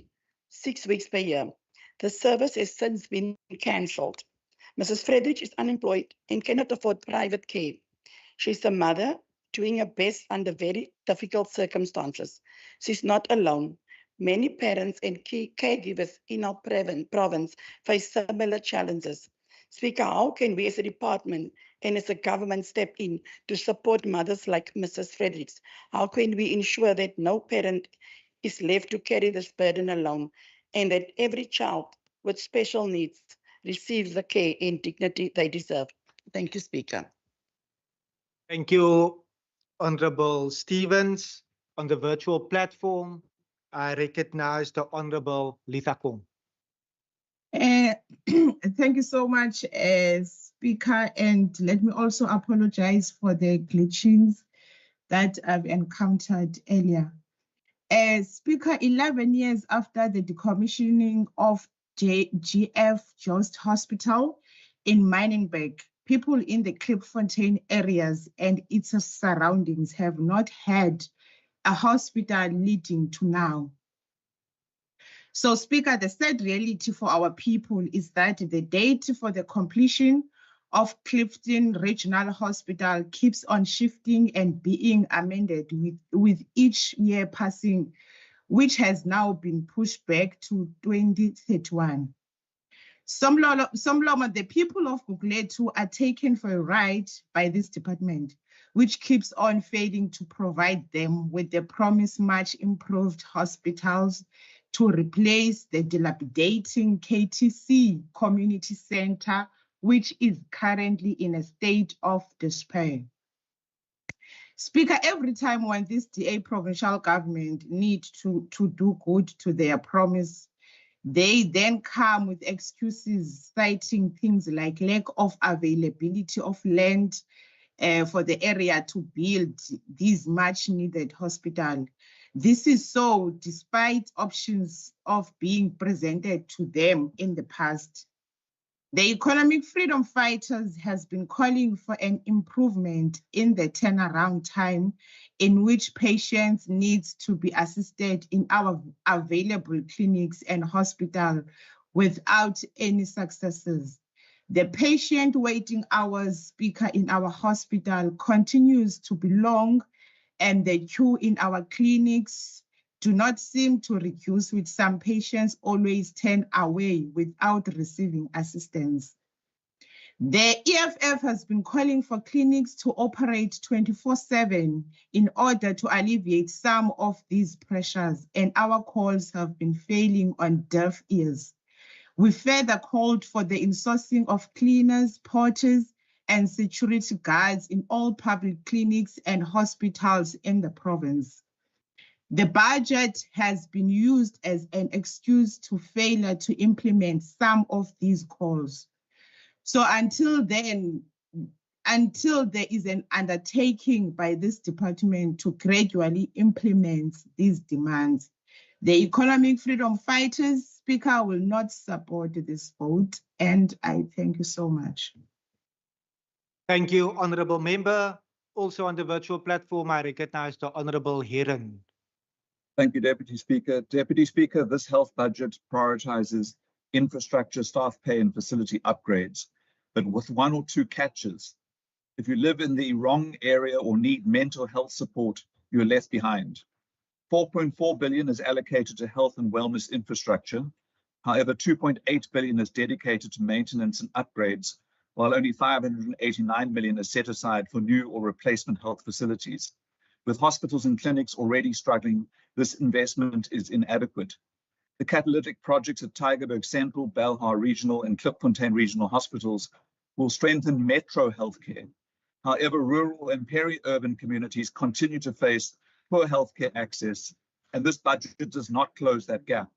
6 weeks per year. The service has since been cancelled. Mrs. Fredericks is unemployed and cannot afford private care. She's a mother doing her best under very difficult circumstances. She's not alone. Many parents and caregivers in our province face similar challenges. Speaker, how can we as a department and as a government step in to support mothers like Mrs. Fredericks? How can we ensure that no parent is left to carry this burden alone and that every child with special needs receives the care and dignity they deserve? Thank you, Speaker. Thank you, Honorable Stevens. On the virtual platform, I recognize the Honorable Lithakong. Thank you so much, Speaker, and let me also apologize for the glitchings that I've encountered earlier. Speaker, 11 years after the decommissioning of GF Jost Hospital in Meininberg, people in the Klipfontein areas and its surroundings have not had a hospital leading to now. So, Speaker, the sad reality for our people is that the date for the completion of Clifton Regional Hospital keeps on shifting and being amended with each year passing, which has now been pushed back to 2031. Some of the people of Gugulethu are taken for a ride by this department, which keeps on failing to provide them with the promised much improved hospitals to replace the dilapidating KTC Community Center, which is currently in a state of despair. Speaker, every time when this DA provincial government need to do good to their promise, they then come with excuses citing things like lack of availability of land for the area to build this much needed hospital. This is so despite options of being presented to them in the past. The economic freedom fighters has been calling for an improvement in the turnaround time in which patients needs to be assisted in our available clinics and hospital without any successes. The patient waiting hours, Speaker, in our hospital continues to be long, and the queue in our clinics do not seem to reduce, with some patients always turn away without receiving assistance. The EFF has been calling for clinics to operate 24/7 in order to alleviate some of these pressures, and our calls have been failing on deaf ears. We further called for the insourcing of cleaners, porters, and security guards in all public clinics and hospitals in the province. The budget has been used as an excuse to failure to implement some of these calls. So until then, until there is an undertaking by this department to gradually implement these demands, the economic freedom fighters, Speaker, will not support this vote, and I thank you so much. Thank you, Honourable Member. Also on the virtual platform, I recognize the Honourable Heron. Thank you, Deputy Speaker. Deputy Speaker, this health budget prioritizes infrastructure, staff pay, and facility upgrades, but with one or two catches. If you live in the wrong area or need mental health support, you are left behind. 4.4 billion is allocated to health and wellness infrastructure. However, 2.8 billion is dedicated to maintenance and upgrades, while only 589 million is set aside for new or replacement health facilities. With hospitals and clinics already struggling, this investment is inadequate. The catalytic projects at Tygerberg Central, Belhar Regional, and Klipfontein Regional Hospitals will strengthen metro healthcare. However, rural and peri-urban communities continue to face poor healthcare access, and this budget does not close that gap.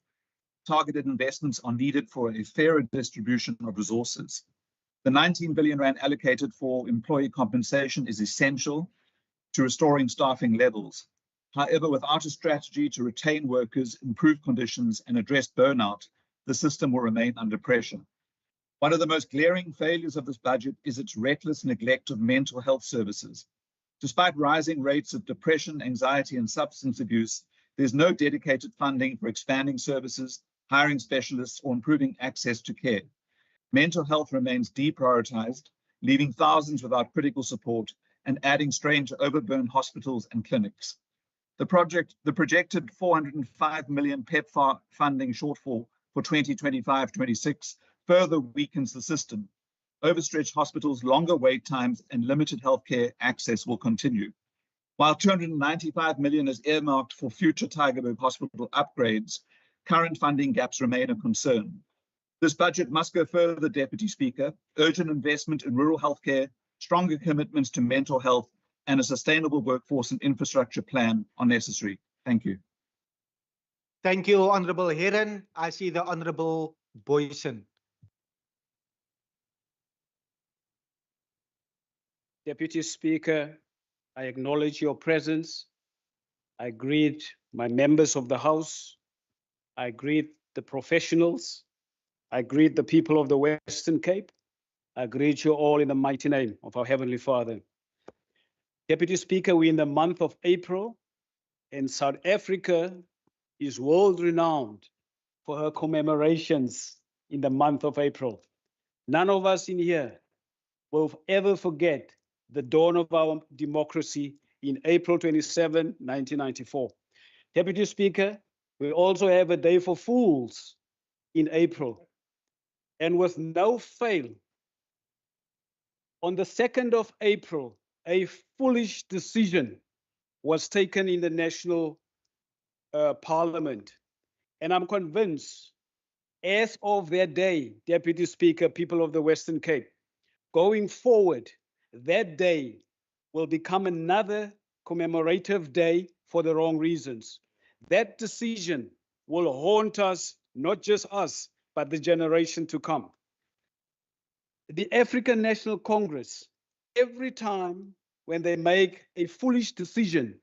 Targeted investments are needed for a fairer distribution of resources. The 19 billion rand allocated for employee compensation is essential to restoring staffing levels. However, without a strategy to retain workers, improve conditions, and address burnout, the system will remain under pressure. One of the most glaring failures of this budget is its reckless neglect of mental health services. Despite rising rates of depression, anxiety, and substance abuse, there's no dedicated funding for expanding services, hiring specialists, or improving access to care. Mental health remains deprioritized, leaving thousands without critical support and adding strain to overburdened hospitals and clinics. The projected 405 million PEPFAR funding shortfall for 2025-26 further weakens the system. Overstretched hospitals, longer wait times, and limited healthcare access will continue. While 295 million is earmarked for future Tygerberg Hospital upgrades, current funding gaps remain a concern. This budget must go further, Deputy Speaker. Urgent investment in rural healthcare, stronger commitments to mental health, and a sustainable workforce and infrastructure plan are necessary. Thank you. Thank you, Honourable Heron. I see the Honourable Boyson. Deputy Speaker, I acknowledge your presence. I greet my members of the House. I greet the professionals. I greet the people of the Western Cape. I greet you all in the mighty name of our Heavenly Father. Deputy Speaker, we're in the month of April, and South Africa is world-renowned for her commemorations in the month of April. None of us in here will ever forget the dawn of our democracy in April 27, 1994. Deputy Speaker, we also have a day for fools in April. And with no fail, on the 2nd of April, a foolish decision was taken in the National Parliament. And I'm convinced, as of that day, Deputy Speaker, people of the Western Cape, going forward, that day will become another commemorative day for the wrong reasons. That decision will haunt us, not just us, but the generation to come. The African National Congress, every time when they make a foolish decision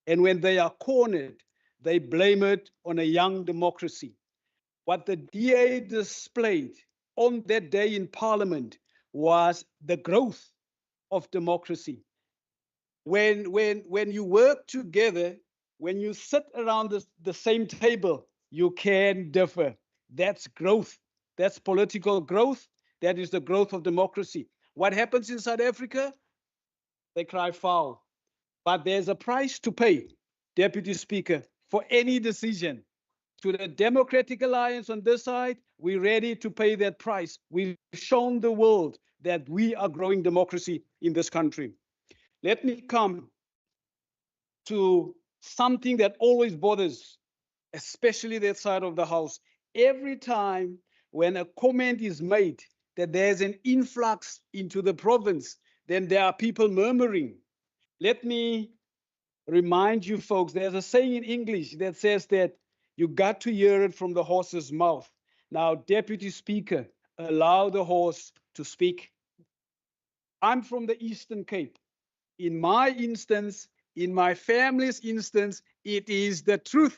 and when they are cornered, they blame it on a young democracy. What the DA displayed on that day in Parliament was the growth of democracy. When you work together, when you sit around the same table, you can differ. That's growth. That's political growth. That is the growth of democracy. What happens in South Africa? They cry foul. But there's a price to pay, Deputy Speaker, for any decision. To the Democratic Alliance on this side, we're ready to pay that price. We've shown the world that we are growing democracy in this country. Let me come to something that always bothers, especially that side of the House. Every time when a comment is made that there's an influx into the province, then there are people murmuring. Let me remind you folks, there's a saying in English that says that you got to hear it from the horse's mouth. Now, Deputy Speaker, allow the horse to speak. I'm from the Eastern Cape. In my instance, in my family's instance, it is the truth.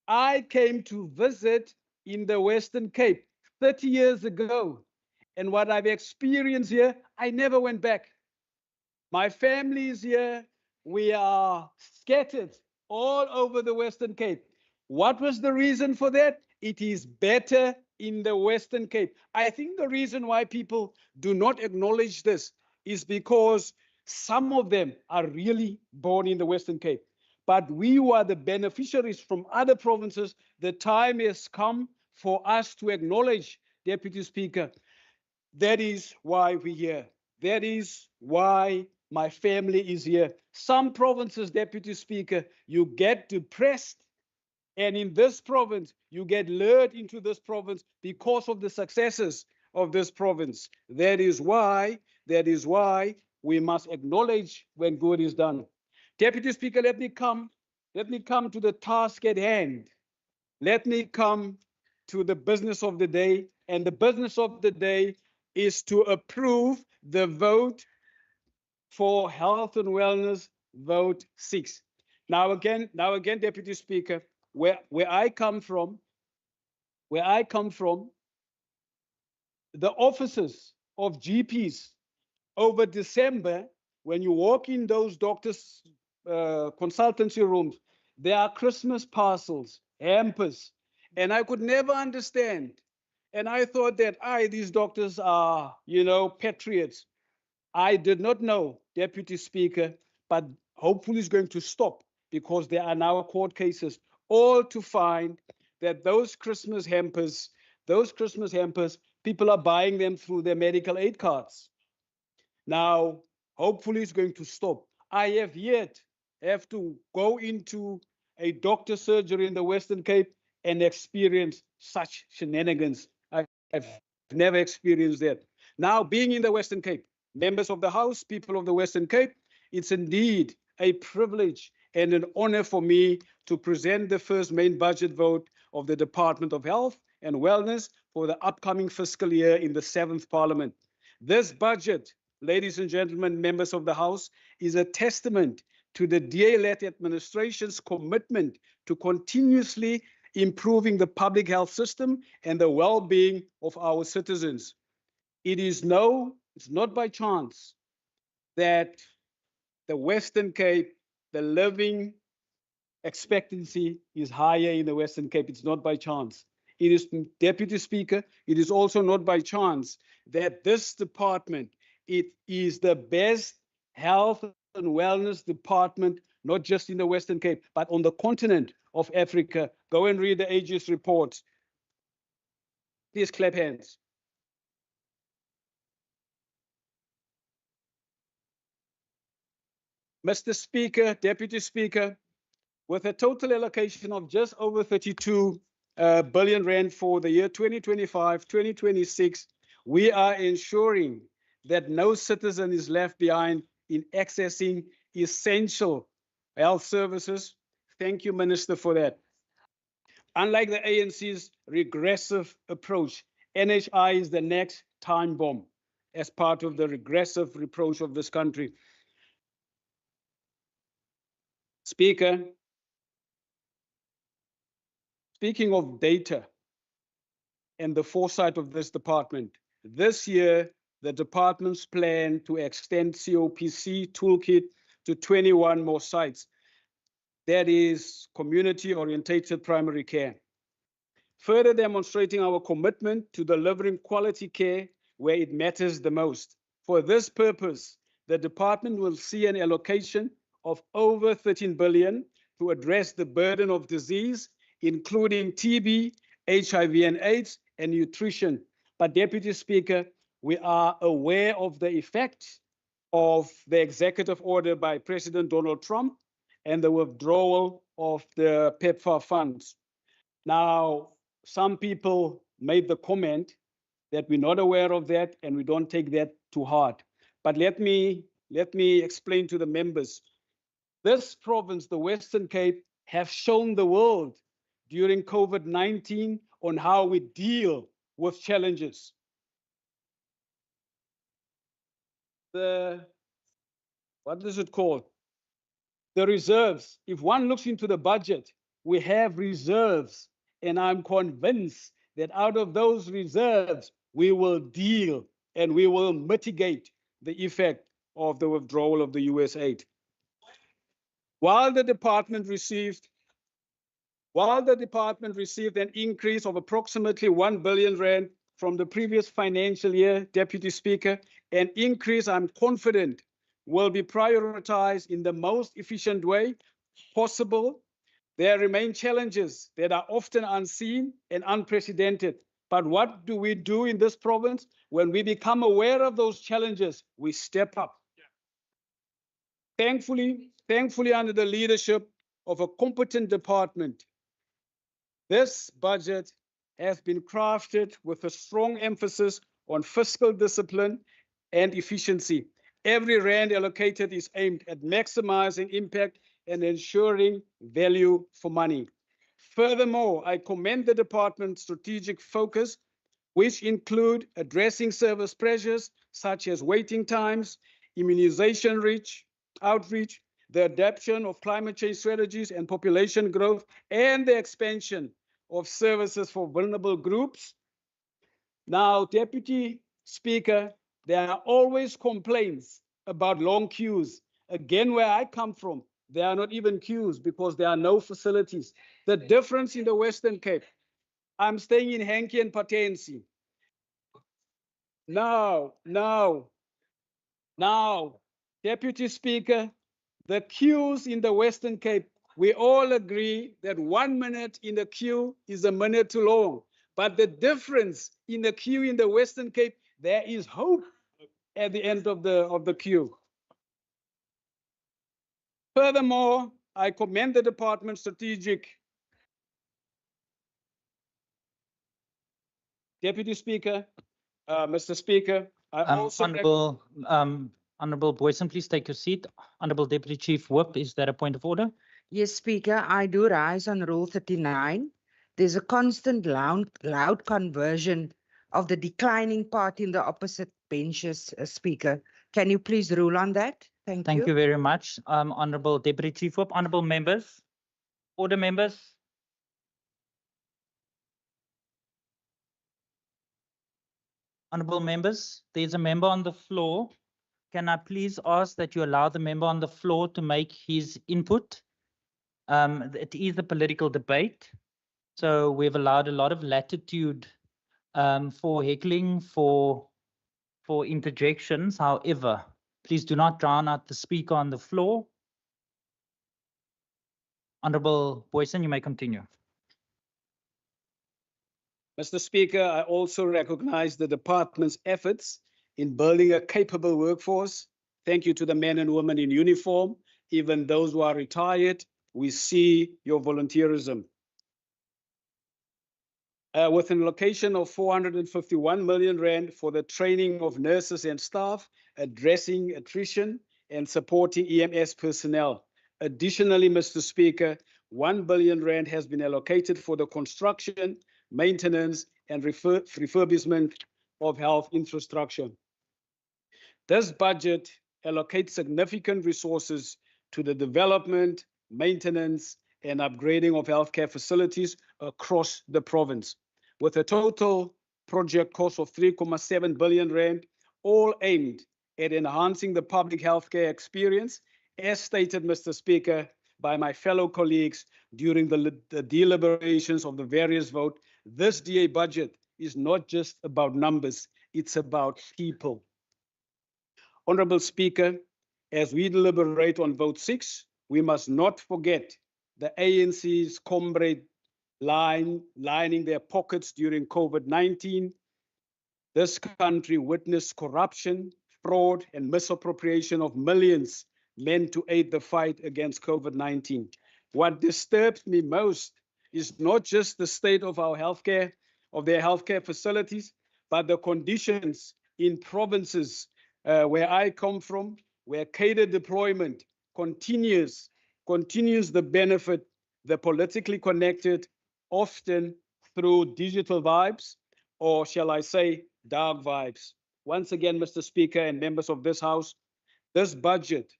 I came to visit in the Western Cape 30 years ago. And what I've experienced here, I never went back. My family is here. We are scattered all over the Western Cape. What was the reason for that? It is better in the Western Cape. I think the reason why people do not acknowledge this is because some of them are really born in the Western Cape. But we who are the beneficiaries from other provinces, the time has come for us to acknowledge, Deputy Speaker, that is why we're here. That is why my family is here. Some provinces, Deputy Speaker, you get depressed. And in this province, you get lured into this province because of the successes of this province. That is why we must acknowledge when good is done. Deputy Speaker, let me come to the task at hand. Let me come to the business of the day. And the business of the day is to approve the vote for health and wellness, vote 6. Now again, Deputy Speaker, where I come from, the offices of GPs over December, when you walk in those doctors' consultancy rooms, there are Christmas parcels, hampers, and I could never understand. And I thought that these doctors are, patriots. I did not know, Deputy Speaker, but hopefully it's going to stop because there are now court cases, all to find that those Christmas hampers, people are buying them through their medical aid cards. Now, hopefully it's going to stop. I have yet to go into a doctor's surgery in the Western Cape and experience such shenanigans. I've never experienced that. Now, being in the Western Cape, members of the House, people of the Western Cape, it's indeed a privilege and an honor for me to present the first main budget vote of the Department of Health and Wellness for the upcoming fiscal year in the 7th Parliament. This budget, ladies and gentlemen, members of the House, is a testament to the DA-led administration's commitment to continuously improving the public health system and the well-being of our citizens. It's not by chance that the Western Cape, the living expectancy is higher in the Western Cape. It's not by chance. It is, Deputy Speaker, it is also not by chance that this department, it is the best health and wellness department, not just in the Western Cape, but on the continent of Africa. Go and read the Aegis report. Please clap hands. Mr. Speaker, Deputy Speaker, with a total allocation of just over 32 billion rand for the year 2025-2026, we are ensuring that no citizen is left behind in accessing essential health services. Thank you, Minister, for that. Unlike the ANC's regressive approach, NHI is the next time bomb as part of the regressive approach of this country. Speaker, speaking of data and the foresight of this department, this year, the department's plan to extend COPC toolkit to 21 more sites. That is community-orientated primary care. Further demonstrating our commitment to delivering quality care where it matters the most. For this purpose, the department will see an allocation of over 13 billion to address the burden of disease, including TB, HIV and AIDS, and nutrition. But Deputy Speaker, we are aware of the effect of the executive order by President Donald Trump and the withdrawal of the PEPFAR funds. Now, some people made the comment that we're not aware of that and we don't take that to heart. But let me explain to the members. This province, the Western Cape, have shown the world during COVID-19 on how we deal with challenges. What is it called? The reserves. If one looks into the budget, we have reserves, and I'm convinced that out of those reserves, we will deal and we will mitigate the effect of the withdrawal of the US aid. While the department received an increase of approximately 1 billion rand from the previous financial year, Deputy Speaker, an increase I'm confident will be prioritized in the most efficient way possible. There remain challenges that are often unseen and unprecedented. But what do we do in this province? When we become aware of those challenges, we step up. Thankfully, under the leadership of a competent department, this budget has been crafted with a strong emphasis on fiscal discipline and efficiency. Every rand allocated is aimed at maximizing impact and ensuring value for money. Furthermore, I commend the department's strategic focus, which include addressing service pressures such as waiting times, immunization outreach, the adoption of climate change strategies and population growth, and the expansion of services for vulnerable groups. Now, Deputy Speaker, there are always complaints about long queues. Again, where I come from, there are not even queues because there are no facilities. The difference in the Western Cape, I'm staying in Henke and Patensi. Now, Deputy Speaker, the queues in the Western Cape, we all agree that 1 minute in the queue is a minute too long. But the difference in the queue in the Western Cape, there is hope at the end of the queue. Furthermore, I commend the department's strategic. Deputy Speaker, Mr. Speaker, I also Honourable Boyson, please take your seat. Honourable Deputy Chief Whip, is that a point of order? Yes, Speaker, I do rise on Rule 39. There's a constant loud conversion of the declining part in the opposite benches, Speaker. Can you please rule on that? Thank you. Thank you very much, Honourable Deputy Chief Whip. Honourable members, order members. Honourable members, there's a member on the floor. Can I please ask that you allow the member on the floor to make his input? It is a political debate, so we've allowed a lot of latitude for heckling, for interjections. However, please do not drown out the speaker on the floor. Honorable Boyson, you may continue. Mr. Speaker, I also recognize the department's efforts in building a capable workforce. Thank you to the men and women in uniform, even those who are retired. We see your volunteerism. With an allocation of 451 million rand for the training of nurses and staff, addressing attrition and supporting EMS personnel. Additionally, Mr. Speaker, 1 billion rand has been allocated for the construction, maintenance, and refurbishment of health infrastructure. This budget allocates significant resources to the development, maintenance, and upgrading of healthcare facilities across the province, with a total project cost of 3.7 billion rand, all aimed at enhancing the public healthcare experience, as stated, Mr. Speaker, by my fellow colleagues during the deliberations of the various votes. This DA budget is not just about numbers, it's about people. Honorable Speaker, as we deliberate on vote 6, we must not forget the ANC's comrade lining their pockets during COVID-19. This country witnessed corruption, fraud, and misappropriation of millions meant to aid the fight against COVID-19. What disturbs me most is not just the state of our healthcare, of their healthcare facilities, but the conditions in provinces where I come from, where cadre deployment continues the benefit the politically connected, often through digital vibes, or shall I say, dark vibes. Once again, Mr. Speaker and members of this House, this budget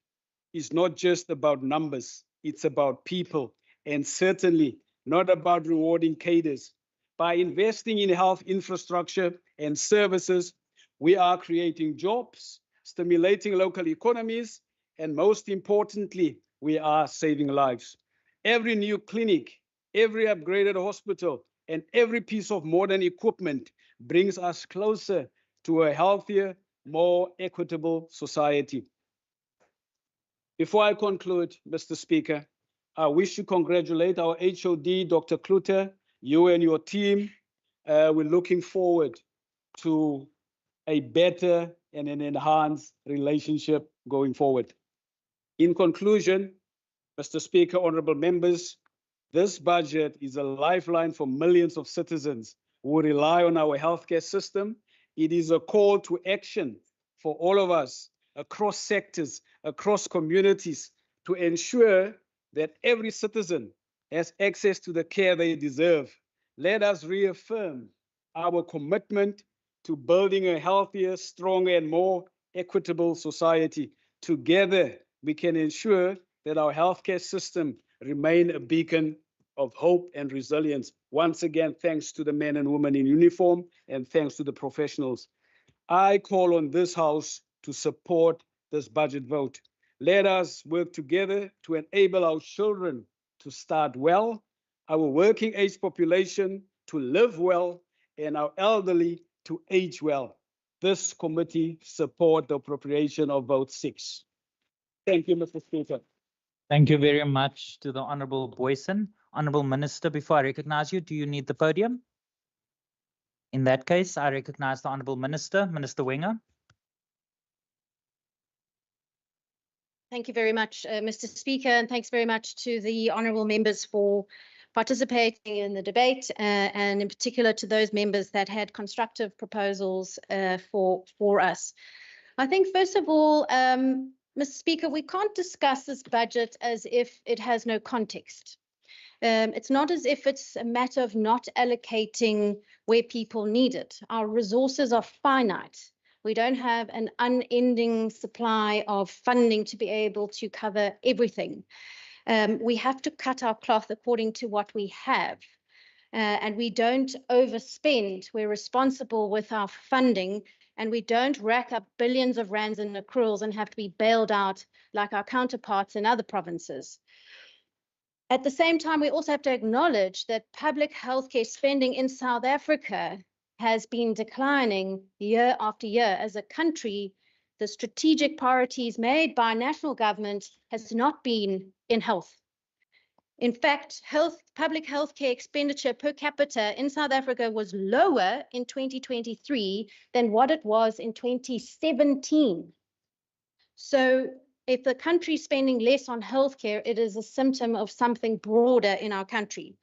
is not just about numbers, it's about people, and certainly not about rewarding cadres. By investing in health infrastructure and services, we are creating jobs, stimulating local economies, and most importantly, we are saving lives. Every new clinic, every upgraded hospital, and every piece of modern equipment brings us closer to a healthier, more equitable society. Before I conclude, Mr. Speaker, I wish to congratulate our HOD, Dr. Kluter, you and your team. We're looking forward to a better and an enhanced relationship going forward. In conclusion, Mr. Speaker, honorable members, this budget is a lifeline for millions of citizens who rely on our healthcare system. It is a call to action for all of us across sectors, across communities, to ensure that every citizen has access to the care they deserve. Let us reaffirm our commitment to building a healthier, stronger, and more equitable society. Together, we can ensure that our healthcare system remain a beacon of hope and resilience. Once again, thanks to the men and women in uniform, and thanks to the professionals. I call on this House to support this budget vote. Let us work together to enable our children to start well, our working age population to live well, and our elderly to age well. This committee support the appropriation of vote 6. Thank you, Mr. Speaker. Thank you very much to the Honorable Boyson. Honorable Minister, before I recognize you, do you need the podium? In that case, I recognize the Honorable Minister, Minister Wenger. Thank you very much, Mr. Speaker, and thanks very much to the honourable members for participating in the debate, and in particular to those members that had constructive proposals for us. I think, first of all, Mr. Speaker, we can't discuss this budget as if it has no context. It's not as if it's a matter of not allocating where people need it. Our resources are finite. We don't have an unending supply of funding to be able to cover everything. We have to cut our cloth according to what we have. And we don't overspend. We're responsible with our funding, and we don't rack up billions of rands in accruals and have to be bailed out like our counterparts in other provinces. At the same time, we also have to acknowledge that public healthcare spending in South Africa has been declining year after year. As a country, the strategic priorities made by national government has not been in health. In fact, public healthcare expenditure per capita in South Africa was lower in 2023 than what it was in 2017. So if the country is spending less on healthcare, it is a symptom of something broader in our country.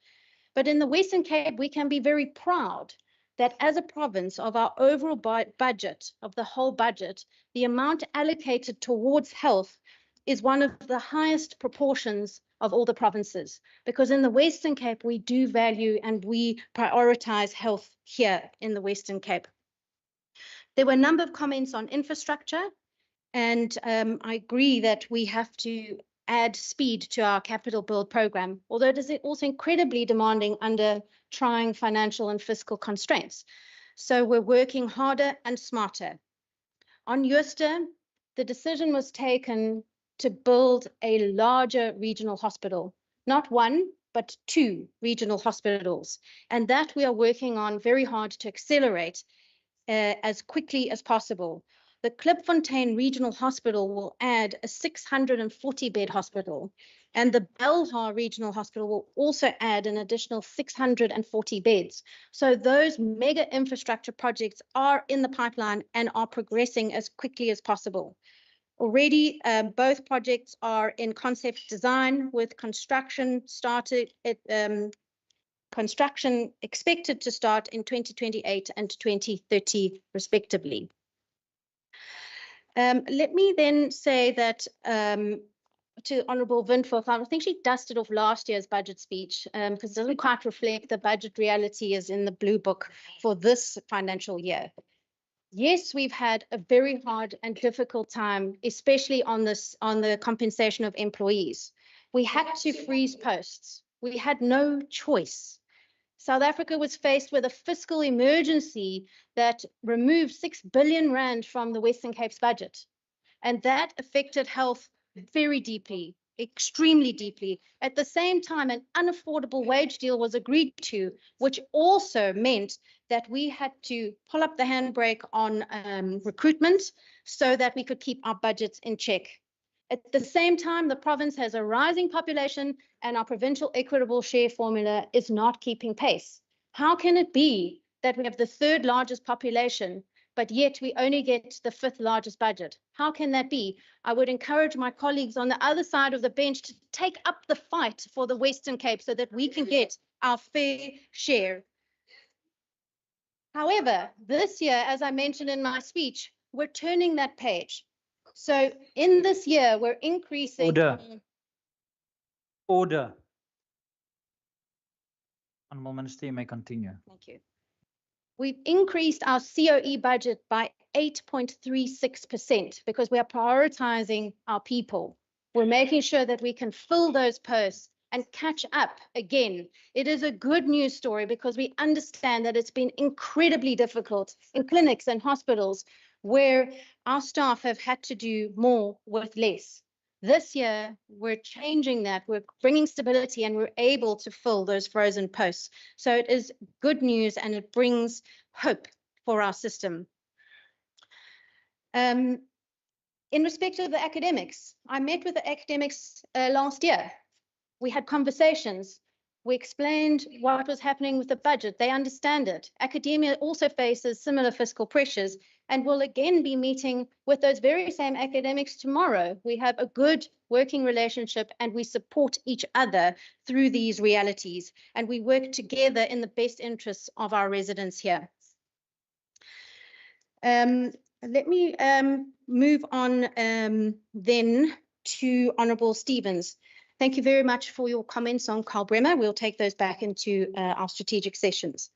But in the Western Cape, we can be very proud that as a province of our overall budget, of the whole budget, the amount allocated towards health is one of the highest proportions of all the provinces. Because in the Western Cape, we do value and we prioritize health here in the Western Cape. There were a number of comments on infrastructure. And I agree that we have to add speed to our capital build program, although it is also incredibly demanding under trying financial and fiscal constraints. So we're working harder and smarter. On Easter, the decision was taken to build a larger regional hospital, not one, but 2 regional hospitals. And that we are working on very hard to accelerate as quickly as possible. The Klipfontein Regional Hospital will add a 640-bed hospital, and the Belhar Regional Hospital will also add an additional 640 beds. So those mega infrastructure projects are in the pipeline and are progressing as quickly as possible. Already, both projects are in concept design with construction expected to start in 2028 and 2030, respectively. Let me then say that to Honourable Windfuhr, I think she dusted off last year's budget speech because it doesn't quite reflect the budget reality as in the Blue Book for this financial year. Yes, we've had a very hard and difficult time, especially on the compensation of employees. We had to freeze posts. We had no choice. South Africa was faced with a fiscal emergency that removed 6 billion rand from the Western Cape's budget. And that affected health very deeply, extremely deeply. At the same time, an unaffordable wage deal was agreed to, which also meant that we had to pull up the handbrake on recruitment so that we could keep our budgets in check. At the same time, the province has a rising population and our provincial equitable share formula is not keeping pace. How can it be that we have the 3rd largest population, but yet we only get the 5th largest budget? How can that be? I would encourage my colleagues on the other side of the bench to take up the fight for the Western Cape so that we can get our fair share. However, this year, as I mentioned in my speech, we're turning that page. So in this year, we're increasing. Order. Honourable Minister, you may continue. Thank you. We've increased our COE budget by 8.36% because we are prioritizing our people. We're making sure that we can fill those posts and catch up again. It is a good news story because we understand that it's been incredibly difficult in clinics and hospitals where our staff have had to do more with less. This year, we're changing that. We're bringing stability and we're able to fill those frozen posts. So it is good news and it brings hope for our system. In respect of the academics, I met with the academics last year. We had conversations. We explained what was happening with the budget. They understand it. Academia also faces similar fiscal pressures and will again be meeting with those very same academics tomorrow. We have a good working relationship and we support each other through these realities and we work together in the best interests of our residents here. Let me move on then to Honourable Stevens. Thank you very much for your comments on Carl Bremer. We'll take those back into our strategic sessions.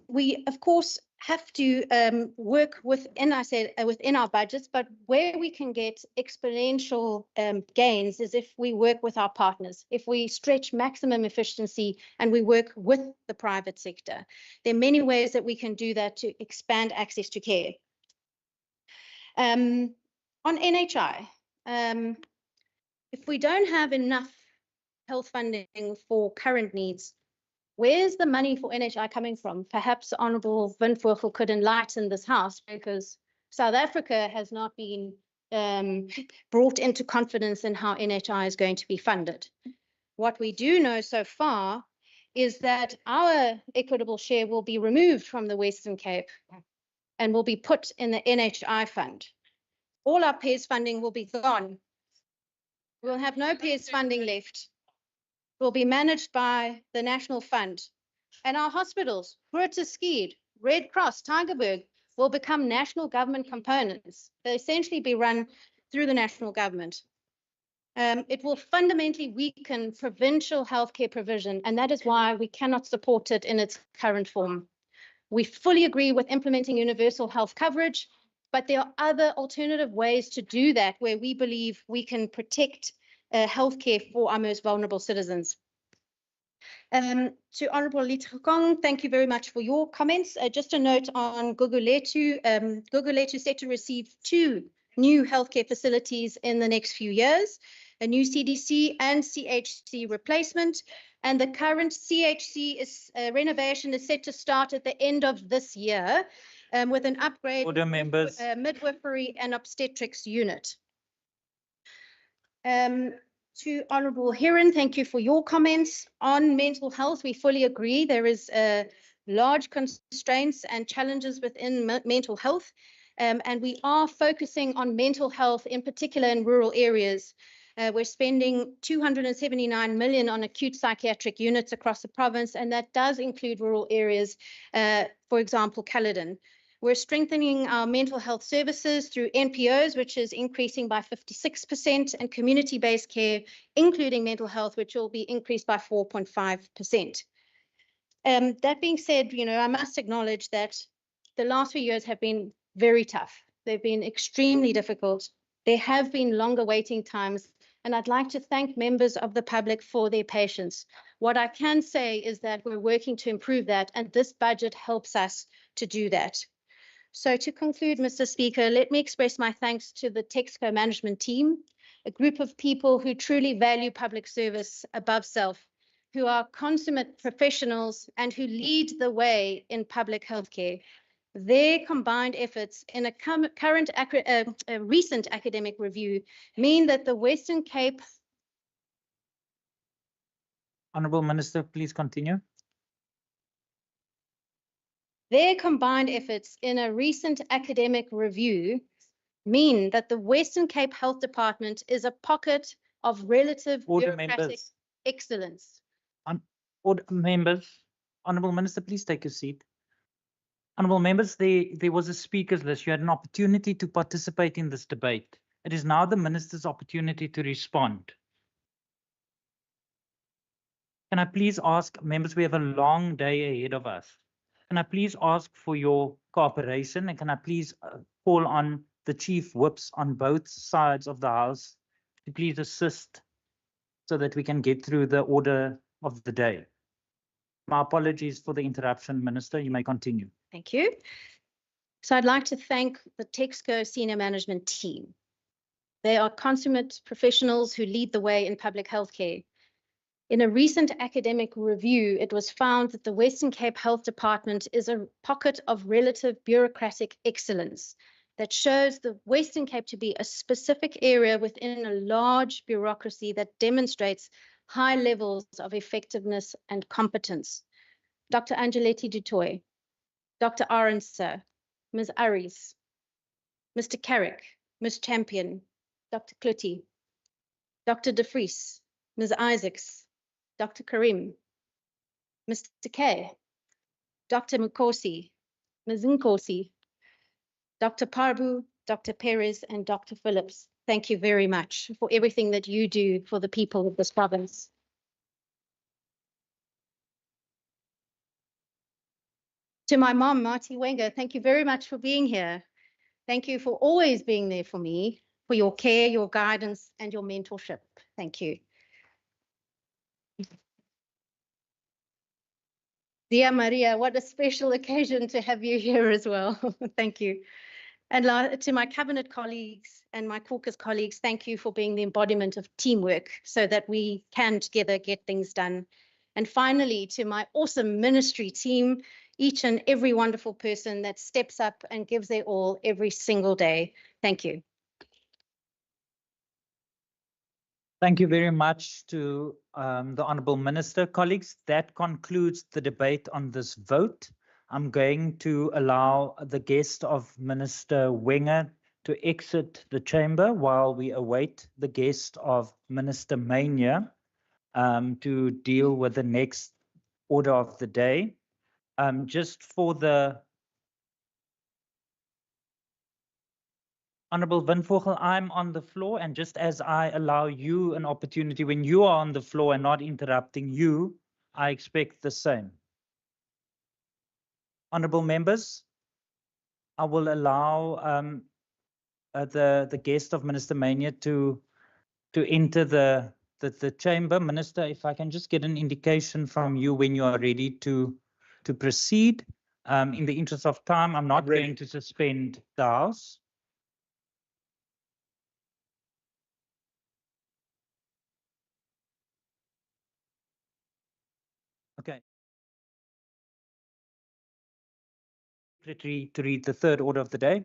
We, of course, have to work within our budgets, but where we can get exponential gains is if we work with our partners, if we stretch maximum efficiency and we work with the private sector. There are many ways that we can do that to expand access to care. On NHI, if we don't have enough health funding for current needs. Where's the money for NHI coming from? Perhaps Honourable Windvogel could enlighten this House, because South Africa has not been brought into confidence in how NHI is going to be funded. What we do know so far is that our equitable share will be removed from the Western Cape and will be put in the NHI fund. All our PES funding will be gone. We'll have no PES funding left. Will be managed by the National Fund. And our hospitals, Groote Schuur, Red Cross, Tygerberg, will become national government components. They'll essentially be run through the national government. It will fundamentally weaken provincial healthcare provision, and that is why we cannot support it in its current form. We fully agree with implementing universal health coverage, but there are other alternative ways to do that where we believe we can protect healthcare for our most vulnerable citizens. To Honourable Litlhokong, thank you very much for your comments. Just a note on Gugulethu. Gugulethu is set to receive 2 new healthcare facilities in the next few years, a new CDC and CHC replacement, and the current CHC renovation is set to start at the end of this year with an upgrade Order, members. Midwifery and obstetrics unit. To Honourable Heron, thank you for your comments on mental health. We fully agree there is large constraints and challenges within mental health, and we are focusing on mental health, in particular in rural areas. We're spending 279 million on acute psychiatric units across the province, and that does include rural areas, for example, Caledon. We're strengthening our mental health services through NPOs, which is increasing by 56%, and community-based care, including mental health, which will be increased by 4.5%. That being said, I must acknowledge that the last few years have been very tough. They've been extremely difficult. There have been longer waiting times, and I'd like to thank members of the public for their patience. What I can say is that we're working to improve that, and this budget helps us to do that. So to conclude, Mr. Speaker, let me express my thanks to the Texco management team, a group of people who truly value public service above self, who are consummate professionals and who lead the way in public healthcare. Their combined efforts in a recent academic review mean that the Western Cape... Honourable Minister, please continue. Their combined efforts in a recent academic review mean that the Western Cape Health Department is a pocket of relative bureaucratic excellence. Order, members. Honourable Minister, please take your seat. Honourable members, there was a speakers list. You had an opportunity to participate in this debate. It is now the Minister's opportunity to respond. Can I please ask members, we have a long day ahead of us. Can I please ask for your cooperation, and can I please call on the chief whips on both sides of the House to please assist so that we can get through the order of the day. My apologies for the interruption, Minister. You may continue. Thank you. So I'd like to thank the Texco senior management team. They are consummate professionals who lead the way in public healthcare. In a recent academic review, it was found that the Western Cape Health Department is a pocket of relative bureaucratic excellence that shows the Western Cape to be a specific area within a large bureaucracy that demonstrates high levels of effectiveness and competence. Dr. Angeletti Dutoy, Dr. Arendse, Ms. Aries, Mr. Carrick, Ms. Champion, Dr. Klutti, Dr. De Vries, Ms. Isaacs, Dr. Karim, Mr. Kay, Dr. Mukosi, Ms. Nkosi, Dr. Parbu, Dr. Perez, and Dr. Phillips. Thank you very much for everything that you do for the people of this province. To my mom, Marty Wenger, thank you very much for being here. Thank you for always being there for me, for your care, your guidance, and your mentorship. Thank you. Dear Maria, what a special occasion to have you here as well. Thank you. And to my cabinet colleagues and my caucus colleagues, thank you for being the embodiment of teamwork so that we can together get things done. And finally, to my awesome ministry team, each and every wonderful person that steps up and gives their all every single day. Thank you. Thank you very much to the Honourable Minister. Colleagues, that concludes the debate on this vote. I'm going to allow the guest of Minister Wenger to exit the chamber while we await the guest of Minister Mania to deal with the next order of the day. Just for the Honourable Windvogel, I'm on the floor, and just as I allow you an opportunity when you are on the floor and not interrupting you, I expect the same. Honourable members, I will allow the guest of Minister Mania to enter the chamber. Minister, if I can just get an indication from you when you are ready to proceed. In the interest of time, I'm not going to suspend the House. Okay. Secretary to read the third order of the day.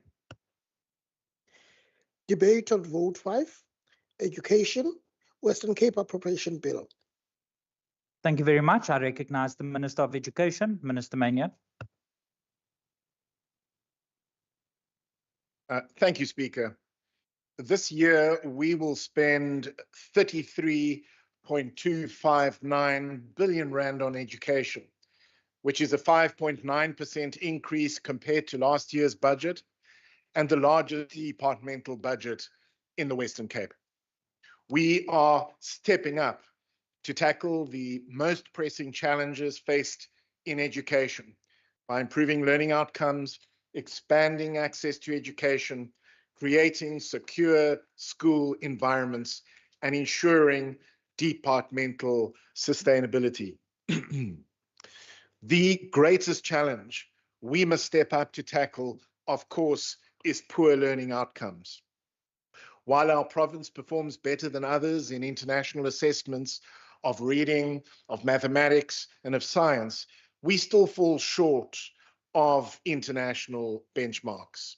Debate on vote 5, Education, Western Cape Appropriation Bill. Thank you very much. I recognize the Minister of Education, Minister Mania. Thank you, Speaker. This year, we will spend 33.259 billion rand on education, which is a 5.9% increase compared to last year's budget and the largest departmental budget in the Western Cape. We are stepping up to tackle the most pressing challenges faced in education by improving learning outcomes, expanding access to education, creating secure school environments, and ensuring departmental sustainability. The greatest challenge we must step up to tackle, of course, is poor learning outcomes. While our province performs better than others in international assessments of reading, of mathematics, and of science, we still fall short of international benchmarks.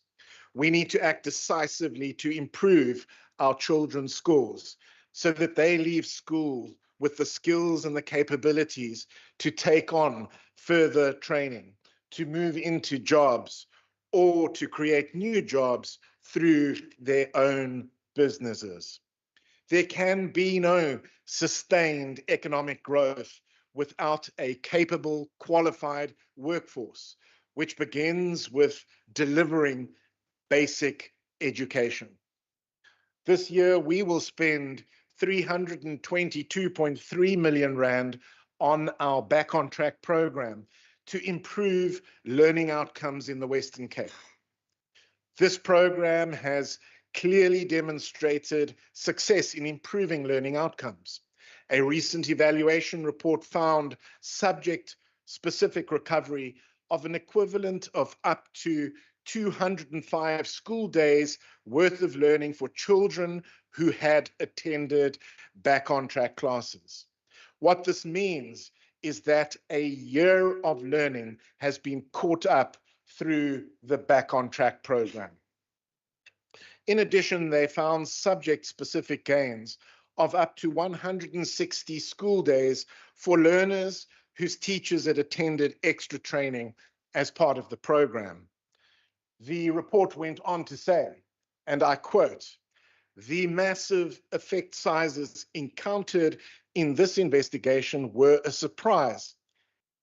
We need to act decisively to improve our children's scores so that they leave school with the skills and the capabilities to take on further training, to move into jobs, or to create new jobs through their own businesses. There can be no sustained economic growth without a capable, qualified workforce, which begins with delivering basic education. This year, we will spend 322.3 million rand on our Back on Track program to improve learning outcomes in the Western Cape. This program has clearly demonstrated success in improving learning outcomes. A recent evaluation report found subject-specific recovery of an equivalent of up to 205 school days worth of learning for children who had attended Back on Track classes. What this means is that a year of learning has been caught up through the Back on Track program. In addition, they found subject-specific gains of up to 160 school days for learners whose teachers had attended extra training as part of the program. The report went on to say, and I quote, "The massive effect sizes encountered in this investigation were a surprise,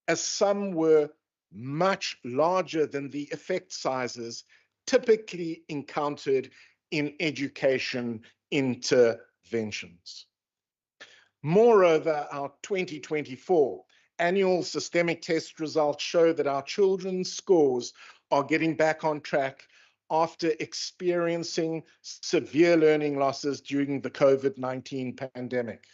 as some were much larger than the effect sizes typically encountered in education interventions." Moreover, our 2024 annual systemic test results show that our children's scores are getting back on track after experiencing severe learning losses during the COVID-19 pandemic.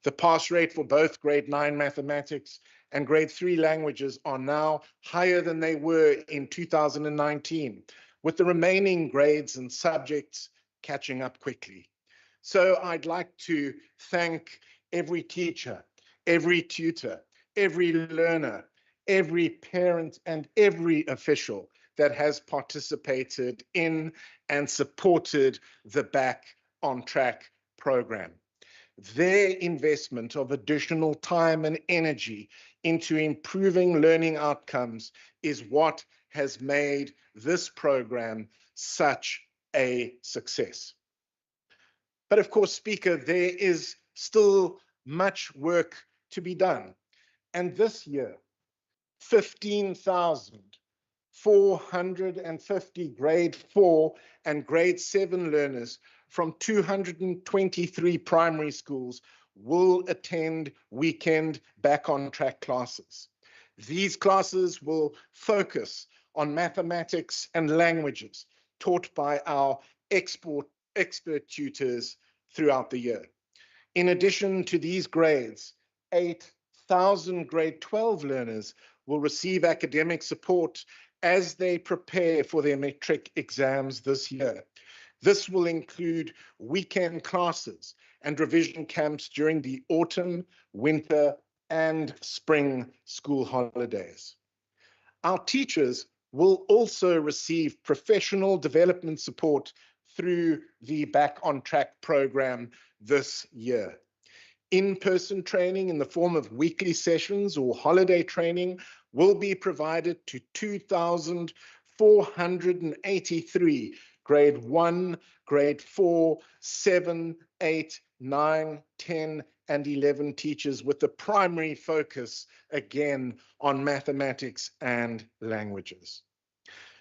The pass rate for both grade 9 mathematics and grade 3 languages are now higher than they were in 2019, with the remaining grades and subjects catching up quickly. So I'd like to thank every teacher, every tutor, every learner, every parent, and every official that has participated in and supported the Back on Track program. Their investment of additional time and energy into improving learning outcomes is what has made this program such a success. But of course, Speaker, there is still much work to be done. And this year, 15,450 grade 4 and grade 7 learners from 223 primary schools will attend weekend Back on Track classes. These classes will focus on mathematics and languages taught by our expert tutors throughout the year. In addition to these grades, 8,000 grade 12 learners will receive academic support as they prepare for their matric exams this year. This will include weekend classes and revision camps during the autumn, winter, and spring school holidays. Our teachers will also receive professional development support through the Back on Track program this year. In-person training in the form of weekly sessions or holiday training will be provided to 2,483 grade 1, grade 4, 7, 8, 9, 10, and 11 teachers with the primary focus, again, on mathematics and languages.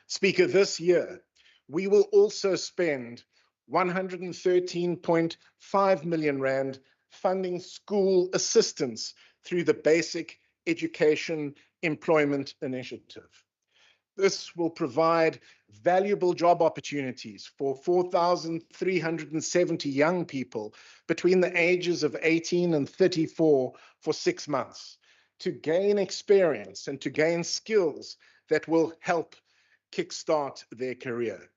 Speaker, this year, we will also spend 113.5 million rand funding school assistance through the Basic Education Employment Initiative. This will provide valuable job opportunities for 4,370 young people between the ages of 18 and 34 for 6 months to gain experience and to gain skills that will help kickstart their career.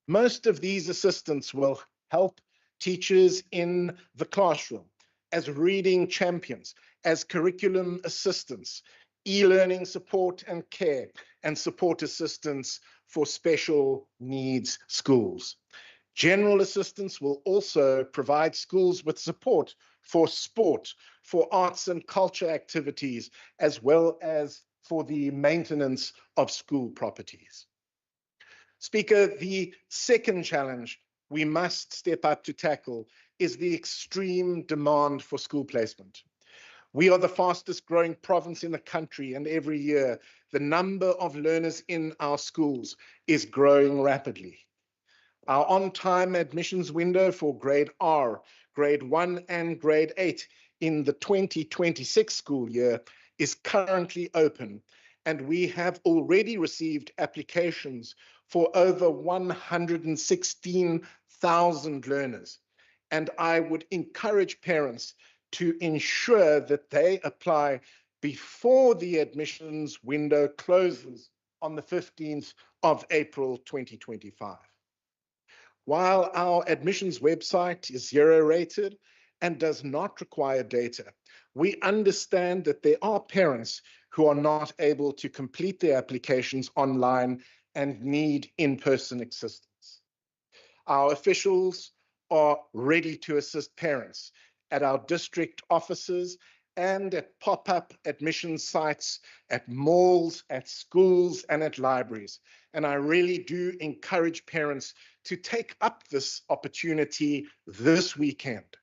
Most of these assistants will help teachers in the classroom as reading champions, as curriculum assistants, e-learning support and care, and support assistance for special needs schools. General assistance will also provide schools with support for sport, for arts and culture activities, as well as for the maintenance of school properties. Speaker, the second challenge we must step up to tackle is the extreme demand for school placement. We are the fastest growing province in the country, and every year the number of learners in our schools is growing rapidly. Our on-time admissions window for grade R, grade 1 and grade 8 in the 2026 school year is currently open, and we have already received applications for over 116,000 learners. And I would encourage parents to ensure that they apply before the admissions window closes on the 15th of April 2025. While our admissions website is zero rated and does not require data, we understand that there are parents who are not able to complete their applications online and need in-person assistance. Our officials are ready to assist parents at our district offices and at pop-up admission sites, at malls, at schools, and at libraries. And I really do encourage parents to take up this opportunity this weekend.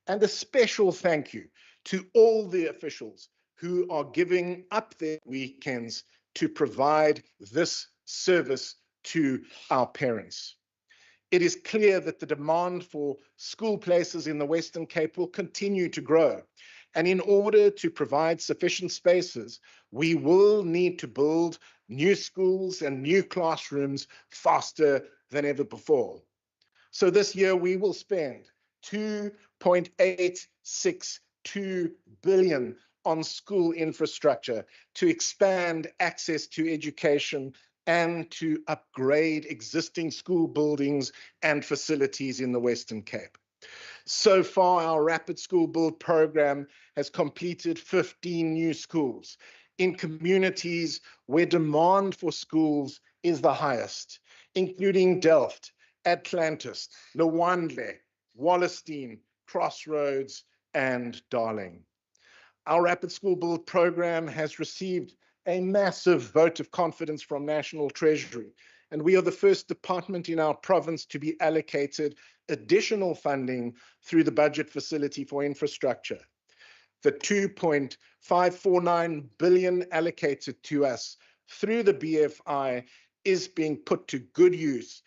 And a special thank you to all the officials who are giving up their weekends to provide this service to our parents. It is clear that the demand for school places in the Western Cape will continue to grow. And in order to provide sufficient spaces, we will need to build new schools and new classrooms faster than ever before. So this year we will spend 2.862 billion on school infrastructure to expand access to education and to upgrade existing school buildings and facilities in the Western Cape. So far, our Rapid School Build program has completed 15 new schools in communities where demand for schools is the highest, including Delft, Atlantis, Lwandle, Wallerstein, Crossroads, and Darling. Our Rapid School Build program has received a massive vote of confidence from National Treasury, and we are the first department in our province to be allocated additional funding through the budget facility for infrastructure. The 2.549 billion allocated to us through the BFI is being put to good use,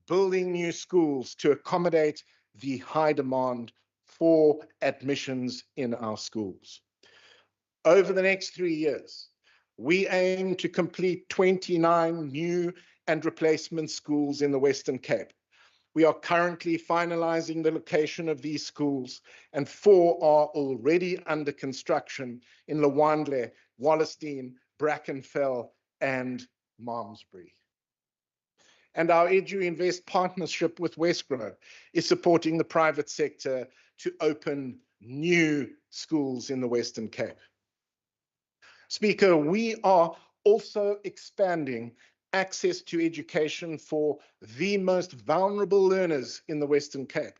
building new schools to accommodate the high demand for admissions in our schools. Over the next 3 years, we aim to complete 29 new and replacement schools in the Western Cape. We are currently finalizing the location of these schools, and 4 are already under construction in Lwandle, Wallerstein, Brackenfell, and Malmesbury. And our EduInvest partnership with Westgrow is supporting the private sector to open new schools in the Western Cape. Speaker, we are also expanding access to education for the most vulnerable learners in the Western Cape.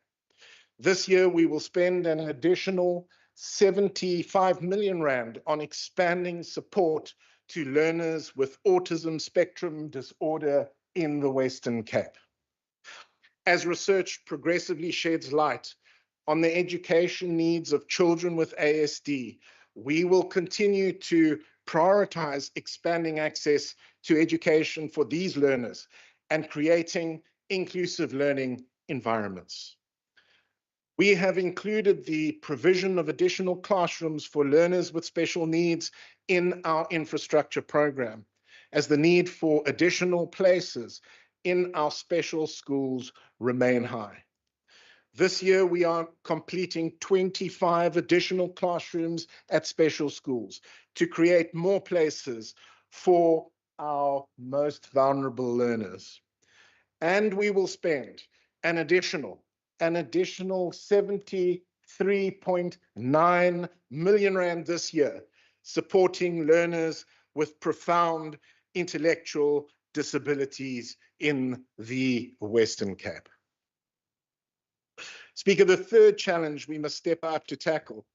This year, we will spend an additional 75 million rand on expanding support to learners with autism spectrum disorder in the Western Cape. As research progressively sheds light on the education needs of children with ASD, we will continue to prioritize expanding access to education for these learners and creating inclusive learning environments. We have included the provision of additional classrooms for learners with special needs in our infrastructure program, as the need for additional places in our special schools remain high. This year, we are completing 25 additional classrooms at special schools to create more places for our most vulnerable learners. And we will spend an additional 73.9 million rand this year supporting learners with profound intellectual disabilities in the Western Cape. Speaker, the third challenge we must step up to tackle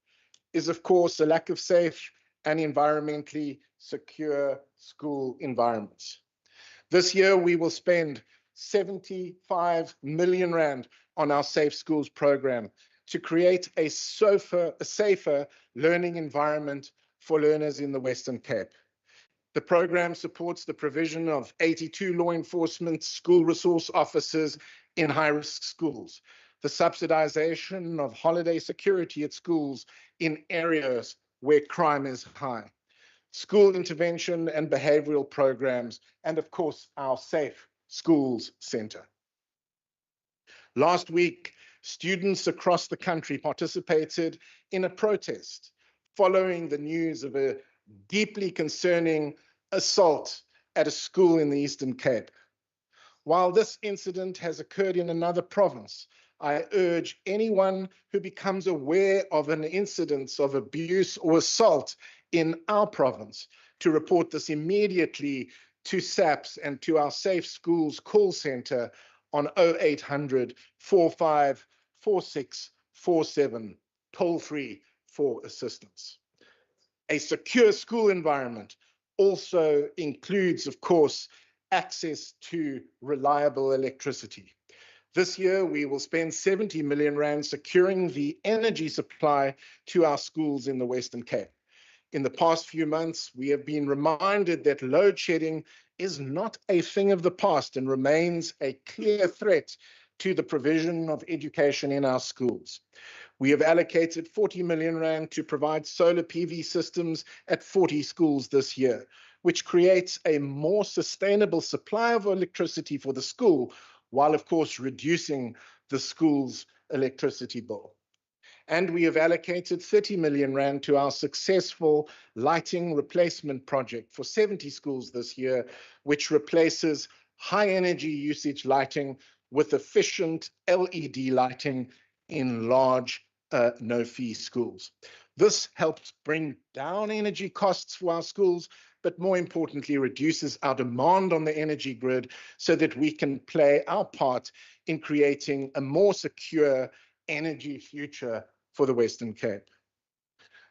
is, of course, a lack of safe and environmentally secure school environments. This year, we will spend 75 million rand on our Safe Schools program to create a safer learning environment for learners in the Western Cape. The program supports the provision of 82 law enforcement school resource officers in high-risk schools, the subsidization of holiday security at schools in areas where crime is high, school intervention and behavioral programs, and of course, our Safe Schools Center. Last week, students across the country participated in a protest following the news of a deeply concerning assault at a school in the Eastern Cape. While this incident has occurred in another province, I urge anyone who becomes aware of an incident of abuse or assault in our province to report this immediately to SAPS and to our Safe Schools call center on 0800 45 4647, toll free for assistance. A secure school environment also includes, of course, access to reliable electricity. This year, we will spend 70 million rand securing the energy supply to our schools in the Western Cape. In the past few months, we have been reminded that load shedding is not a thing of the past and remains a clear threat to the provision of education in our schools. We have allocated 40 million rand to provide solar PV systems at 40 schools this year, which creates a more sustainable supply of electricity for the school, while of course reducing the school's electricity bill. And we have allocated 30 million rand to our successful lighting replacement project for 70 schools this year, which replaces high energy usage lighting with efficient LED lighting in large no-fee schools. This helps bring down energy costs for our schools, but more importantly, reduces our demand on the energy grid so that we can play our part in creating a more secure energy future for the Western Cape.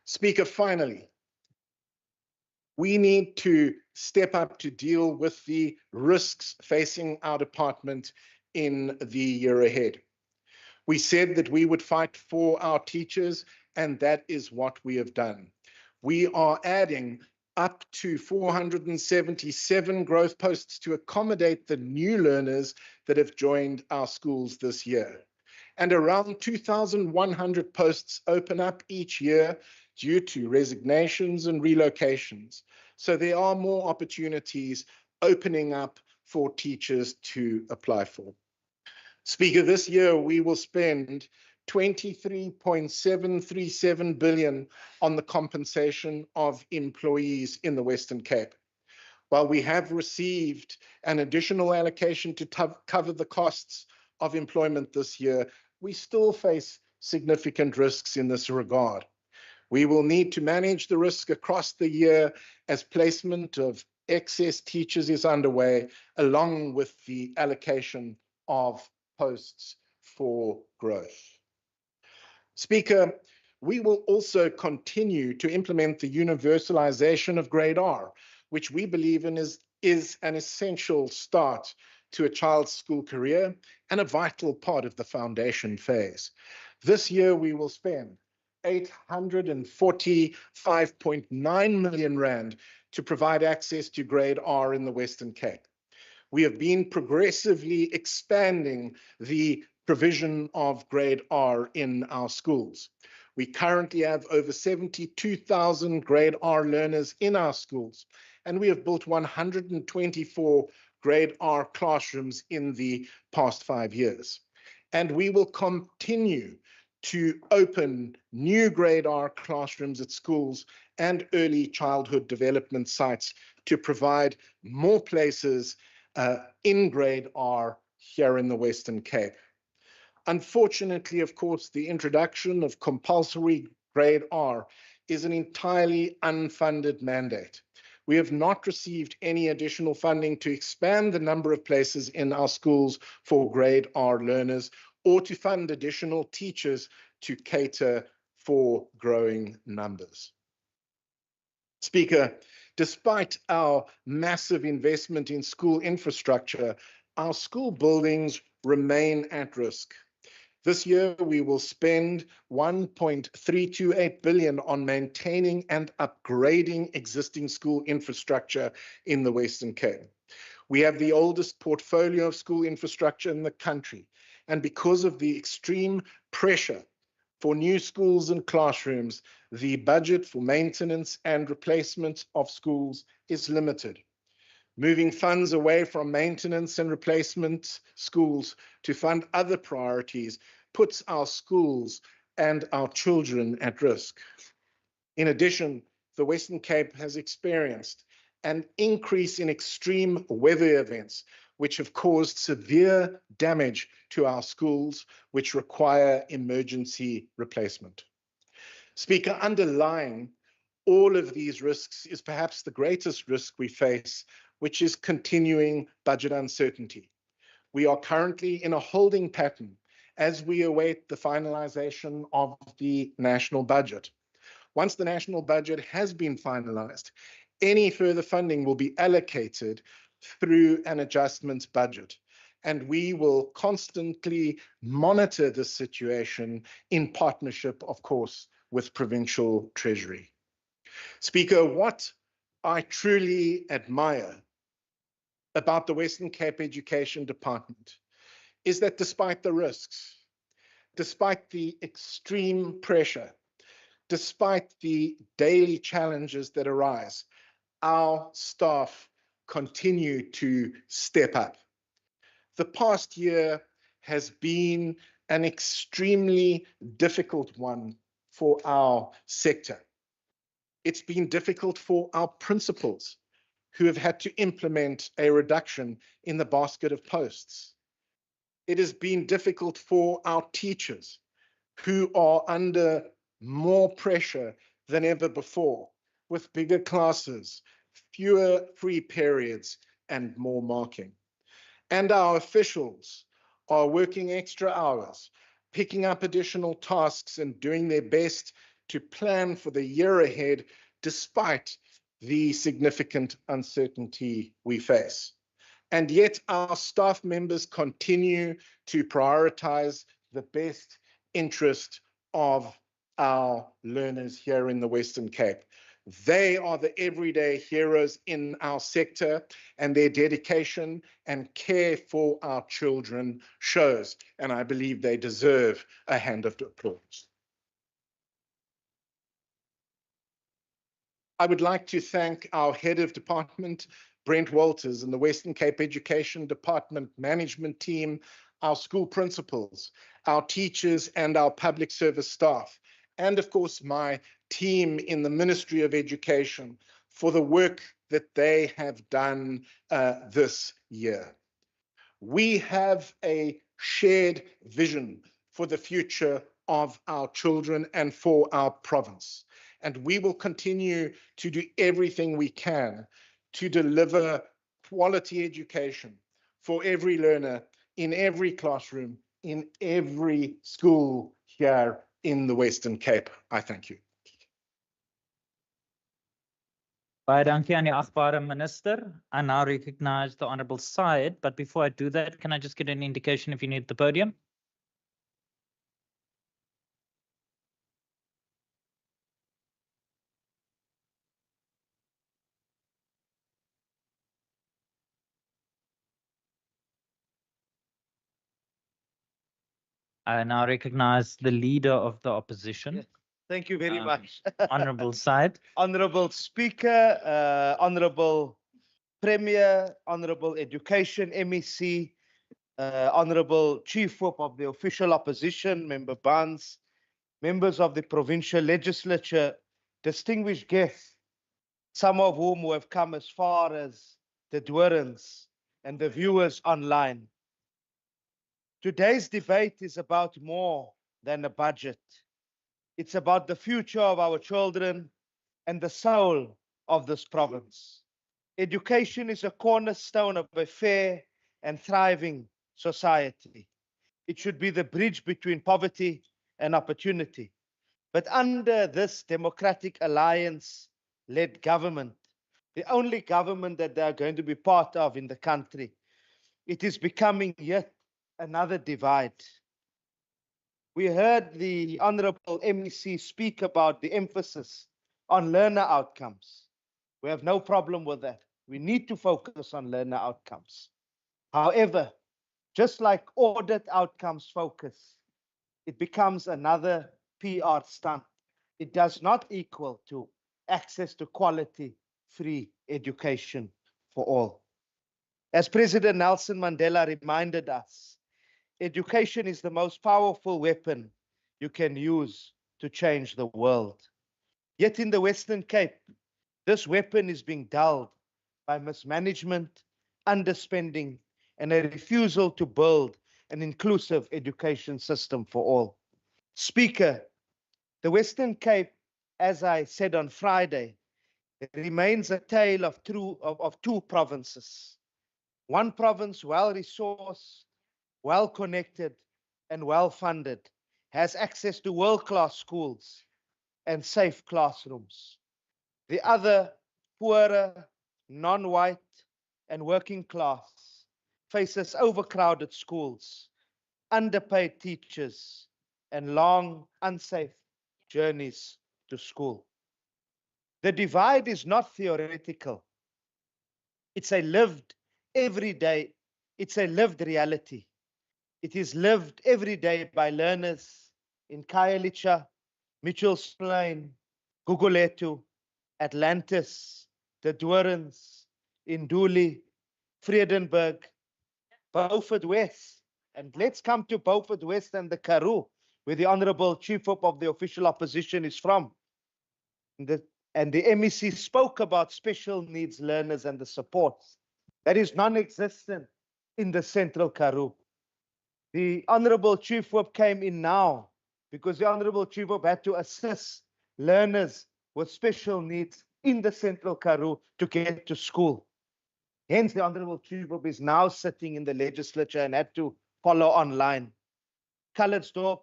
Speaker, finally, we need to step up to deal with the risks facing our department in the year ahead. We said that we would fight for our teachers, and that is what we have done. We are adding up to 477 growth posts to accommodate the new learners that have joined our schools this year. And around 2,100 posts open up each year due to resignations and relocations. So there are more opportunities opening up for teachers to apply for. Speaker, this year we will spend 23.737 billion on the compensation of employees in the Western Cape. While we have received an additional allocation to cover the costs of employment this year, we still face significant risks in this regard. We will need to manage the risk across the year as placement of excess teachers is underway, along with the allocation of posts for growth. Speaker, we will also continue to implement the universalization of Grade R, which we believe in is an essential start to a child's school career and a vital part of the foundation phase. This year, we will spend 845.9 million rand to provide access to Grade R in the Western Cape. We have been progressively expanding the provision of Grade R in our schools. We currently have over 72,000 Grade R learners in our schools, and we have built 124 Grade R classrooms in the past 5 years. And we will continue to open new Grade R classrooms at schools and early childhood development sites to provide more places in Grade R here in the Western Cape. Unfortunately, of course, the introduction of compulsory Grade R is an entirely unfunded mandate. We have not received any additional funding to expand the number of places in our schools for Grade R learners or to fund additional teachers to cater for growing numbers. Speaker, despite our massive investment in school infrastructure, our school buildings remain at risk. This year, we will spend 1.328 billion on maintaining and upgrading existing school infrastructure in the Western Cape. We have the oldest portfolio of school infrastructure in the country, and because of the extreme pressure for new schools and classrooms, the budget for maintenance and replacement of schools is limited. Moving funds away from maintenance and replacement schools to fund other priorities puts our schools and our children at risk. In addition, the Western Cape has experienced an increase in extreme weather events, which have caused severe damage to our schools, which require emergency replacement. Speaker, underlying all of these risks is perhaps the greatest risk we face, which is continuing budget uncertainty. We are currently in a holding pattern as we await the finalization of the national budget. Once the national budget has been finalized, any further funding will be allocated through an adjustments budget. And we will constantly monitor this situation in partnership, of course, with Provincial Treasury. Speaker, what I truly admire about the Western Cape Education Department is that despite the risks, despite the extreme pressure, despite the daily challenges that arise, our staff continue to step up. The past year has been an extremely difficult one for our sector. It's been difficult for our principals who have had to implement a reduction in the basket of posts. It has been difficult for our teachers who are under more pressure than ever before, with bigger classes, fewer free periods, and more marking. And our officials are working extra hours, picking up additional tasks and doing their best to plan for the year ahead, despite the significant uncertainty we face. And yet our staff members continue to prioritize the best interest of our learners here in the Western Cape. They are the everyday heroes in our sector, and their dedication and care for our children shows, and I believe they deserve a hand of applause. I would like to thank our head of department, Brent Walters, and the Western Cape Education Department management team, our school principals, our teachers, and our public service staff, and of course my team in the Ministry of Education for the work that they have done this year. We have a shared vision for the future of our children and for our province. And we will continue to do everything we can to deliver quality education for every learner in every classroom, in every school here in the Western Cape. I thank you. Baie dankie aan die agbare minister. I now recognize the Honourable Syed, but before I do that, can I just get an indication if you need the podium? I now recognize the leader of the opposition. Yes. Thank you very much. Honourable Syed. Honourable Speaker, Honourable Premier, Honourable Education MEC, Honourable Chief Whip of the Official Opposition, Member Barnes, members of the Provincial Legislature, distinguished guests, some of whom have come as far as the Dorans and the viewers online. Today's debate is about more than a budget. It's about the future of our children and the soul of this province. Education is a cornerstone of a fair and thriving society. It should be the bridge between poverty and opportunity. But under this Democratic Alliance-led government, the only government that they are going to be part of in the country, it is becoming yet another divide. We heard the Honourable MEC speak about the emphasis on learner outcomes. We have no problem with that. We need to focus on learner outcomes. However, just like audit outcomes focus, it becomes another PR stunt. It does not equal to access to quality, free education for all. As President Nelson Mandela reminded us, education is the most powerful weapon you can use to change the world. Yet in the Western Cape, this weapon is being dulled by mismanagement, underspending, and a refusal to build an inclusive education system for all. Speaker, the Western Cape, as I said on Friday, remains a tale of two provinces. One province well-resourced, well-connected, and well-funded, has access to world-class schools and safe classrooms. The other, poorer, non-white, and working class, faces overcrowded schools, underpaid teachers, and long, unsafe journeys to school. The divide is not theoretical. It's a lived, everyday, it's a lived reality. It is lived every day by learners in Khayelitsha, Mitchell's Plain, Guguletu, Atlantis, the Dorans, Induli, Vredenburg, Beaufort West, And let's come to Beaufort West and the Karoo, where the Honorable Chief Whip of the official opposition is from. And the MEC spoke about special needs learners and the support that is non-existent in the Central Karoo. The Honorable Chief Whip came in now because the Honorable Chief Whip had to assist learners with special needs in the Central Karoo to get to school. Hence, the Honorable Chief Whip is now sitting in the legislature and had to follow online. Calitzdorp,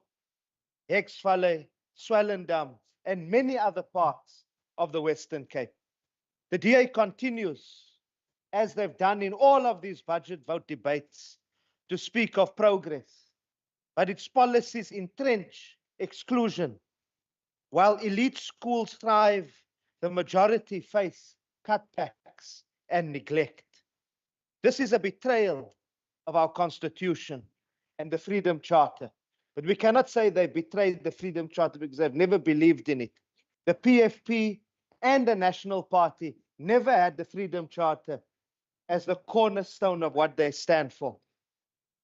Hexvallei, Swellendam, and many other parts of the Western Cape. The DA continues, as they've done in all of these budget vote debates, to speak of progress, but its policies entrench exclusion. While elite schools thrive, the majority face cutbacks and neglect. This is a betrayal of our Constitution and the Freedom Charter. But we cannot say they betrayed the Freedom Charter because they've never believed in it. The PFP and the National Party never had the Freedom Charter as the cornerstone of what they stand for.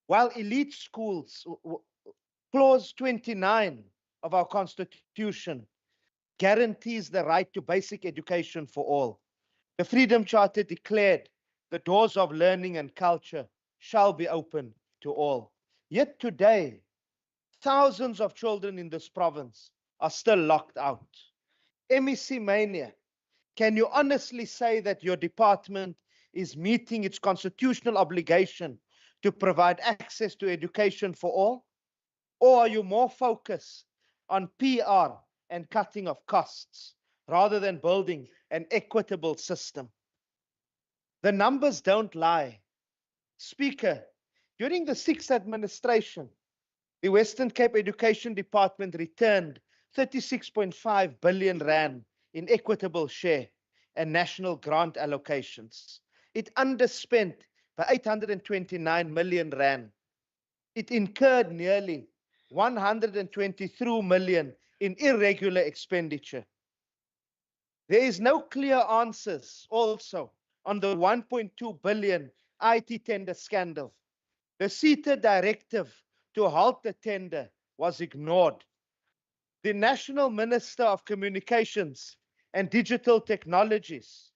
While elite schools, Clause 29 of our Constitution guarantees the right to basic education for all. The Freedom Charter declared the doors of learning and culture shall be open to all. Yet today, thousands of children in this province are still locked out. MEC Mania, can you honestly say that your department is meeting its constitutional obligation to provide access to education for all? Or are you more focused on PR and cutting of costs rather than building an equitable system? The numbers don't lie. Speaker, during the 6th administration, the Western Cape Education Department returned 36.5 billion rand in equitable share and national grant allocations. It underspent by 829 million rand. It incurred nearly 123 million in irregular expenditure. There is no clear answers also on the 1.2 billion IT tender scandal. The CETA directive to halt the tender was ignored. The National Minister of Communications and Digital Technologies,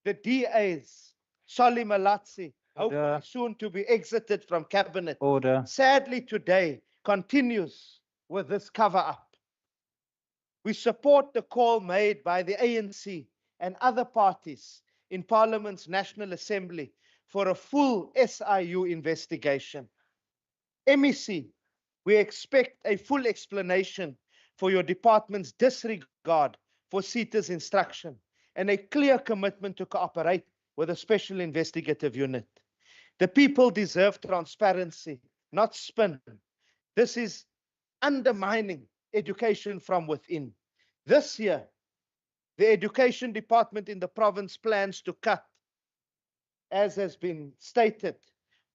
the DAs, Solly Malatsi, hopefully soon to be exited from cabinet, sadly today continues with this cover-up. We support the call made by the ANC and other parties in Parliament's National Assembly for a full SIU investigation. MEC, we expect a full explanation for your department's disregard for CETA's instruction and a clear commitment to cooperate with a special investigative unit. The people deserve transparency, not spin. This is undermining education from within. This year, the education department in the province plans to cut, as has been stated,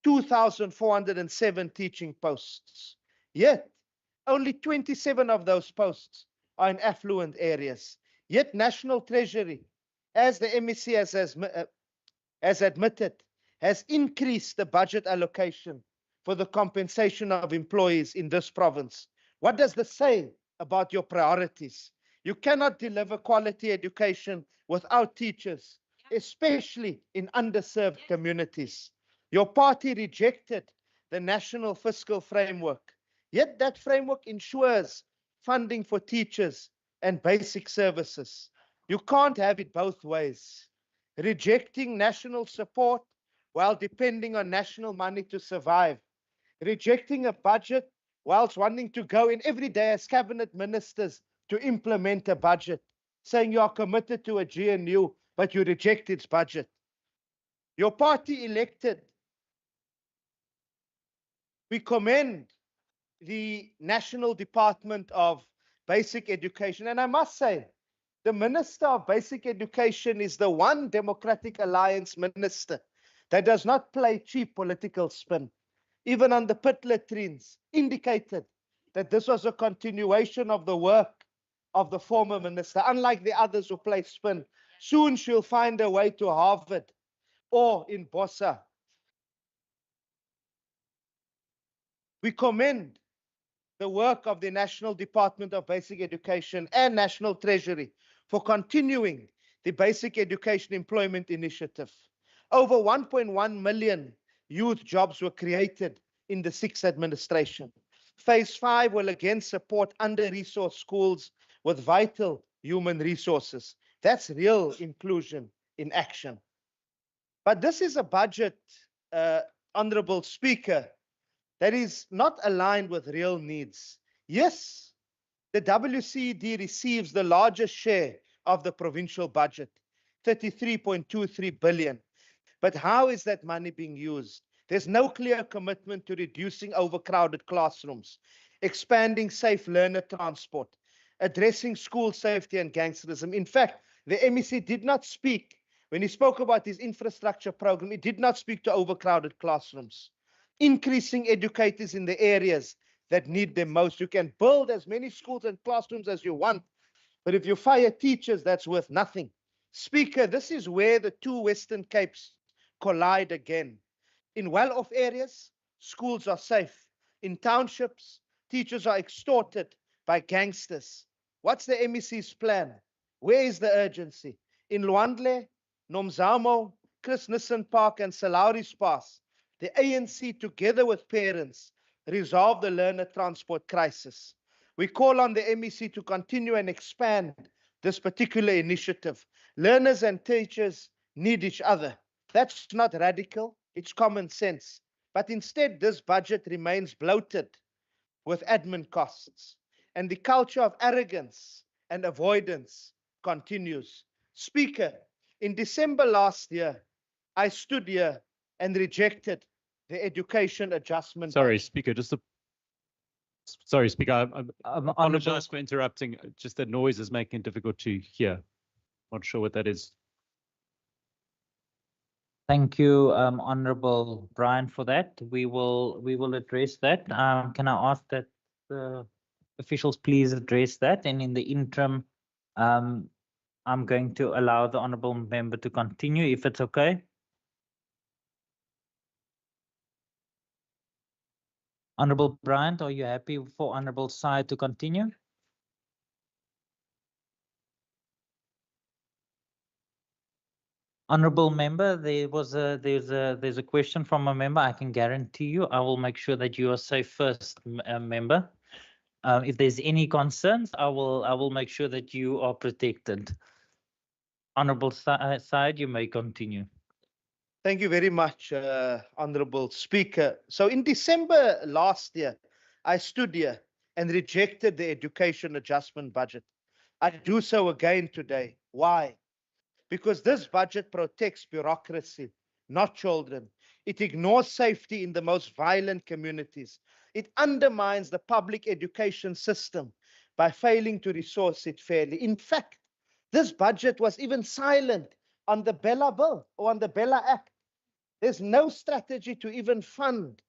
2,407 teaching posts. Yet, only 27 of those posts are in affluent areas. Yet, National Treasury, as the MEC has admitted, has increased the budget allocation for the compensation of employees in this province. What does this say about your priorities? You cannot deliver quality education without teachers, especially in underserved communities. Your party rejected the National Fiscal Framework, yet that framework ensures funding for teachers and basic services. You can't have it both ways. Rejecting national support while depending on national money to survive. Rejecting a budget whilst wanting to go in every day as cabinet ministers to implement a budget, saying you are committed to a GNU, but you reject its budget. Your party elected. We commend the National Department of Basic Education. And I must say, the Minister of Basic Education is the one Democratic Alliance minister that does not play cheap political spin. Even on the pit latrines, indicated that this was a continuation of the work of the former minister, unlike the others who play spin. Soon she'll find a way to Harvard or in Bossa. We commend the work of the National Department of Basic Education and National Treasury for continuing the Basic Education Employment Initiative. Over 1.1 million youth jobs were created in the sixth administration. Phase 5 will again support under-resourced schools with vital human resources. That's real inclusion in action. But this is a budget, Honorable Speaker, that is not aligned with real needs. Yes, the WCED receives the largest share of the provincial budget, 33.23 billion. But how is that money being used? There's no clear commitment to reducing overcrowded classrooms, expanding safe learner transport, addressing school safety and gangsterism. In fact, the MEC did not speak, when he spoke about his infrastructure program, he did not speak to overcrowded classrooms. Increasing educators in the areas that need them most. You can build as many schools and classrooms as you want, but if you fire teachers, that's worth nothing. Speaker, this is where the two Western Capes collide again. In well-off areas, schools are safe. In townships, teachers are extorted by gangsters. What's the MEC's plan? Where is the urgency? In Luandle, Nomzamo, Chris Nissen Park, and Salauri's Pass, the ANC, together with parents, resolve the learner transport crisis. We call on the MEC to continue and expand this particular initiative. Learners and teachers need each other. That's not radical, it's common sense. But instead, this budget remains bloated with admin costs. And the culture of arrogance and avoidance continues. Speaker, in December last year, I stood here and rejected the education adjustment. Sorry, Speaker, Sorry, Speaker, I apologize for interrupting. Just the noise is making it difficult to hear. Not sure what that is. Thank you, Honorable Brian, for that. We will address that. Can I ask that the officials please address that? And in the interim, I'm going to allow the honourable member to continue, if it's okay. Honourable Bryant, are you happy for Honourable Side to continue? Honourable member, there's a question from a member. I can guarantee you, I will make sure that you are safe first, member. If there's any concerns, I will make sure that you are protected. Honourable Side, you may continue. Thank you very much, Honourable Speaker. So in December last year, I stood here and rejected the education adjustment budget. I do so again today. Why? Because this budget protects bureaucracy, not children. It ignores safety in the most violent communities. It undermines the public education system by failing to resource it fairly. In fact, this budget was even silent on the Bella Bill or on the Bella Act. There's no strategy to even fund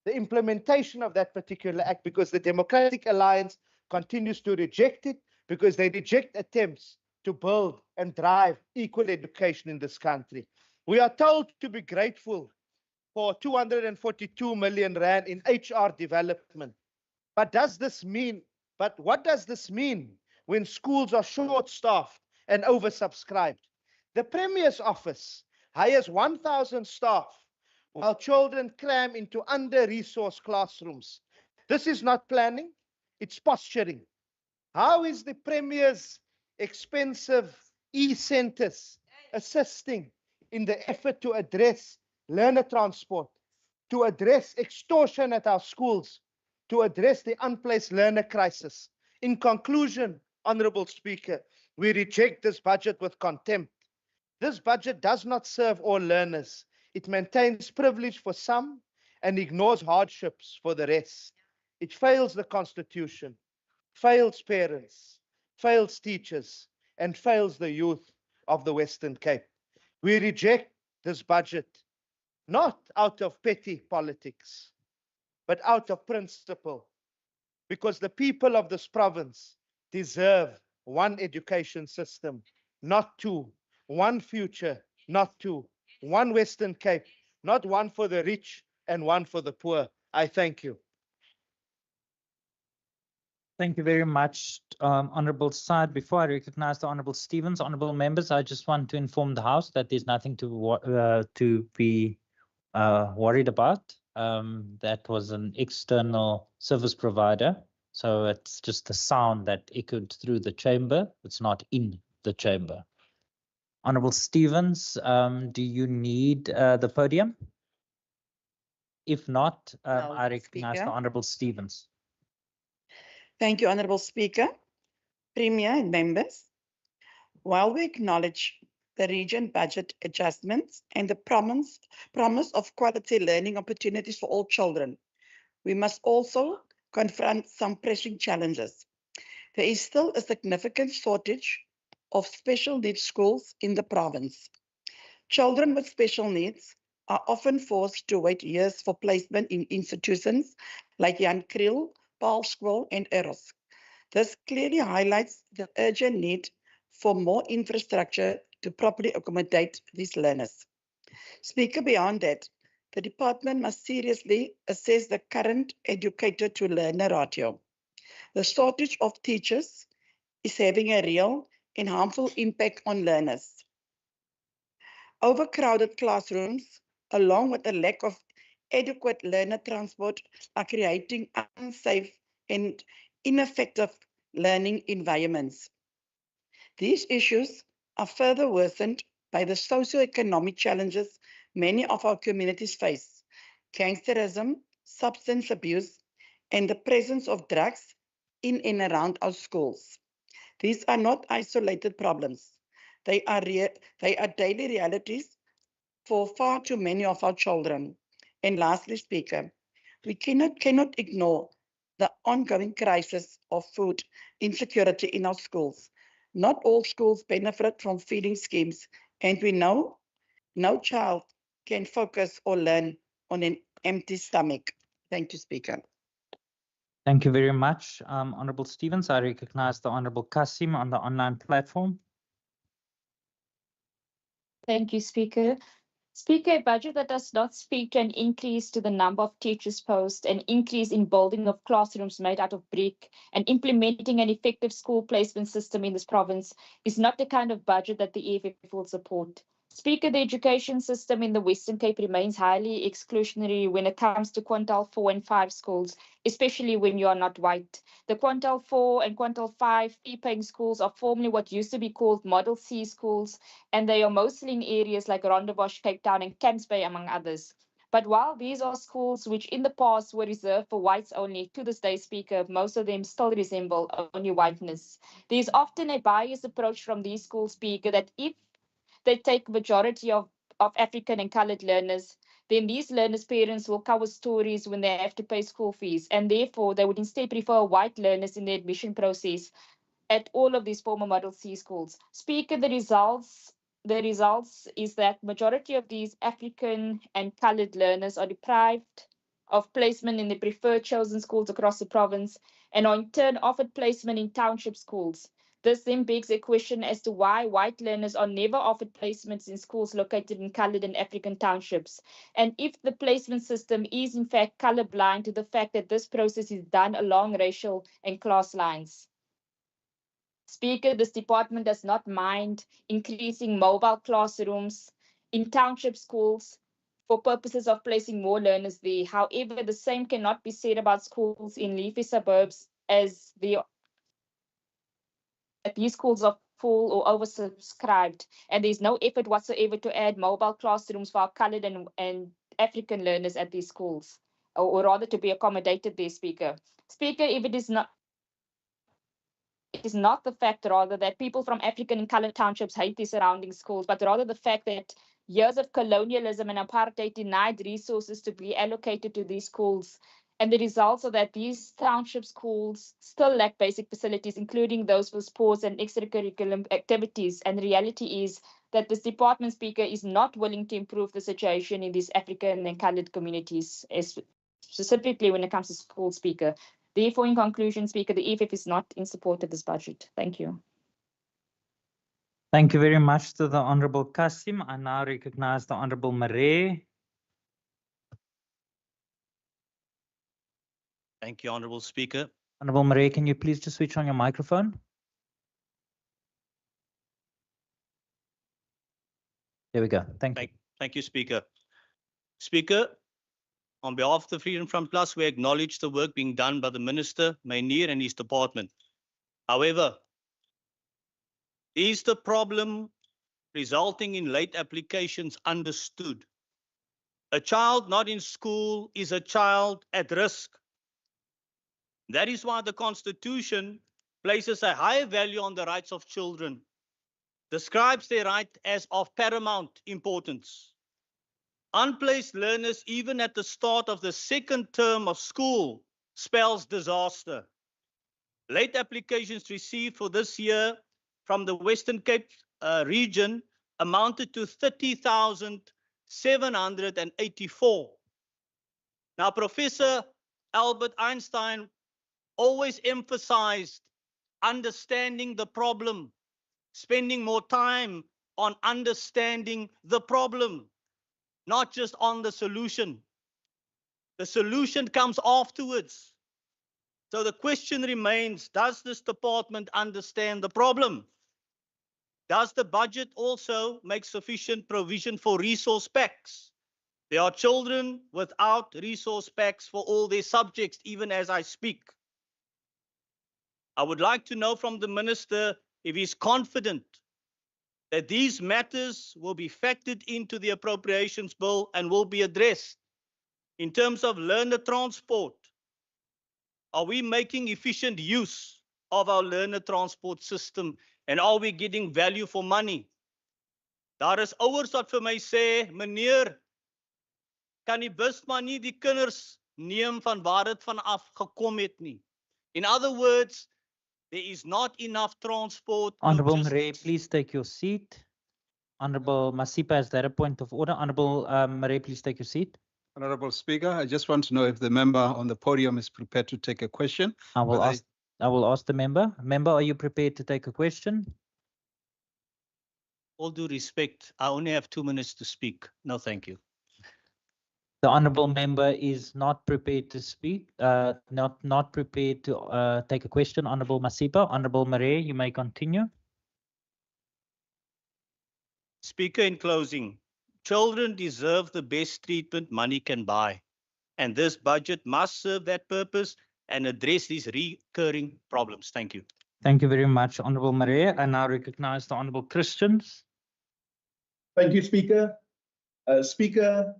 the implementation of that particular act because the Democratic Alliance continues to reject it because they reject attempts to build and drive equal education in this country. We are told to be grateful for 242 million rand in HR development. But what does this mean when schools are short-staffed and oversubscribed? The Premier's office hires 1,000 staff while children cram into under-resourced classrooms. This is not planning, it's posturing. How is the Premier's expensive e-centers assisting in the effort to address learner transport, to address extortion at our schools, to address the unplaced learner crisis? In conclusion, Honourable Speaker, we reject this budget with contempt. This budget does not serve all learners. It maintains privilege for some and ignores hardships for the rest. It fails the Constitution, fails parents, fails teachers, and fails the youth of the Western Cape. We reject this budget, not out of petty politics, but out of principle, because the people of this province deserve one education system, not two, one future, not two, one Western Cape, not one for the rich and one for the poor. I thank you. Thank you very much, Honourable Saad. Before I recognize the Honourable Stevens, Honourable members, I just want to inform the House that there's nothing to be worried about. That was an external service provider, so it's just the sound that echoed through the chamber. It's not in the chamber. Honourable Stevens, do you need the podium? If not, No, I recognize Speaker. the Honourable Stevens. Thank you, Honourable Speaker, Premier and members. While we acknowledge the region budget adjustments and the promise of quality learning opportunities for all children, we must also confront some pressing challenges. There is still a significant shortage of special needs schools in the province. Children with special needs are often forced to wait years for placement in institutions like Jan Kriel, Paul School, and Eros. This clearly highlights the urgent need for more infrastructure to properly accommodate these learners. Speaker, beyond that, the department must seriously assess the current educator to learner ratio. The shortage of teachers is having a real and harmful impact on learners. Overcrowded classrooms, along with a lack of adequate learner transport, are creating unsafe and ineffective learning environments. These issues are further worsened by the socio-economic challenges many of our communities face: gangsterism, substance abuse, and the presence of drugs in and around our schools. These are not isolated problems. They are daily realities for far too many of our children. And lastly, Speaker, we cannot ignore the ongoing crisis of food insecurity in our schools. Not all schools benefit from feeding schemes, and we know no child can focus or learn on an empty stomach. Thank you, Speaker. Thank you very much, Honourable Stevens. I recognize the Honourable Kasim on the online platform. Thank you, Speaker. Speaker, a budget that does not speak to an increase to the number of teachers posts, an increase in building of classrooms made out of brick, and implementing an effective school placement system in this province is not the kind of budget that the EFF will support. Speaker, the education system in the Western Cape remains highly exclusionary when it comes to quintile 4 and 5 schools, especially when you are not white. The quintile 4 and quintile 5 fee-paying schools are formerly what used to be called Model C schools, and they are mostly in areas like Rondebosch, Cape Town, and Camps Bay, among others. But while these are schools which in the past were reserved for whites only, to this day, Speaker, most of them still resemble only whiteness. There is often a biased approach from these schools, Speaker, that if they take majority of African and colored learners, then these learners' parents will cover stories when they have to pay school fees, and therefore they would instead prefer white learners in the admission process at all of these former Model C schools. Speaker, the results is that majority of these African and colored learners are deprived of placement in the preferred chosen schools across the province and are in turn offered placement in township schools. This then begs a question as to why white learners are never offered placements in schools located in colored and African townships, and if the placement system is in fact colorblind to the fact that this process is done along racial and class lines. Speaker, this department does not mind increasing mobile classrooms in township schools for purposes of placing more learners there. However, the same cannot be said about schools in leafy suburbs as these schools are full or oversubscribed, and there's no effort whatsoever to add mobile classrooms for our colored and African learners at these schools, or rather to be accommodated there, Speaker. Speaker, if it is not the fact rather that people from African and colored townships hate the surrounding schools, but rather the fact that years of colonialism and apartheid denied resources to be allocated to these schools. And the results are that these township schools still lack basic facilities, including those for sports and extracurricular activities. And the reality is that this department, Speaker, is not willing to improve the situation in these African and colored communities, specifically when it comes to school, Speaker. Therefore, in conclusion, Speaker, the EFF is not in support of this budget. Thank you. Thank you very much to the Honourable Kasim. I now recognize the Honourable Marais. Thank you, Honourable Speaker. Honorable Maria, can you please just switch on your microphone? There we go. Thank you. Thank you, Speaker. Speaker, on behalf of the Freedom Front Plus, we acknowledge the work being done by the Minister, Meneer, and his department. However, is the problem resulting in late applications understood? A child not in school is a child at risk. That is why the Constitution places a higher value on the rights of children, describes their right as of paramount importance. Unplaced learners, even at the start of the second term of school, spells disaster. Late applications received for this year from the Western Cape region amounted to 30,784. Now, Professor Albert Einstein always emphasized understanding the problem, spending more time on understanding the problem, not just on the solution. The solution comes afterwards. So the question remains, does this department understand the problem? Does the budget also make sufficient provision for resource packs? There are children without resource packs for all their subjects, even as I speak. I would like to know from the Minister if he's confident that these matters will be factored into the appropriations bill and will be addressed. In terms of learner transport, are we making efficient use of our learner transport system and are we getting value for money? Daar is ouers wat vir my sê, meneer, kan die bus maar nie die kinders neem van waar dit vanaf gekom het nie. In other words, there is not enough transport. Honorable Maria, please take your seat. Honorable Masipa, is that a point of order? Honorable Maria, please take your seat. Honorable Speaker, I just want to know if the member on the podium is prepared to take a question. I will ask the member. Member, are you prepared to take a question? All due respect, I only have 2 minutes to speak. No, thank you. The honourable member is not prepared to speak, not prepared to take a question. Honourable Masipa. Honourable Maria, you may continue. Speaker, in closing, children deserve the best treatment money can buy, and this budget must serve that purpose and address these recurring problems. Thank you. Thank you very much, Honourable Maria. I now recognise the Honourable Christians. Thank you, Speaker. Speaker,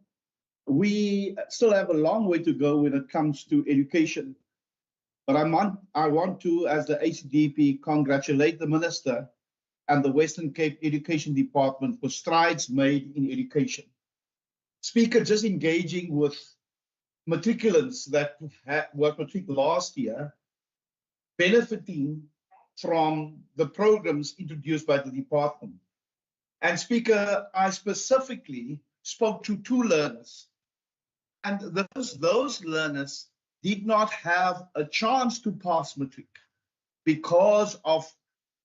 we still have a long way to go when it comes to education. But I want to, as the ACDP, congratulate the Minister and the Western Cape Education Department for strides made in education. Speaker, just engaging with matriculants that were matric last year, benefiting from the programs introduced by the department. And Speaker, I specifically spoke to 2 learners. And those learners did not have a chance to pass matric because of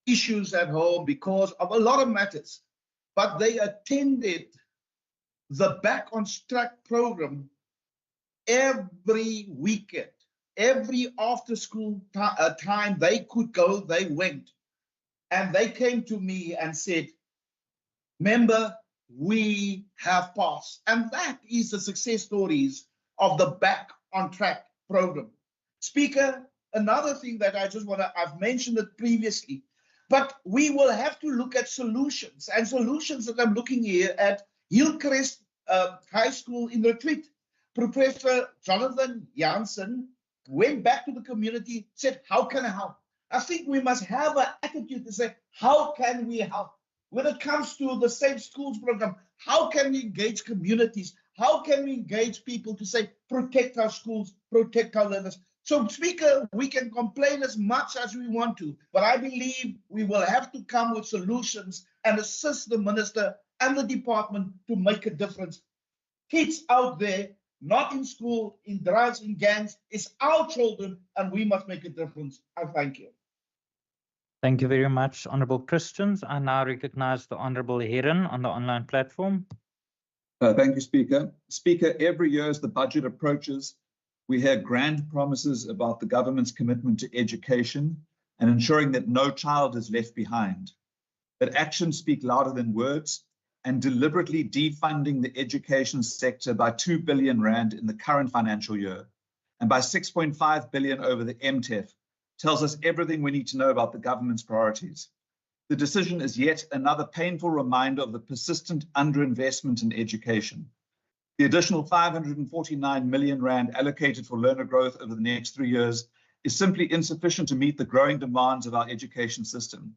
issues at home, because of a lot of matters. But they attended the Back on Track program every weekend. Every after school time they could go, they went. And they came to me and said, member, we have passed. And that is the success stories of the Back on Track program. Speaker, another thing that I just want to, I've mentioned it previously, but we will have to look at solutions, and solutions that I'm looking here at Hillcrest High School in Retreat. Professor Jonathan Jansen went back to the community, said, how can I help? I think we must have an attitude to say, how can we help? When it comes to the Safe Schools program, how can we engage communities? How can we engage people to say, protect our schools, protect our learners? So, Speaker, we can complain as much as we want to, but I believe we will have to come with solutions and assist the Minister and the department to make a difference. Kids out there, not in school, in drives, in gangs, it's our children, and we must make a difference. I thank you. Thank you very much, Honourable Christians. I now recognise the Honourable Heron on the online platform. Thank you, Speaker. Speaker, every year as the budget approaches, We hear grand promises about the government's commitment to education and ensuring that no child is left behind. But actions speak louder than words, and deliberately defunding the education sector by 2 billion rand in the current financial year and by 6.5 billion over the MTEF tells us everything we need to know about the government's priorities. The decision is yet another painful reminder of the persistent underinvestment in education. The additional 549 million rand allocated for learner growth over the next 3 years is simply insufficient to meet the growing demands of our education system.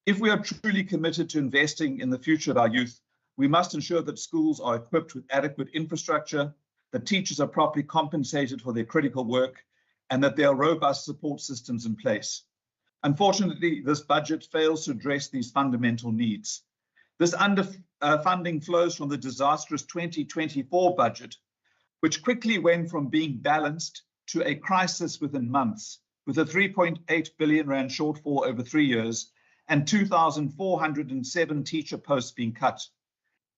If we are truly committed to investing in the future of our youth, we must ensure that schools are equipped with adequate infrastructure, that teachers are properly compensated for their critical work, and that there are robust support systems in place. Unfortunately, this budget fails to address these fundamental needs. This underfunding flows from the disastrous 2024 budget, which quickly went from being balanced to a crisis within months, with a 3.8 billion rand shortfall over 3 years and 2,407 teacher posts being cut.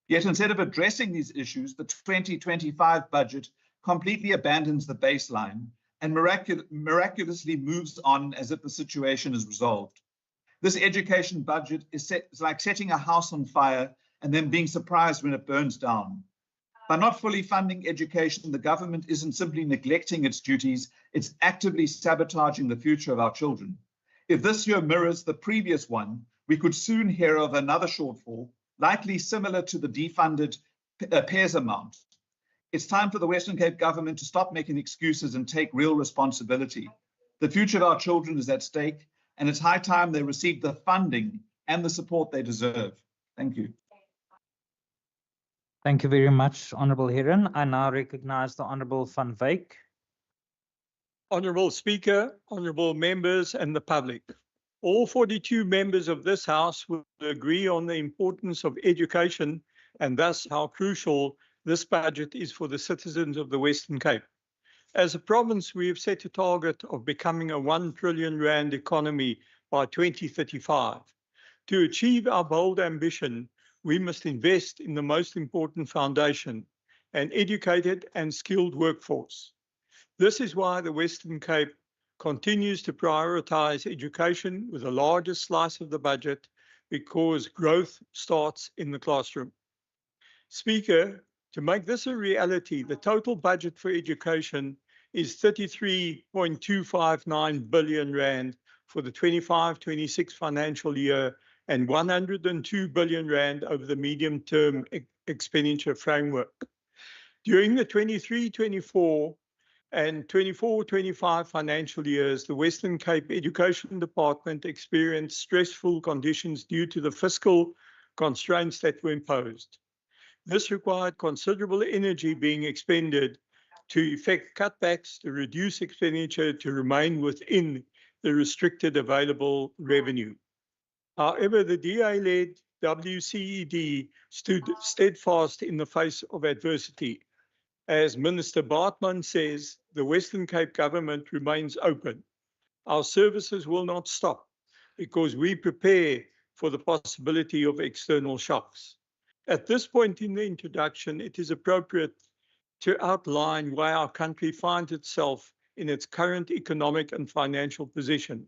Yet instead of addressing these issues, the 2025 budget completely abandons the baseline and miraculously moves on as if the situation is resolved. This education budget is like setting a house on fire and then being surprised when it burns down. By not fully funding education, the government isn't simply neglecting its duties, it's actively sabotaging the future of our children. If this year mirrors the previous one, we could soon hear of another shortfall, likely similar to the defunded PERS amount. It's time for the Western Cape government to stop making excuses and take real responsibility. The future of our children is at stake, and it's high time they receive the funding and the support they deserve. Thank you. Thank you very much, Honourable Heron. I now recognise the Honourable Van Wyk. Honourable Speaker, honourable members and the public. All 42 members of this House will agree on the importance of education and thus how crucial this budget is for the citizens of the Western Cape. As a province, we have set a target of becoming a 1 trillion rand economy by 2035. To achieve our bold ambition, we must invest in the most important foundation, an educated and skilled workforce. This is why the Western Cape continues to prioritise education with the largest slice of the budget, because growth starts in the classroom. Speaker, to make this a reality, the total budget for education is 33.259 billion rand for the 25-26 financial year and 102 billion rand over the medium-term expenditure framework. During the 23-24 and 24-25 financial years, the Western Cape Education Department experienced stressful conditions due to the fiscal constraints that were imposed. This required considerable energy being expended to effect cutbacks, to reduce expenditure, to remain within the restricted available revenue. However, the DA-led WCED stood steadfast in the face of adversity. As Minister Bartman says, the Western Cape government remains open. Our services will not stop because we prepare for the possibility of external shocks. At this point in the introduction, it is appropriate to outline why our country finds itself in its current economic and financial position.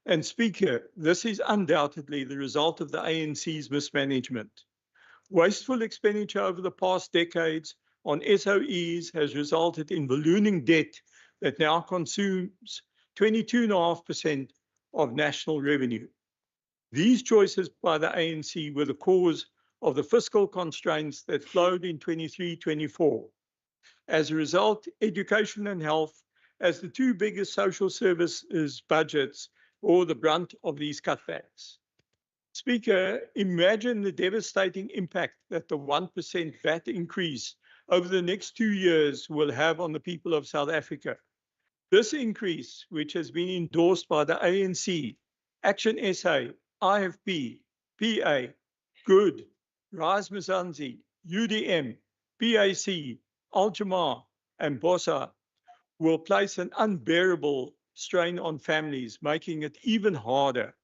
And Speaker, this is undoubtedly the result of the ANC's mismanagement. Wasteful expenditure over the past decades on SOEs has resulted in ballooning debt that now consumes 22.5% of national revenue. These choices by the ANC were the cause of the fiscal constraints that flowed in 23-24. As a result, education and health, as the two biggest social services budgets, bore the brunt of these cutbacks. Speaker, imagine the devastating impact that the 1% VAT increase over the next 2 years will have on the people of South Africa. This increase, which has been endorsed by the ANC, Action SA, IFP, PA, Good, Rise Mzansi, UDM, PAC, Al-Jamar, and BOSA, will place an unbearable strain on families, making it even harder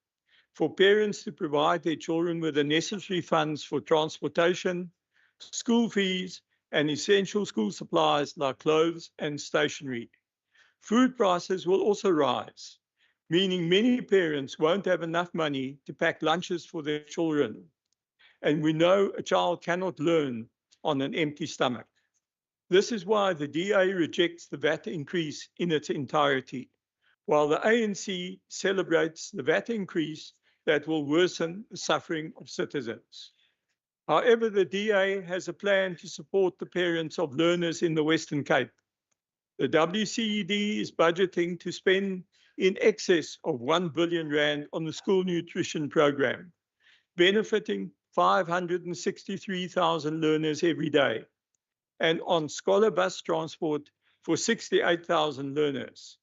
for parents to provide their children with the necessary funds for transportation, school fees, and essential school supplies like clothes and stationery. Food prices will also rise, meaning many parents won't have enough money to pack lunches for their children. And we know a child cannot learn on an empty stomach. This is why the DA rejects the VAT increase in its entirety, while the ANC celebrates the VAT increase that will worsen the suffering of citizens. However, the DA has a plan to support the parents of learners in the Western Cape. The WCED is budgeting to spend in excess of 1 billion rand on the school nutrition program, benefiting 563,000 learners every day, and on scholar bus transport for 68,000 learners.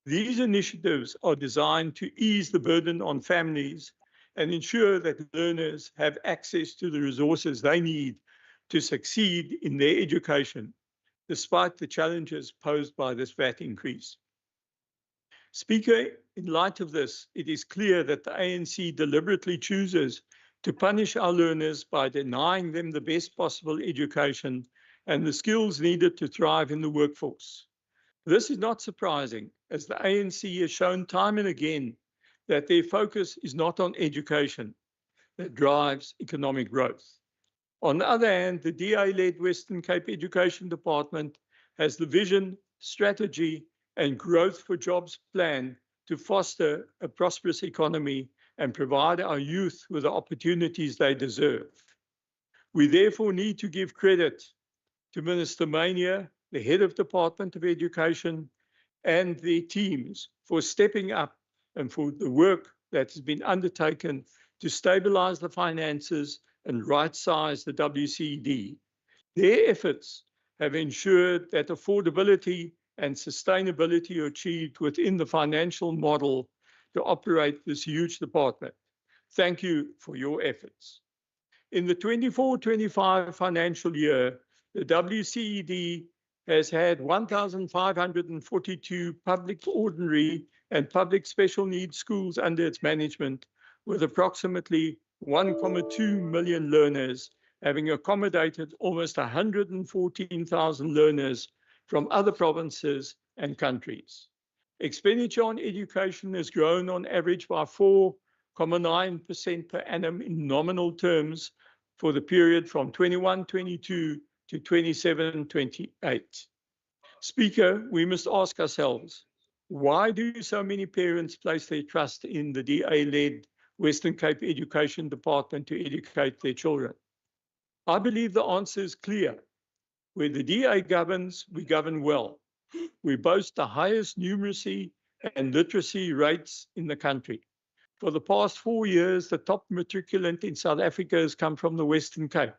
These initiatives are designed to ease the burden on families and ensure that learners have access to the resources they need to succeed in their education, despite the challenges posed by this VAT increase. Speaker, in light of this, it is clear that the ANC deliberately chooses to punish our learners by denying them the best possible education and the skills needed to thrive in the workforce. This is not surprising, as the ANC has shown time and again that their focus is not on education that drives economic growth. On the other hand, the DA-led Western Cape Education Department has the vision, strategy, and growth for jobs plan to foster a prosperous economy and provide our youth with the opportunities they deserve. We therefore need to give credit to Minister Mania, the head of Department of Education, and their teams for stepping up and for the work that has been undertaken to stabilize the finances and right-size the WCED. Their efforts have ensured that affordability and sustainability are achieved within the financial model to operate this huge department. Thank you for your efforts. In the 24-25 financial year, the WCED has had 1,542 public ordinary and public special needs schools under its management, with approximately 1.2 million learners, having accommodated almost 114,000 learners from other provinces and countries. Expenditure on education has grown on average by 4.9% per annum in nominal terms for the period from 21-22 to 27-28. Speaker, we must ask ourselves, why do so many parents place their trust in the DA-led Western Cape Education Department to educate their children? I believe the answer is clear. Where the DA governs, we govern well. We boast the highest numeracy and literacy rates in the country. For the past 4 years, the top matriculant in South Africa has come from the Western Cape.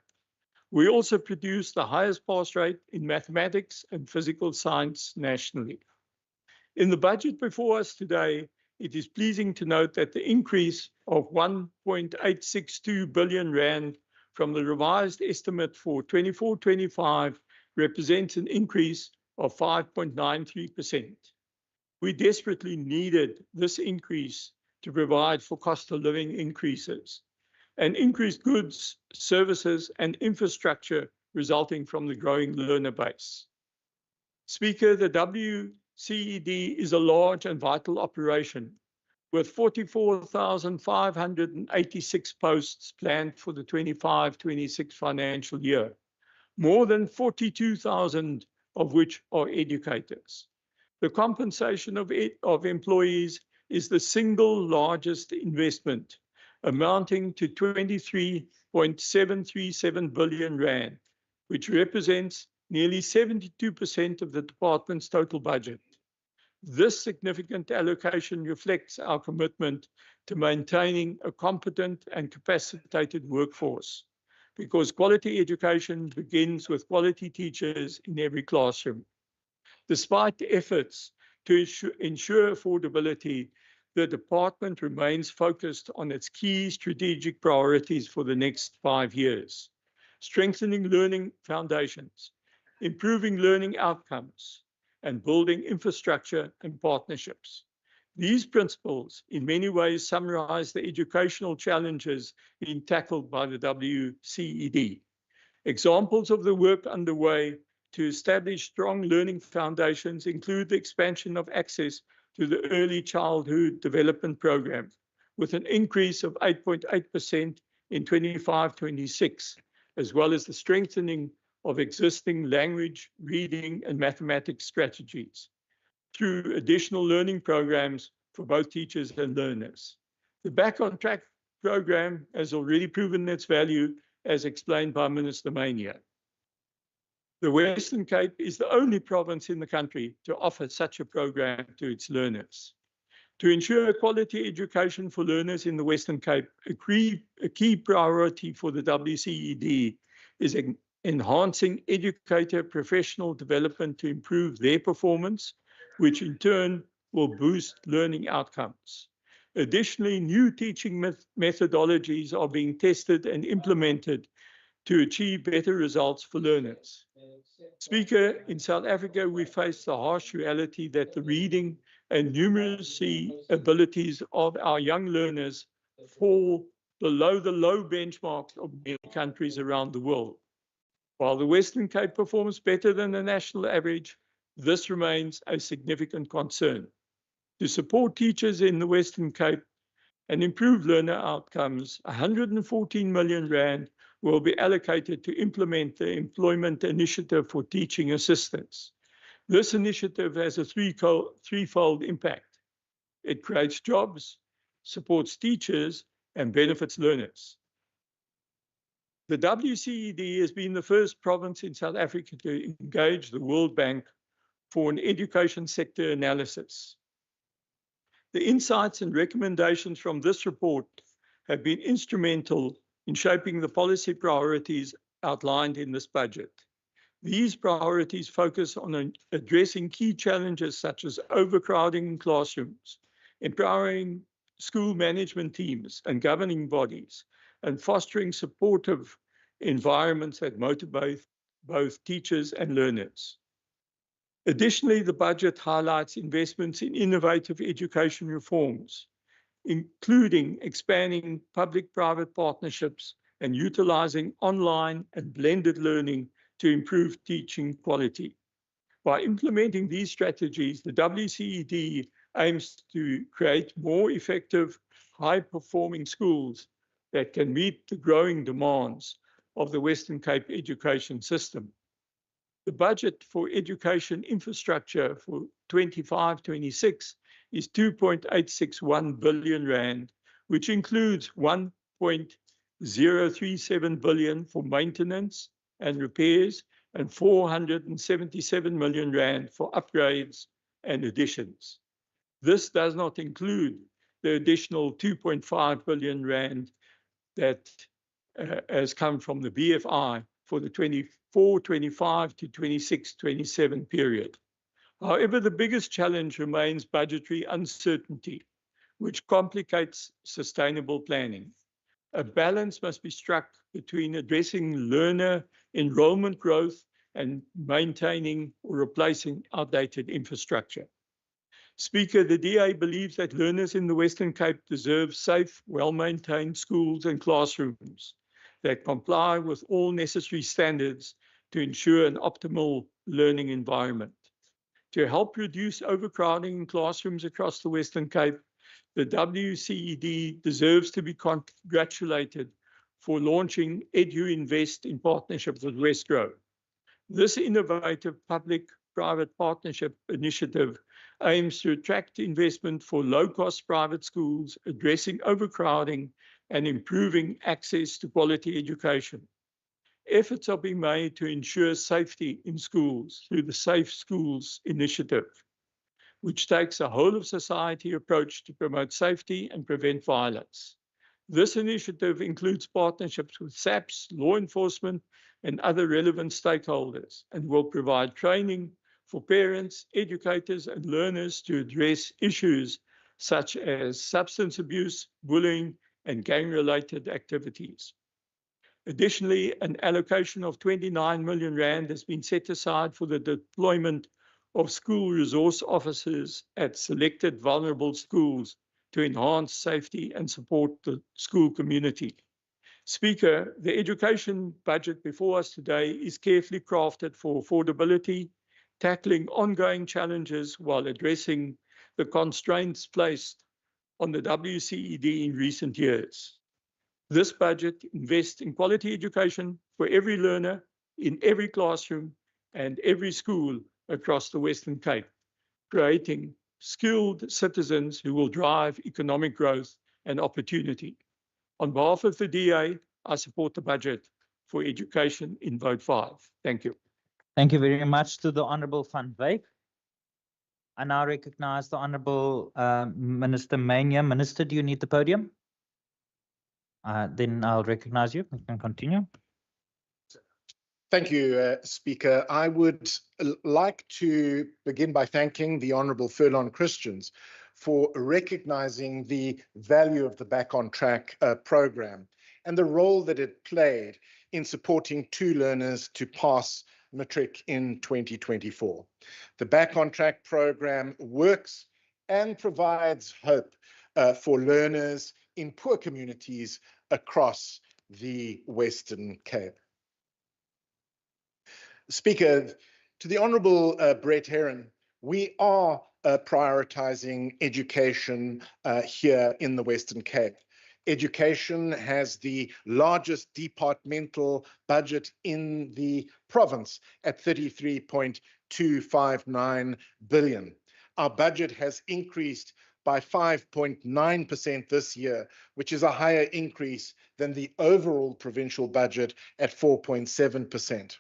We also produce the highest pass rate in mathematics and physical science nationally. In the budget before us today, it is pleasing to note that the increase of 1.862 billion rand from the revised estimate for 24-25 represents an increase of 5.93%. We desperately needed this increase to provide for cost of living increases and increased goods, services, and infrastructure resulting from the growing learner base. Speaker, the WCED is a large and vital operation with 44,586 posts planned for the 25-26 financial year, more than 42,000 of which are educators. The compensation of employees is the single largest investment, amounting to 23.737 billion rand, which represents nearly 72% of the department's total budget. This significant allocation reflects our commitment to maintaining a competent and capacitated workforce, because quality education begins with quality teachers in every classroom. Despite the efforts to ensure affordability, the department remains focused on its key strategic priorities for the next 5 years: strengthening learning foundations, improving learning outcomes, and building infrastructure and partnerships. These principles in many ways summarize the educational challenges being tackled by the WCED. Examples of the work underway to establish strong learning foundations include the expansion of access to the Early Childhood Development Program, with an increase of 8.8% in 25-26, as well as the strengthening of existing language, reading, and mathematics strategies through additional learning programs for both teachers and learners. The Back on Track program has already proven its value, as explained by Minister Mania. The Western Cape is the only province in the country to offer such a program to its learners. To ensure quality education for learners in the Western Cape, a key priority for the WCED is enhancing educator professional development to improve their performance, which in turn will boost learning outcomes. Additionally, new teaching methodologies are being tested and implemented to achieve better results for learners. Speaker, in South Africa, we face the harsh reality that the reading and numeracy abilities of our young learners fall below the low benchmarks of many countries around the world. While the Western Cape performs better than the national average, this remains a significant concern. To support teachers in the Western Cape and improve learner outcomes, 114 million rand will be allocated to implement the Employment Initiative for Teaching Assistants. This initiative has a threefold impact. It creates jobs, supports teachers, and benefits learners. The WCED has been the first province in South Africa to engage the World Bank for an education sector analysis. The insights and recommendations from this report have been instrumental in shaping the policy priorities outlined in this budget. These priorities focus on addressing key challenges such as overcrowding in classrooms, empowering school management teams and governing bodies, and fostering supportive environments that motivate both teachers and learners. Additionally, the budget highlights investments in innovative education reforms, including expanding public-private partnerships and utilizing online and blended learning to improve teaching quality. By implementing these strategies, the WCED aims to create more effective, high-performing schools that can meet the growing demands of the Western Cape education system. The budget for education infrastructure for 25-26 is 2.861 billion rand, which includes 1.037 billion for maintenance and repairs and 477 million rand for upgrades and additions. This does not include the additional 2.5 billion rand that has come from the BFI for the 24-25 to 26-27 period. However, the biggest challenge remains budgetary uncertainty, which complicates sustainable planning. A balance must be struck between addressing learner enrollment growth and maintaining or replacing outdated infrastructure. Speaker, the DA believes that learners in the Western Cape deserve safe, well-maintained schools and classrooms that comply with all necessary standards to ensure an optimal learning environment. To help reduce overcrowding in classrooms across the Western Cape, the WCED deserves to be congratulated for launching EduInvest in partnership with Westgrow. This innovative public-private partnership initiative aims to attract investment for low-cost private schools, addressing overcrowding and improving access to quality education. Efforts are being made to ensure safety in schools through the Safe Schools initiative, which takes a whole-of-society approach to promote safety and prevent violence. This initiative includes partnerships with SAPS, law enforcement, and other relevant stakeholders, and will provide training for parents, educators, and learners to address issues such as substance abuse, bullying, and gang-related activities. Additionally, an allocation of 29 million rand has been set aside for the deployment of school resource officers at selected vulnerable schools to enhance safety and support the school community. Speaker, the education budget before us today is carefully crafted for affordability, tackling ongoing challenges while addressing the constraints placed on the WCED in recent years. This budget invests in quality education for every learner in every classroom and every school across the Western Cape, creating skilled citizens who will drive economic growth and opportunity. On behalf of the DA, I support the budget for education in vote 5. Thank you. Thank you very much to the Honourable Van Wyk. I now recognize the Honourable Minister Mania. Minister, do you need the podium? Then I'll recognize you. You can continue. Thank you, Speaker. I would like to begin by thanking the Honourable Furlong Christians for recognizing the value of the Back on Track program and the role that it played in supporting 2 learners to pass matric in 2024. The Back on Track program works and provides hope for learners in poor communities across the Western Cape. Speaker, to the Honourable Brett Heron, we are prioritising education here in the Western Cape. Education has the largest departmental budget in the province at 33.259 billion. Our budget has increased by 5.9% this year, which is a higher increase than the overall provincial budget at 4.7%.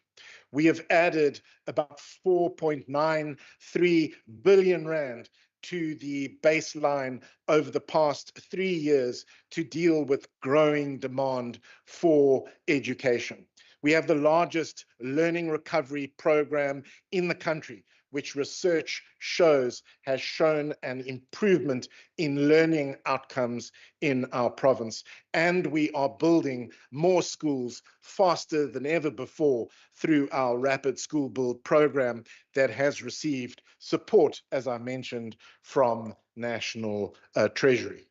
We have added about 4.93 billion rand to the baseline over the past 3 years to deal with growing demand for education. We have the largest learning recovery program in the country, which research shows has shown an improvement in learning outcomes in our province. And we are building more schools faster than ever before through our Rapid School Build program that has received support, as I mentioned, from National Treasury.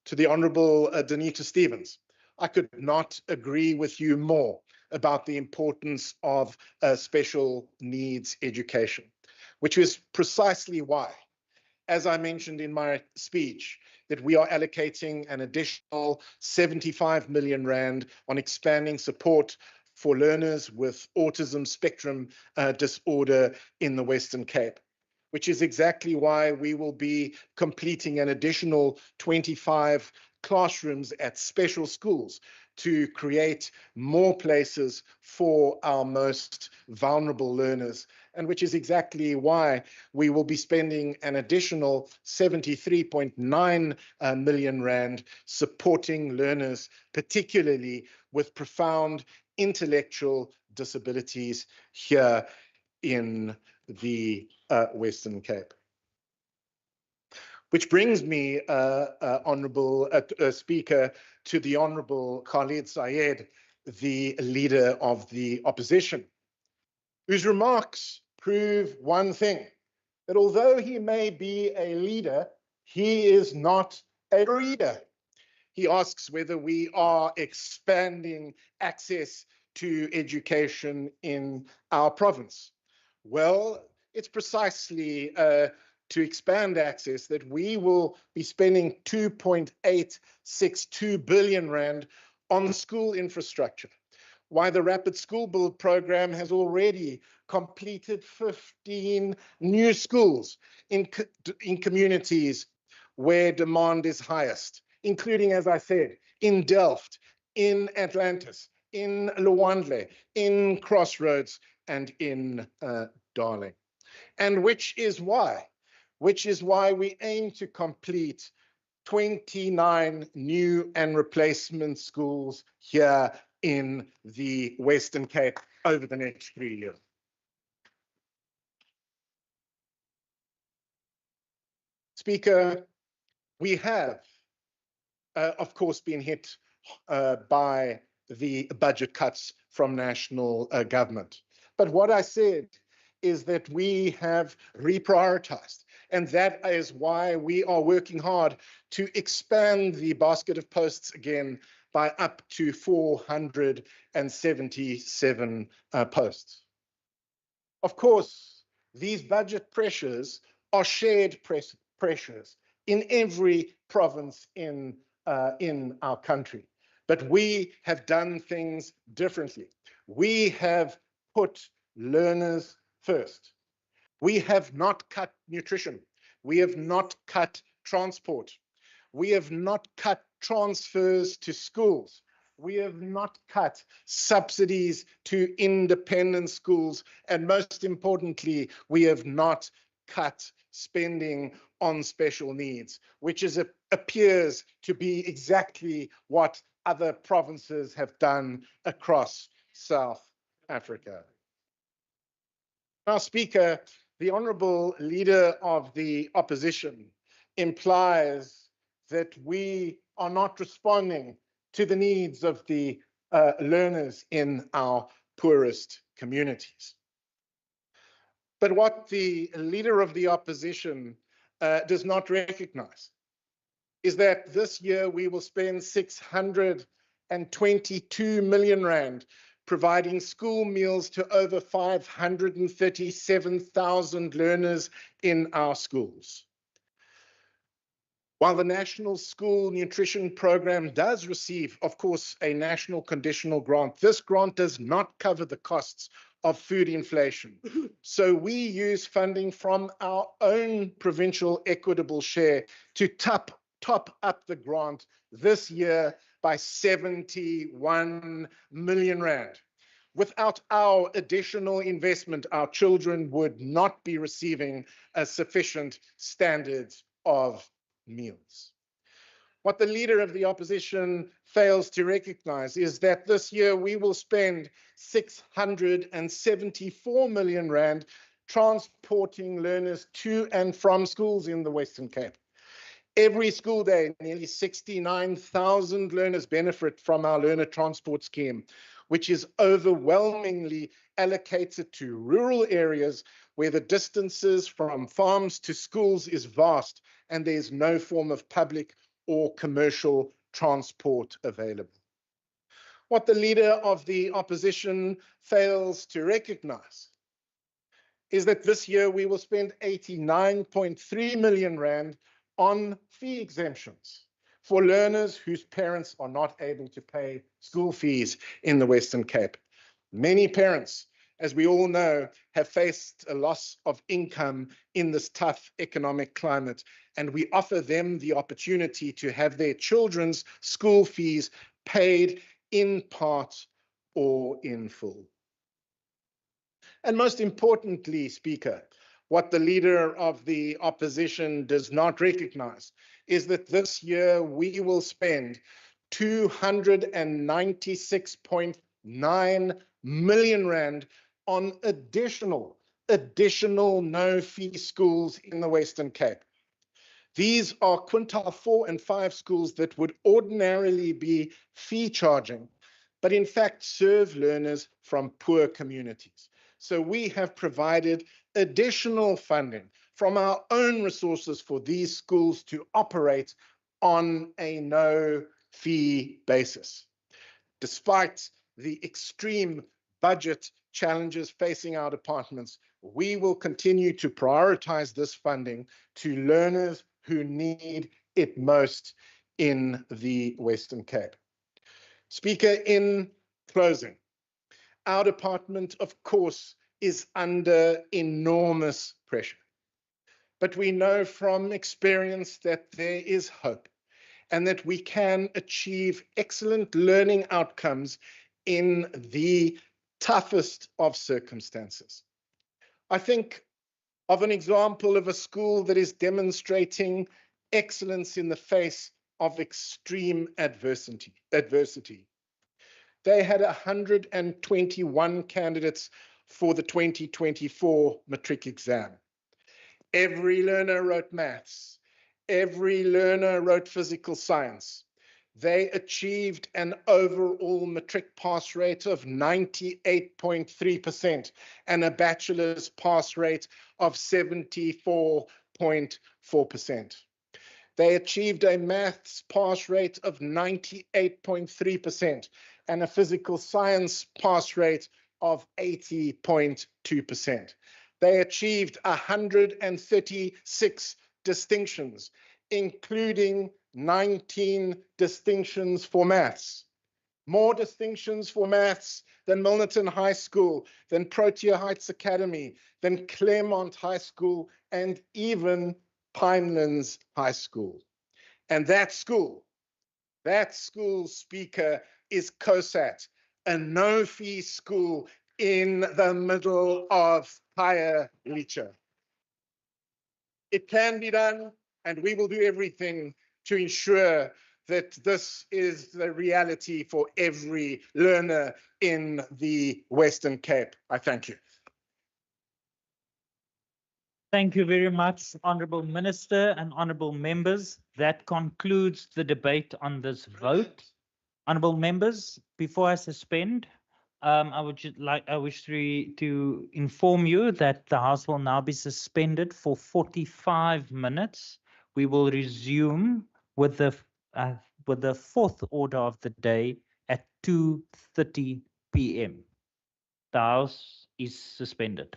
To the Honourable Danita Stevens, I could not agree with you more about the importance of special needs education, which is precisely why, as I mentioned in my speech, that we are allocating an additional 75 million rand on expanding support for learners with autism spectrum disorder in the Western Cape, which is exactly why we will be completing an additional 25 classrooms at special schools to create more places for our most vulnerable learners, and which is exactly why we will be spending an additional 73.9 million rand supporting learners, particularly with profound intellectual disabilities here in the Western Cape. Which brings me, Honourable Speaker, to the Honourable Khalid Sayed, the Leader of the Opposition, whose remarks prove one thing, that although he may be a leader, he is not a reader. He asks whether we are expanding access to education in our province. Well, it's precisely to expand access that we will be spending 2.862 billion rand on school infrastructure, why the Rapid School Build program has already completed 15 new schools in communities where demand is highest, including, as I said, in Delft, in Atlantis, in Luandle, in Crossroads, and in Darling. And which is why we aim to complete 29 new and replacement schools here in the Western Cape over the next 3 years. Speaker, we have, of course, been hit by the budget cuts from national government. But what I said is that we have reprioritized, and that is why we are working hard to expand the basket of posts again by up to 477 posts. Of course, these budget pressures are shared pressures in every province in our country. But we have done things differently. We have put learners first. We have not cut nutrition. We have not cut transport. We have not cut transfers to schools. We have not cut subsidies to independent schools. And most importantly, we have not cut spending on special needs, which appears to be exactly what other provinces have done across South Africa. Now, Speaker, the Honourable Leader of the Opposition implies that we are not responding to the needs of the learners in our poorest communities. But what the Leader of the Opposition does not recognize is that this year we will spend 622 million rand providing school meals to over 537,000 learners in our schools. While the National School Nutrition Program does receive, of course, a national conditional grant, this grant does not cover the costs of food inflation. So we use funding from our own provincial equitable share to top up the grant this year by 71 million rand. Without our additional investment, our children would not be receiving a sufficient standards of meals. What the Leader of the Opposition fails to recognize is that this year we will spend 674 million rand transporting learners to and from schools in the Western Cape. Every school day, nearly 69,000 learners benefit from our learner transport scheme, which is overwhelmingly allocated to rural areas where the distances from farms to schools is vast and there's no form of public or commercial transport available. What the Leader of the Opposition fails to recognize is that this year we will spend 89.3 million rand on fee exemptions for learners whose parents are not able to pay school fees in the Western Cape. Many parents, as we all know, have faced a loss of income in this tough economic climate, and we offer them the opportunity to have their children's school fees paid in part or in full. And most importantly, Speaker, what the Leader of the Opposition does not recognize is that this year we will spend 296.9 million rand on additional no-fee schools in the Western Cape. These are quintile 4 and 5 schools that would ordinarily be fee charging, but in fact serve learners from poor communities. So we have provided additional funding from our own resources for these schools to operate on a no-fee basis. Despite the extreme budget challenges facing our departments, we will continue to prioritize this funding to learners who need it most in the Western Cape. Speaker, in closing, our department, of course, is under enormous pressure. But we know from experience that there is hope and that we can achieve excellent learning outcomes in the toughest of circumstances. I think of an example of a school that is demonstrating excellence in the face of extreme adversity. They had 121 candidates for the 2024 matric exam. Every learner wrote maths. Every learner wrote physical science. They achieved an overall matric pass rate of 98.3% and a bachelor's pass rate of 74.4%. They achieved a maths pass rate of 98.3% and a physical science pass rate of 80.2%. They achieved 136 distinctions, including 19 distinctions for maths. More distinctions for maths than Milnerton High School, than Protea Heights Academy, than Claremont High School, and even Pinelands High School. And that school speaker, is COSAT, a no-fee school in the middle of Khayelitsha. It can be done, and we will do everything to ensure that this is the reality for every learner in the Western Cape. I thank you. Thank you very much, Honourable Minister and Honourable Members. That concludes the debate on this vote. Honourable Members, before I suspend, I wish to inform you that the House will now be suspended for 45 minutes. We will resume with the fourth order of the day at 2:30 p.m. The House is suspended.